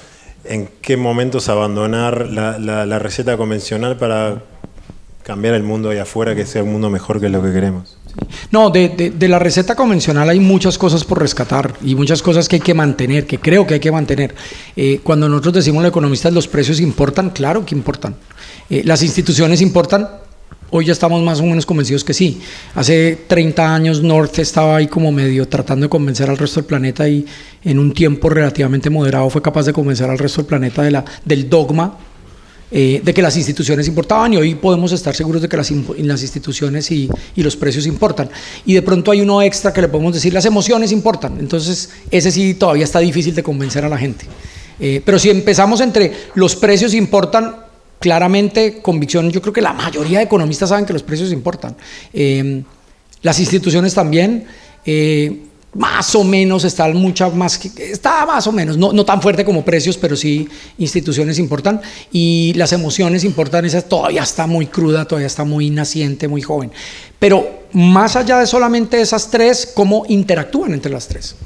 en qué momentos abandonar la receta convencional para cambiar el mundo ahí afuera, que sea un mundo mejor que lo que queremos? No, de la receta convencional hay muchas cosas por rescatar y muchas cosas que hay que mantener, que creo que hay que mantener. Cuando nosotros decimos los economistas los precios importan, claro que importan. Las instituciones importan. Hoy ya estamos más o menos convencidos que sí. Hace 30 años North estaba ahí como medio tratando de convencer al resto del planeta, y en un tiempo relativamente moderado fue capaz de convencer al resto del planeta del dogma de que las instituciones importaban, y hoy podemos estar seguros de que las instituciones y los precios importan. Y de pronto hay uno extra que le podemos decir, las emociones importan. Entonces ese sí todavía está difícil de convencer a la gente. Pero si empezamos entre los precios importan, claramente, convicción, yo creo que la mayoría de economistas saben que los precios importan. Las instituciones también, más o menos está más o menos, no tan fuerte como precios, pero sí instituciones importan, y las emociones importan, esa todavía está muy cruda, todavía está muy naciente, muy joven. Pero más allá de solamente esas tres, ¿cómo interactúan entre las tres?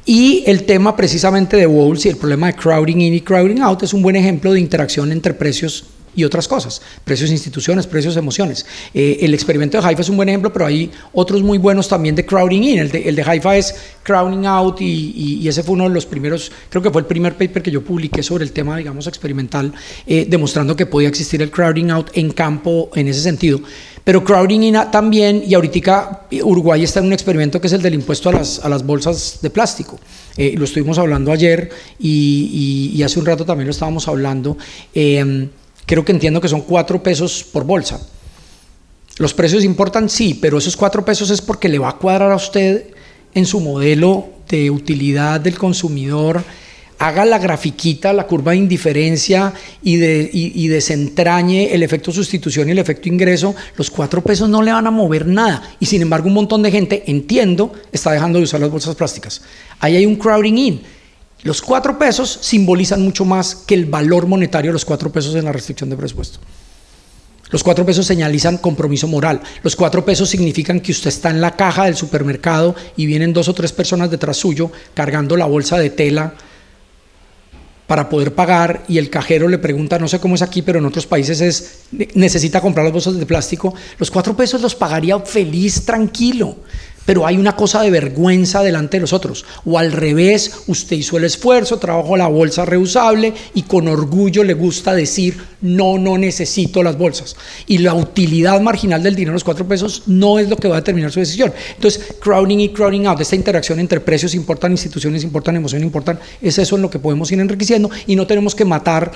Y el tema precisamente de Bowles y el problema de crowding in y crowding out es un buen ejemplo de interacción entre precios y otras cosas, precios instituciones, precios emociones. El experimento de Haifa es un buen ejemplo, pero hay otros muy buenos también de crowding in. El de Haifa es crowding out y ese fue uno de los primeros, creo que fue el primer paper que yo publiqué sobre el tema, digamos, experimental, demostrando que podía existir el crowding out en campo en ese sentido. Pero crowding in también, y ahorita Uruguay está en un experimento que es el del impuesto a las bolsas de plástico. Lo estuvimos hablando ayer y hace un rato también lo estábamos hablando. Creo que entiendo que son 4 pesos por bolsa. ¿Los precios importan? Sí, pero esos 4 pesos es porque le va a cuadrar a usted en su modelo de utilidad del consumidor. Haga la grafiquita, la curva de indiferencia y desentrañe el efecto sustitución y el efecto ingreso. Los 4 pesos no le van a mover nada. Y sin embargo, un montón de gente, entiendo, está dejando de usar las bolsas plásticas. Ahí hay un crowding in. Los 4 pesos simbolizan mucho más que el valor monetario de los 4 pesos en la restricción de presupuesto. Los 4 pesos señalizan compromiso moral. Los 4 pesos significan que usted está en la caja del supermercado y vienen 2 o 3 personas detrás suyo cargando la bolsa de tela para poder pagar y el cajero le pregunta, no sé cómo es aquí, pero en otros países necesita comprar las bolsas de plástico. Los 4 pesos los pagaría feliz, tranquilo. Pero hay una cosa de vergüenza delante de los otros. O al revés, usted hizo el esfuerzo, trabajó la bolsa reusable y con orgullo le gusta decir, no necesito las bolsas. Y la utilidad marginal del dinero, los 4 pesos, no es lo que va a determinar su decisión. Entonces, crowding y crowding out, esta interacción entre precios importan, instituciones importan, emoción importan, es eso en lo que podemos ir enriqueciendo y no tenemos que matar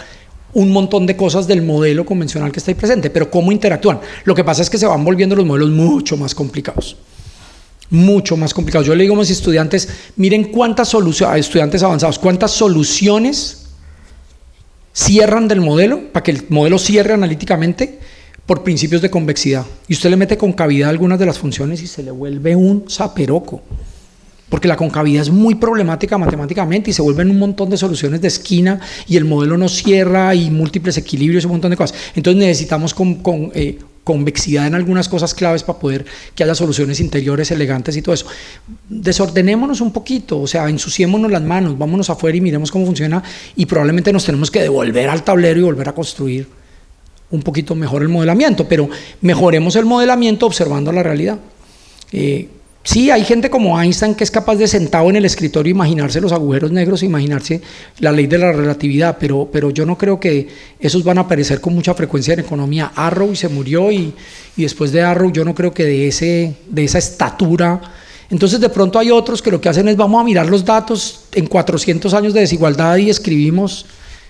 un montón de cosas del modelo convencional que está ahí presente. Pero ¿cómo interactúan? Lo que pasa es que se van volviendo los modelos mucho más complicados. Mucho más complicado. Yo le digo a mis estudiantes, miren cuántas soluciones, a estudiantes avanzados, cuántas soluciones cierran del modelo, para que el modelo cierre analíticamente por principios de convexidad. Y usted le mete concavidad a algunas de las funciones y se le vuelve un zaperoco. Porque la concavidad es muy problemática matemáticamente y se vuelven un montón de soluciones de esquina y el modelo no cierra y múltiples equilibrios y un montón de cosas. Entonces necesitamos convexidad en algunas cosas claves para poder que haya soluciones interiores elegantes y todo eso. Desordenémonos un poquito, o sea, ensuciémonos las manos, vámonos afuera y miremos cómo funciona y probablemente nos tenemos que devolver al tablero y volver a construir un poquito mejor el modelamiento, pero mejoremos el modelamiento observando la realidad. Sí, hay gente como Einstein que es capaz de sentado en el escritorio imaginarse los agujeros negros, imaginarse la ley de la relatividad, pero yo no creo que esos van a aparecer con mucha frecuencia en economía. Arrow se murió y después de Arrow yo no creo que de esa estatura. Entonces de pronto hay otros que lo que hacen es vamos a mirar los datos en 400 años de desigualdad y escribimos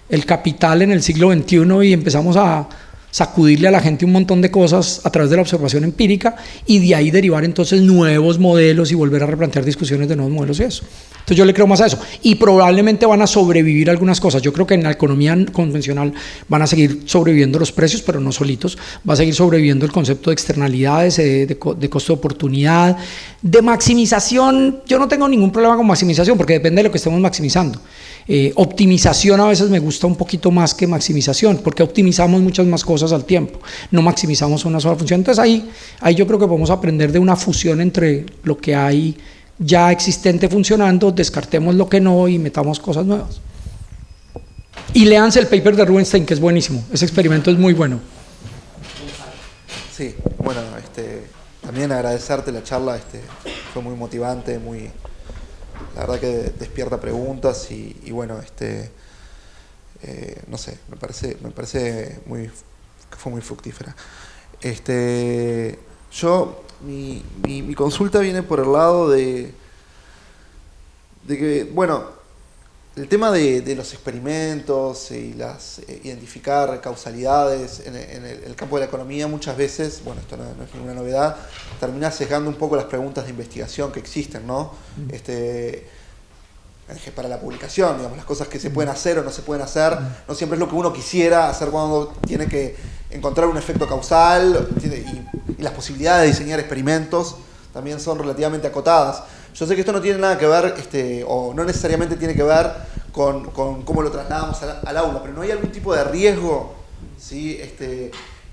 el Capital en el siglo XXI y empezamos a sacudirle a la gente un montón de cosas a través de la observación empírica y de ahí derivar entonces nuevos modelos y volver a replantear discusiones de nuevos modelos y eso. Entonces yo le creo más a eso y probablemente van a sobrevivir algunas cosas. Yo creo que en la economía convencional van a seguir sobreviviendo los precios, pero no solitos. Va a seguir sobreviviendo el concepto de externalidades, de costo de oportunidad, de maximización. Yo no tengo ningún problema con maximización porque depende de lo que estemos maximizando. Optimización a veces me gusta un poquito más que maximización porque optimizamos muchas más cosas al tiempo, no maximizamos una sola función. Entonces ahí yo creo que podemos aprender de una fusión entre lo que hay ya existente funcionando, descartemos lo que no y metamos cosas nuevas. Y léanse el paper de Rubenstein que es buenísimo, ese experimento es muy bueno. Sí, bueno, también agradecerte la charla, fue muy motivante, la verdad que despierta preguntas y bueno, no sé, me parece que fue muy fructífera. Mi consulta viene por el lado de que, bueno, el tema de los experimentos y identificar causalidades en el campo de la economía muchas veces, bueno, esto no es ninguna novedad, termina sesgando un poco las preguntas de investigación que existen, ¿no? Para la publicación, digamos, las cosas que se pueden hacer o no se pueden hacer, no siempre es lo que uno quisiera hacer cuando tiene que encontrar un efecto causal y las posibilidades de diseñar experimentos también son relativamente acotadas. Yo sé que esto no tiene nada que ver, o no necesariamente tiene que ver con cómo lo trasladamos al aula, pero ¿no hay algún tipo de riesgo, ¿sí?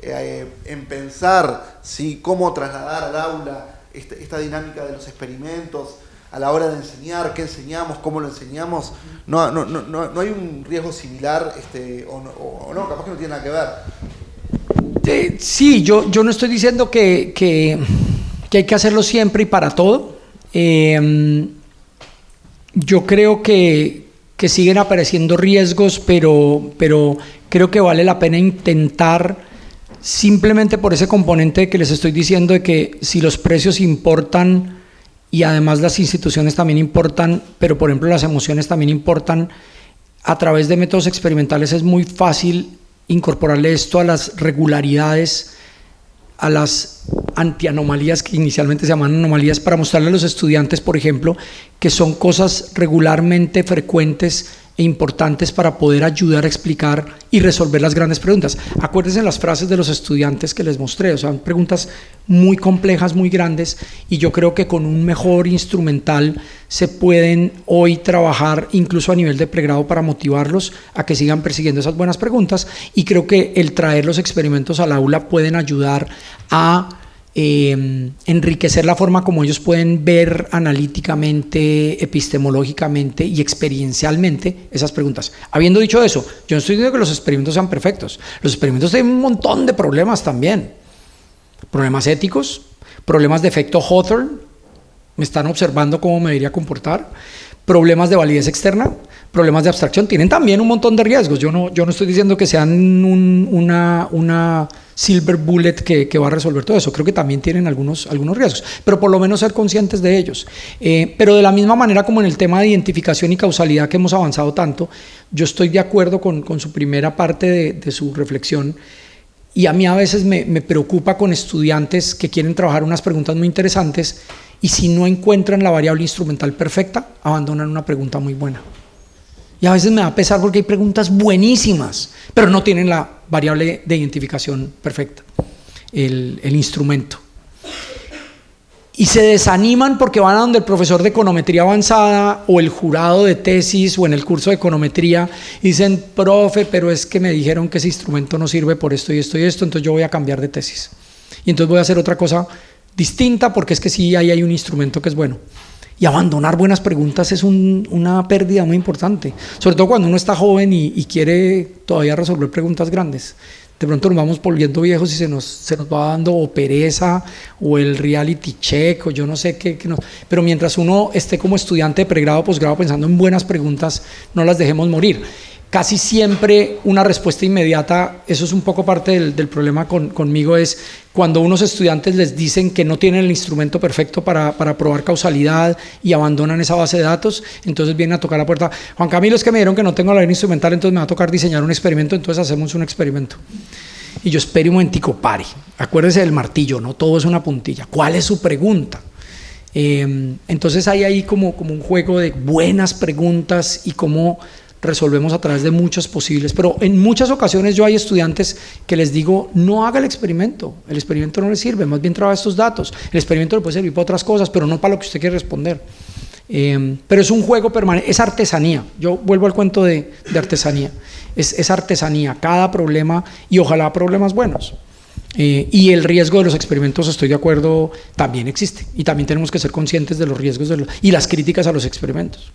En pensar, ¿sí? Cómo trasladar al aula esta dinámica de los experimentos a la hora de enseñar, qué enseñamos, cómo lo enseñamos, no hay un riesgo similar, o no, capaz que no tiene nada que ver. Sí, yo no estoy diciendo que hay que hacerlo siempre y para todo. Yo creo que siguen apareciendo riesgos, pero creo que vale la pena intentar, simplemente por ese componente que les estoy diciendo, de que si los precios importan y además las instituciones también importan, pero por ejemplo las emociones también importan, a través de métodos experimentales es muy fácil incorporarle esto a las regularidades, a las antianomalías, que inicialmente se llaman anomalías, para mostrarle a los estudiantes, por ejemplo, que son cosas regularmente frecuentes e importantes para poder ayudar a explicar y resolver las grandes preguntas. Acuérdense las frases de los estudiantes que les mostré, o sea, son preguntas muy complejas, muy grandes, y yo creo que con un mejor instrumental se pueden hoy trabajar incluso a nivel de pregrado para motivarlos a que sigan persiguiendo esas buenas preguntas, y creo que el traer los experimentos al aula pueden ayudar a enriquecer la forma como ellos pueden ver analíticamente, epistemológicamente y experiencialmente esas preguntas. Habiendo dicho eso, yo no estoy diciendo que los experimentos sean perfectos. Los experimentos tienen un montón de problemas también. Problemas éticos, problemas de efecto Hawthorne, me están observando cómo me debería comportar, problemas de validez externa, problemas de abstracción, tienen también un montón de riesgos. Yo no estoy diciendo que sean una silver bullet que va a resolver todo eso. Creo que también tienen algunos riesgos, pero por lo menos ser conscientes de ellos. Pero de la misma manera como en el tema de identificación y causalidad que hemos avanzado tanto, yo estoy de acuerdo con su primera parte de su reflexión, y a mí a veces me preocupa con estudiantes que quieren trabajar unas preguntas muy interesantes y si no encuentran la variable instrumental perfecta, abandonan una pregunta muy buena. Y a veces me da pesar porque hay preguntas buenísimas, pero no tienen la variable de identificación perfecta, el instrumento. Y se desaniman porque van a donde el profesor de econometría avanzada o el jurado de tesis o en el curso de econometría y dicen: profe, pero es que me dijeron que ese instrumento no sirve por esto y esto y esto, entonces yo voy a cambiar de tesis. Y entonces voy a hacer otra cosa distinta porque es que sí, ahí hay un instrumento que es bueno. Y abandonar buenas preguntas es una pérdida muy importante, sobre todo cuando uno está joven y quiere todavía resolver preguntas grandes. De pronto nos vamos volviendo viejos y se nos va dando o pereza o el reality check o yo no sé qué. Pero mientras uno esté como estudiante de pregrado o posgrado pensando en buenas preguntas, no las dejemos morir. Casi siempre una respuesta inmediata, eso es un poco parte del problema conmigo, es cuando unos estudiantes les dicen que no tienen el instrumento perfecto para probar causalidad y abandonan esa base de datos, entonces vienen a tocar la puerta: Juan Camilo, es que me dijeron que no tengo la variable instrumental, entonces me va a tocar diseñar un experimento, entonces hacemos un experimento. Y yo: espere un momentico, pare, acuérdese del martillo, no todo es una puntilla, ¿cuál es su pregunta? Entonces hay ahí como un juego de buenas preguntas y cómo resolvemos a través de muchos posibles, pero en muchas ocasiones yo hay estudiantes que les digo: no haga el experimento no le sirve, más bien trabaja estos datos, el experimento le puede servir para otras cosas, pero no para lo que usted quiere responder. Pero es un juego permanente, es artesanía. Yo vuelvo al cuento de artesanía, es artesanía, cada problema, y ojalá problemas buenos. Y el riesgo de los experimentos, estoy de acuerdo, también existe, y también tenemos que ser conscientes de los riesgos y las críticas a los experimentos.